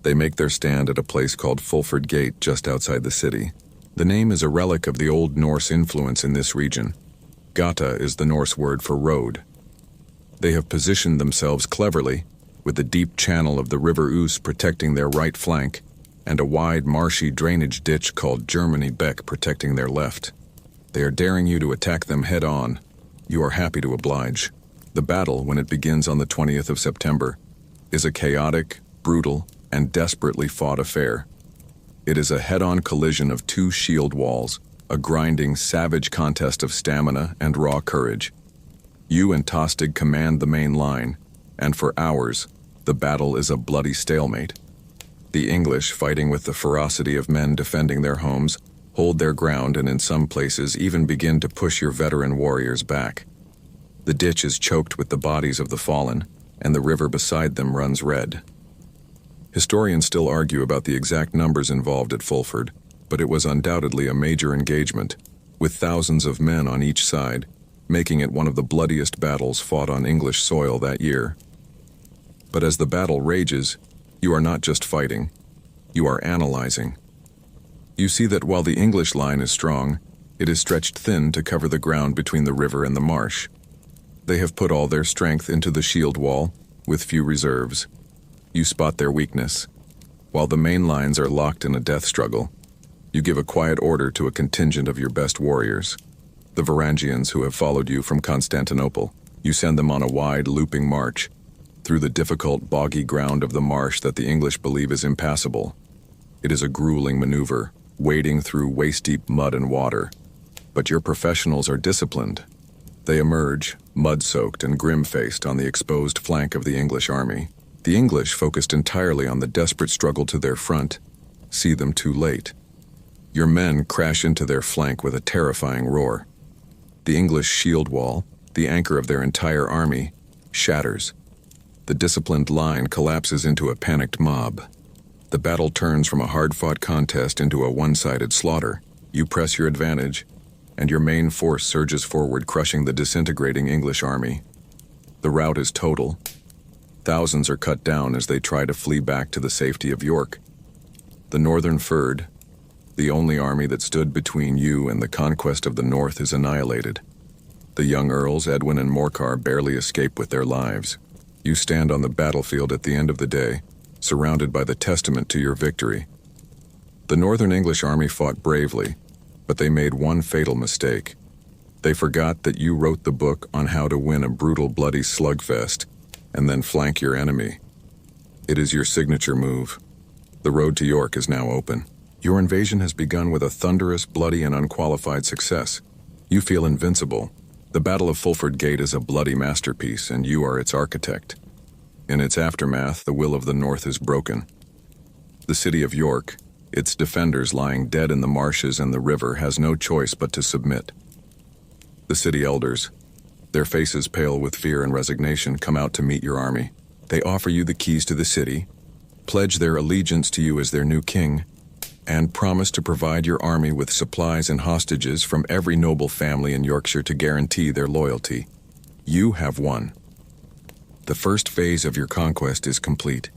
They make their stand at a place called Fulford Gate just outside the city. The name is a relic of the Old Norse influence in this region. Gata is the Norse word for road. They have positioned themselves cleverly, with the deep channel of the River Ouse protecting their right flank, and a wide marshy drainage ditch called Germany Beck protecting their left. They are daring you to attack them head-on. You are happy to oblige. The battle, when it begins on the 20th of September, is a chaotic, brutal, and desperately fought affair. It is a head-on collision of 2 shield walls, a grinding, savage contest of stamina and raw courage. You and Tostig command the main line, and for hours, the battle is a bloody stalemate. The English, fighting with the ferocity of men defending their homes, hold their ground and in some places even begin to push your veteran warriors back. The ditch is choked with the bodies of the fallen, and the river beside them runs red. Historians still argue about the exact numbers involved at Fulford, but it was undoubtedly a major engagement, with thousands of men on each side, making it one of the bloodiest battles fought on English soil that year. But as the battle rages, you are not just fighting, you are analyzing. You see that while the English line is strong, it is stretched thin to cover the ground between the river and the marsh. They have put all their strength into the shield wall, with few reserves. You spot their weakness. While the main lines are locked in a death struggle, you give a quiet order to a contingent of your best warriors, the Varangians who have followed you from Constantinople. You send them on a wide, looping march, through the difficult, boggy ground of the marsh that the English believe is impassable. It is a grueling maneuver, wading through waist-deep mud and water. But your professionals are disciplined. They emerge, mud-soaked and grim-faced, on the exposed flank of the English army. The English, focused entirely on the desperate struggle to their front, see them too late. Your men crash into their flank with a terrifying roar. The English shield wall, the anchor of their entire army, shatters. The disciplined line collapses into a panicked mob. The battle turns from a hard-fought contest into a one-sided slaughter. You press your advantage, and your main force surges forward, crushing the disintegrating English army. The rout is total. Thousands are cut down as they try to flee back to the safety of York. The Northern Fyrd, the only army that stood between you and the conquest of the North, is annihilated. The young earls, Edwin and Morcar, barely escape with their lives. You stand on the battlefield at the end of the day, surrounded by the testament to your victory. The Northern English army fought bravely, but they made one fatal mistake. They forgot that you wrote the book on how to win a brutal, bloody slugfest and then flank your enemy. It is your signature move. The road to York is now open. Your invasion has begun with a thunderous, bloody, and unqualified success. You feel invincible. The Battle of Fulford Gate is a bloody masterpiece, and you are its architect. In its aftermath, the will of the North is broken. The city of York, its defenders lying dead in the marshes and the river, has no choice but to submit. The city elders, their faces pale with fear and resignation, come out to meet your army. They offer you the keys to the city, pledge their allegiance to you as their new king, and promise to provide your army with supplies and hostages from every noble family in Yorkshire to guarantee their loyalty. You have won. The first phase of your conquest is complete,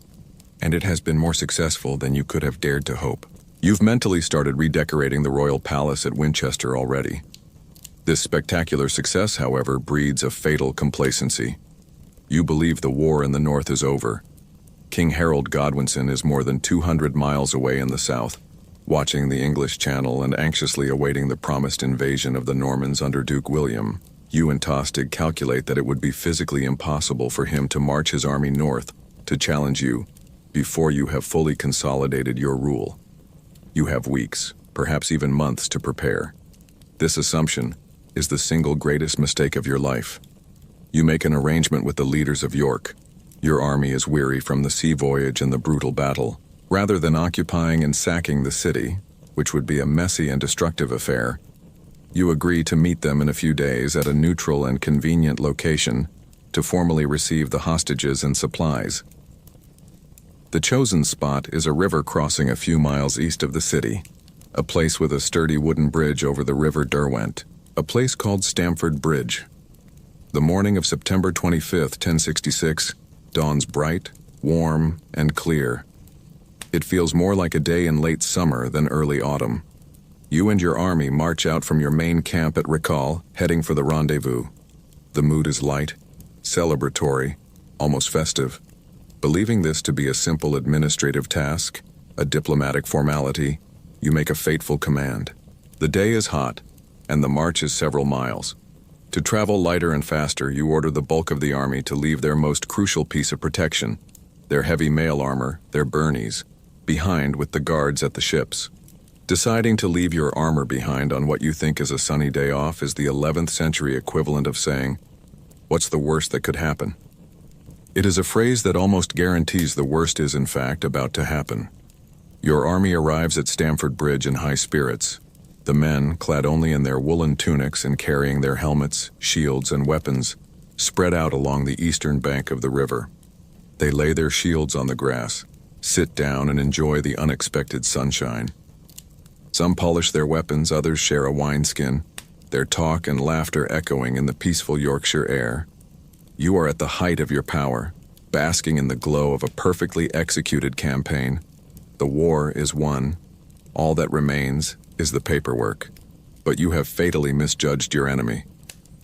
and it has been more successful than you could have dared to hope. You've mentally started redecorating the royal palace at Winchester already. This spectacular success, however, breeds a fatal complacency. You believe the war in the North is over. King Harald Godwinson is more than 200 miles away in the south, watching the English Channel and anxiously awaiting the promised invasion of the Normans under Duke William. You and Tostig calculate that it would be physically impossible for him to march his army north to challenge you before you have fully consolidated your rule. You have weeks, perhaps even months, to prepare. This assumption is the single greatest mistake of your life. You make an arrangement with the leaders of York. Your army is weary from the sea voyage and the brutal battle. Rather than occupying and sacking the city, which would be a messy and destructive affair, you agree to meet them in a few days at a neutral and convenient location to formally receive the hostages and supplies. The chosen spot is a river crossing a few miles east of the city, a place with a sturdy wooden bridge over the River Derwent, a place called Stamford Bridge. The morning of September 25th, 1066, dawns bright, warm, and clear. It feels more like a day in late summer than early autumn. You and your army march out from your main camp at Ricall, heading for the rendezvous. The mood is light, celebratory, almost festive. Believing this to be a simple administrative task, a diplomatic formality, you make a fateful command. The day is hot, and the march is several miles. To travel lighter and faster, you order the bulk of the army to leave their most crucial piece of protection, their heavy mail armor, their burnies, behind with the guards at the ships. Deciding to leave your armor behind on what you think is a sunny day off is the 11th century equivalent of saying, "What's the worst that could happen?" It is a phrase that almost guarantees the worst is in fact about to happen. Your army arrives at Stamford Bridge in high spirits. The men, clad only in their woolen tunics and carrying their helmets, shields, and weapons, spread out along the eastern bank of the river. They lay their shields on the grass, sit down, and enjoy the unexpected sunshine. Some polish their weapons, others share a wineskin, their talk and laughter echoing in the peaceful Yorkshire air. You are at the height of your power, basking in the glow of a perfectly executed campaign. The war is won. All that remains is the paperwork. But you have fatally misjudged your enemy.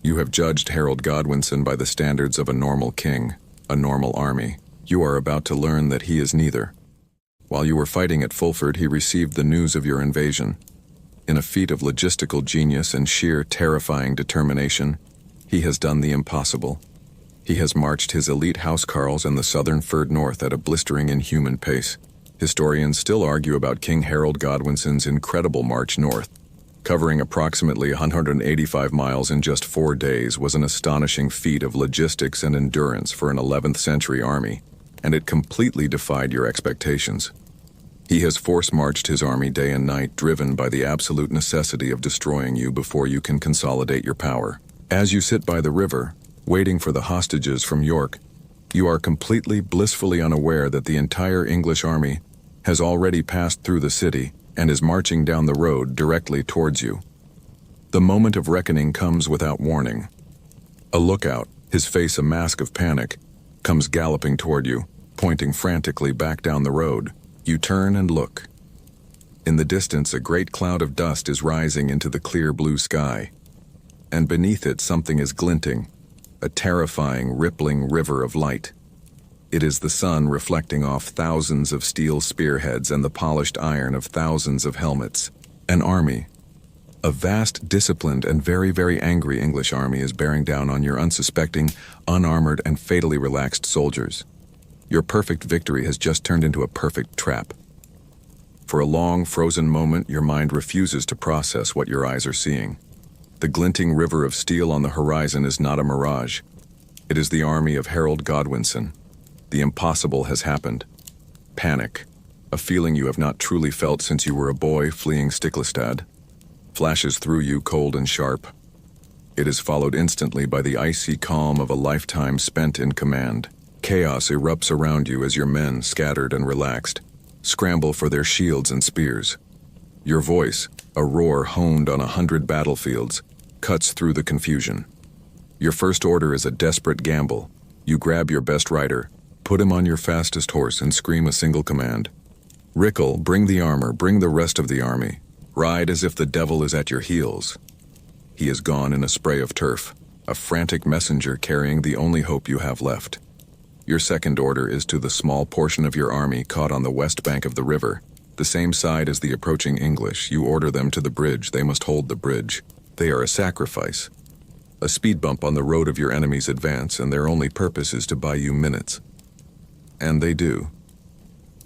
You have judged Harald Godwinson by the standards of a normal king, a normal army. You are about to learn that he is neither. While you were fighting at Fulford, he received the news of your invasion. In a feat of logistical genius and sheer terrifying determination, he has done the impossible. He has marched his elite housecarls and the southern furred north at a blistering inhuman pace. Historians still argue about King Harald Godwinson's incredible march north. Covering approximately 185 miles in just 4 days was an astonishing feat of logistics and endurance for an 11th century army, and it completely defied your expectations. He has force-marched his army day and night, driven by the absolute necessity of destroying you before you can consolidate your power. As you sit by the river, waiting for the hostages from York, you are completely blissfully unaware that the entire English army has already passed through the city and is marching down the road directly towards you. The moment of reckoning comes without warning. A lookout, his face a mask of panic, comes galloping toward you, pointing frantically back down the road. You turn and look. In the distance, a great cloud of dust is rising into the clear blue sky, and beneath it something is glinting, a terrifying, rippling river of light. It is the sun reflecting off thousands of steel spearheads and the polished iron of thousands of helmets. An army, a vast, disciplined, and very, very angry English army is bearing down on your unsuspecting, unarmored, and fatally relaxed soldiers. Your perfect victory has just turned into a perfect trap. For a long, frozen moment, your mind refuses to process what your eyes are seeing. The glinting river of steel on the horizon is not a mirage. It is the army of Harald Godwinson. The impossible has happened. Panic, a feeling you have not truly felt since you were a boy fleeing Stiklestad, flashes through you cold and sharp. It is followed instantly by the icy calm of a lifetime spent in command. Chaos erupts around you as your men, scattered and relaxed, scramble for their shields and spears. Your voice, a roar honed on 100 battlefields, cuts through the confusion. Your first order is a desperate gamble. You grab your best rider, put him on your fastest horse, and scream a single command. Rickle, bring the armor, bring the rest of the army. Ride as if the devil is at your heels. He is gone in a spray of turf, a frantic messenger carrying the only hope you have left. Your second order is to the small portion of your army caught on the west bank of the river, the same side as the approaching English. You order them to the bridge. They must hold the bridge. They are a sacrifice, a speed bump on the road of your enemy's advance, and their only purpose is to buy you minutes. And they do.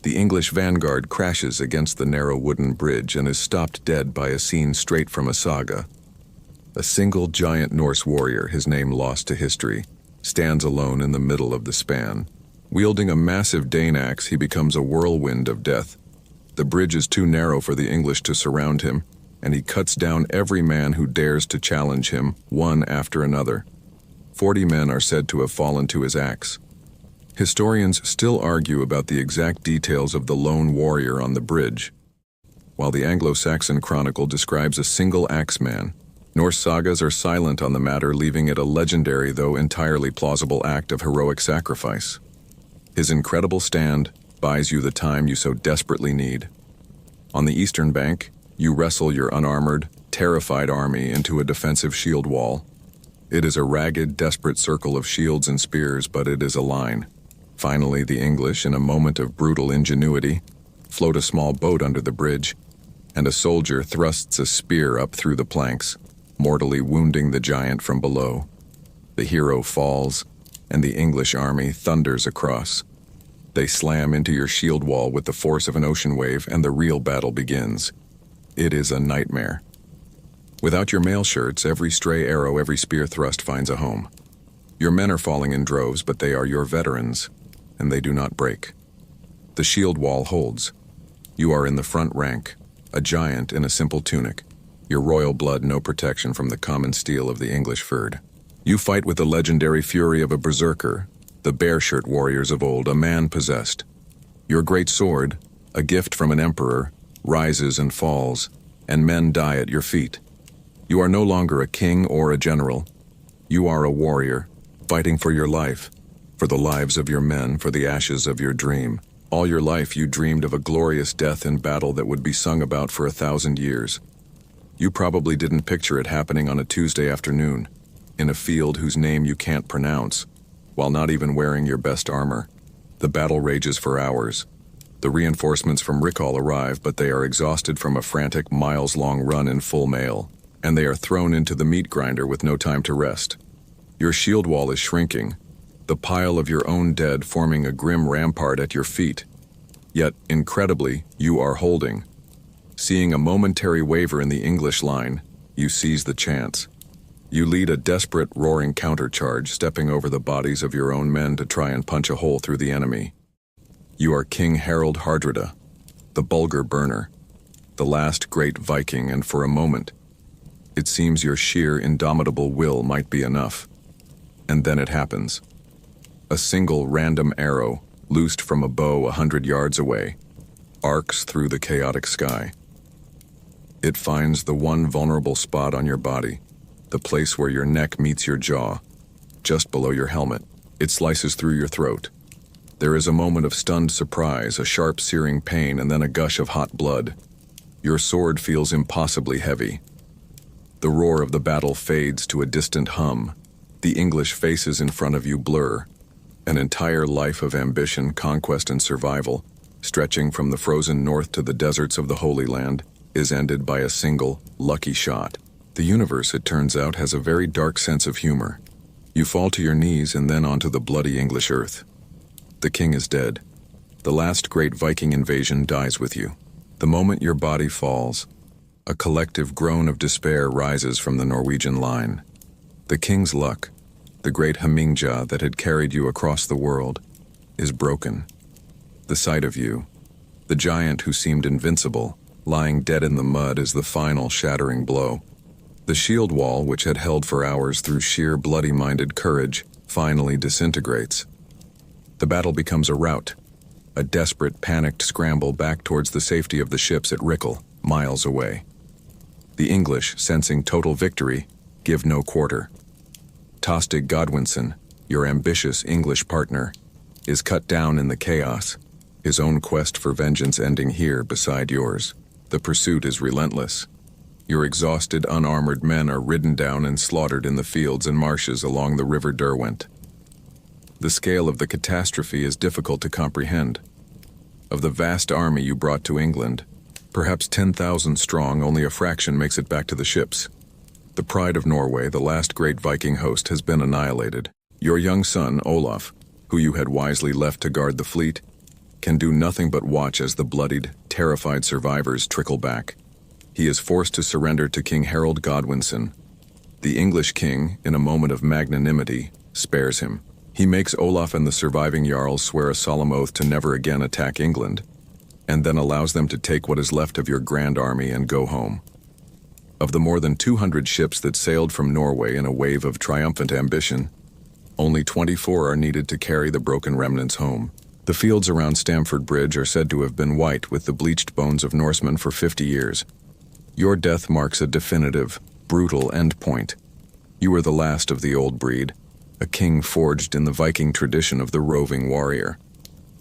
The English vanguard crashes against the narrow wooden bridge and is stopped dead by a scene straight from a saga. A single giant Norse warrior, his name lost to history, stands alone in the middle of the span. Wielding a massive Dane axe, he becomes a whirlwind of death. The bridge is too narrow for the English to surround him, and he cuts down every man who dares to challenge him, one after another. 40 men are said to have fallen to his axe. Historians still argue about the exact details of the lone warrior on the bridge. While the Anglo-Saxon Chronicle describes a single axeman, Norse sagas are silent on the matter, leaving it a legendary though entirely plausible act of heroic sacrifice. His incredible stand buys you the time you so desperately need. On the eastern bank, you wrestle your unarmored, terrified army into a defensive shield wall. It is a ragged, desperate circle of shields and spears, but it is a line. Finally, the English, in a moment of brutal ingenuity, float a small boat under the bridge, and a soldier thrusts a spear up through the planks, mortally wounding the giant from below. The hero falls, and the English army thunders across. They slam into your shield wall with the force of an ocean wave, and the real battle begins. It is a nightmare. Without your mail shirts, every stray arrow, every spear thrust finds a home. Your men are falling in droves, but they are your veterans, and they do not break. The shield wall holds. You are in the front rank, a giant in a simple tunic. Your royal blood no protection from the common steel of the English fyrd. You fight with the legendary fury of a berserker, the bear-shirt warriors of old, a man possessed. Your great sword, a gift from an emperor, rises and falls, and men die at your feet. You are no longer a king or a general. You are a warrior, fighting for your life, for the lives of your men, for the ashes of your dream. All your life you dreamed of a glorious death in battle that would be sung about for 1,000 years. You probably didn't picture it happening on a Tuesday afternoon, in a field whose name you can't pronounce, while not even wearing your best armor. The battle rages for hours. The reinforcements from Rickall arrive, but they are exhausted from a frantic, miles-long run in full mail, and they are thrown into the meat grinder with no time to rest. Your shield wall is shrinking, the pile of your own dead forming a grim rampart at your feet. Yet, incredibly, you are holding. Seeing a momentary waver in the English line, you seize the chance. You lead a desperate, roaring countercharge, stepping over the bodies of your own men to try and punch a hole through the enemy. You are King Harald Hardrada, the Bulgar burner, the last great Viking, and for a moment, it seems your sheer, indomitable will might be enough. And then it happens. A single random arrow, loosed from a bow 100 yards away, arcs through the chaotic sky. It finds the one vulnerable spot on your body, the place where your neck meets your jaw, just below your helmet. It slices through your throat. There is a moment of stunned surprise, a sharp searing pain, and then a gush of hot blood. Your sword feels impossibly heavy. The roar of the battle fades to a distant hum. The English faces in front of you blur. An entire life of ambition, conquest, and survival, stretching from the frozen north to the deserts of the Holy Land, is ended by a single, lucky shot. The universe, it turns out, has a very dark sense of humor. You fall to your knees and then onto the bloody English earth. The king is dead. The last great Viking invasion dies with you. The moment your body falls, a collective groan of despair rises from the Norwegian line. The king's luck, the great Hamingja that had carried you across the world, is broken. The sight of you, the giant who seemed invincible, lying dead in the mud, is the final shattering blow. The shield wall, which had held for hours through sheer bloody-minded courage, finally disintegrates. The battle becomes a rout, a desperate, panicked scramble back towards the safety of the ships at Rickle, miles away. The English, sensing total victory, give no quarter. Tostig Godwinson, your ambitious English partner, is cut down in the chaos, his own quest for vengeance ending here beside yours. The pursuit is relentless. Your exhausted, unarmored men are ridden down and slaughtered in the fields and marshes along the River Derwent. The scale of the catastrophe is difficult to comprehend. Of the vast army you brought to England, perhaps 10,000 strong, only a fraction makes it back to the ships. The pride of Norway, the last great Viking host, has been annihilated. Your young son, Olaf, who you had wisely left to guard the fleet, can do nothing but watch as the bloodied, terrified survivors trickle back. He is forced to surrender to King Harald Godwinson. The English king, in a moment of magnanimity, spares him. He makes Olaf and the surviving jarls swear a solemn oath to never again attack England, and then allows them to take what is left of your grand army and go home. Of the more than 200 ships that sailed from Norway in a wave of triumphant ambition, only 24 are needed to carry the broken remnants home. The fields around Stamford Bridge are said to have been white with the bleached bones of Norsemen for 50 years. Your death marks a definitive, brutal endpoint. You were the last of the old breed, a king forged in the Viking tradition of the roving warrior,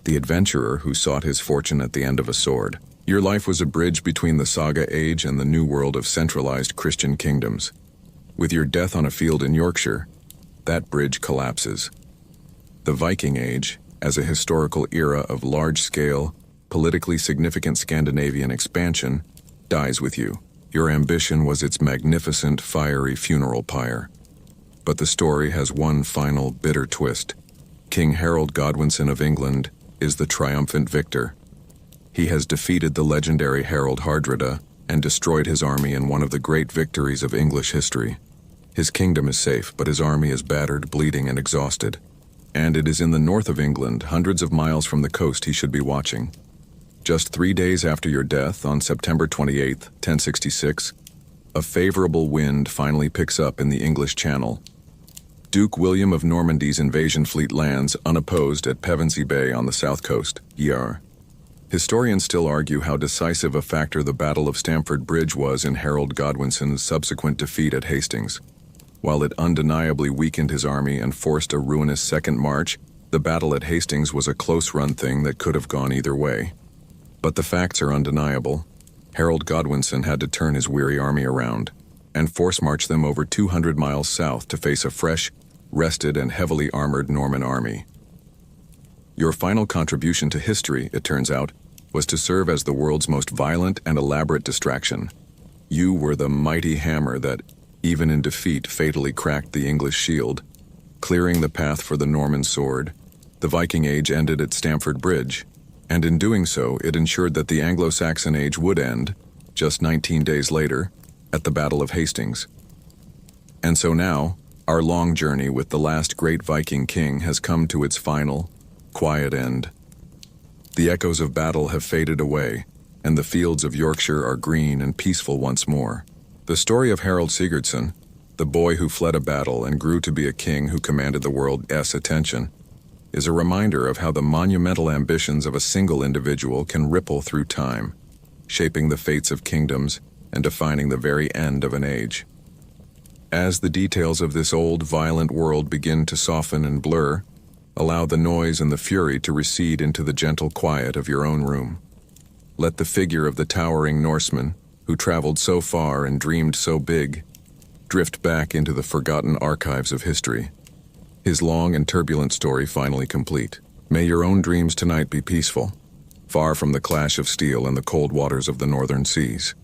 the adventurer who sought his fortune at the end of a sword. Your life was a bridge between the Saga Age and the new world of centralized Christian kingdoms. With your death on a field in Yorkshire, that bridge collapses. The Viking Age, as a historical era of large-scale, politically significant Scandinavian expansion, dies with you. Your ambition was its magnificent, fiery funeral pyre. But the story has one final, bitter twist. King Harald Godwinson of England is the triumphant victor. He has defeated the legendary Harald Hardrada and destroyed his army in one of the great victories of English history. His kingdom is safe, but his army is battered, bleeding, and exhausted. And it is in the north of England, hundreds of miles from the coast, he should be watching. Just 3 days after your death, on September 28, 1066, a favorable wind finally picks up in the English Channel. Duke William of Normandy's invasion fleet lands unopposed at Pevensey Bay on the south coast, ER. Historians still argue how decisive a factor the Battle of Stamford Bridge was in Harald Godwinson's subsequent defeat at Hastings. While it undeniably weakened his army and forced a ruinous second march, the battle at Hastings was a close-run thing that could have gone either way. But the facts are undeniable. Harald Godwinson had to turn his weary army around and force-march them over 200 miles south to face a fresh, rested, and heavily armored Norman army. Your final contribution to history, it turns out, was to serve as the world's most violent and elaborate distraction. You were the mighty hammer that, even in defeat, fatally cracked the English shield, clearing the path for the Norman sword. The Viking Age ended at Stamford Bridge, and in doing so, it ensured that the Anglo-Saxon Age would end, just 19 days later, at the Battle of Hastings. And so now, our long journey with the last great Viking king has come to its final, quiet end. The echoes of battle have faded away, and the fields of Yorkshire are green and peaceful once more. The story of Harald Sigurdsson, the boy who fled a battle and grew to be a king who commanded the world's attention, is a reminder of how the monumental ambitions of a single individual can ripple through time, shaping the fates of kingdoms and defining the very end of an age. As the details of this old, violent world begin to soften and blur, allow the noise and the fury to recede into the gentle quiet of your own room. Let the figure of the towering Norseman, who traveled so far and dreamed so big, drift back into the forgotten archives of history. His long and turbulent story finally complete. May your own dreams tonight be peaceful, far from the clash of steel and the cold waters of the northern seas.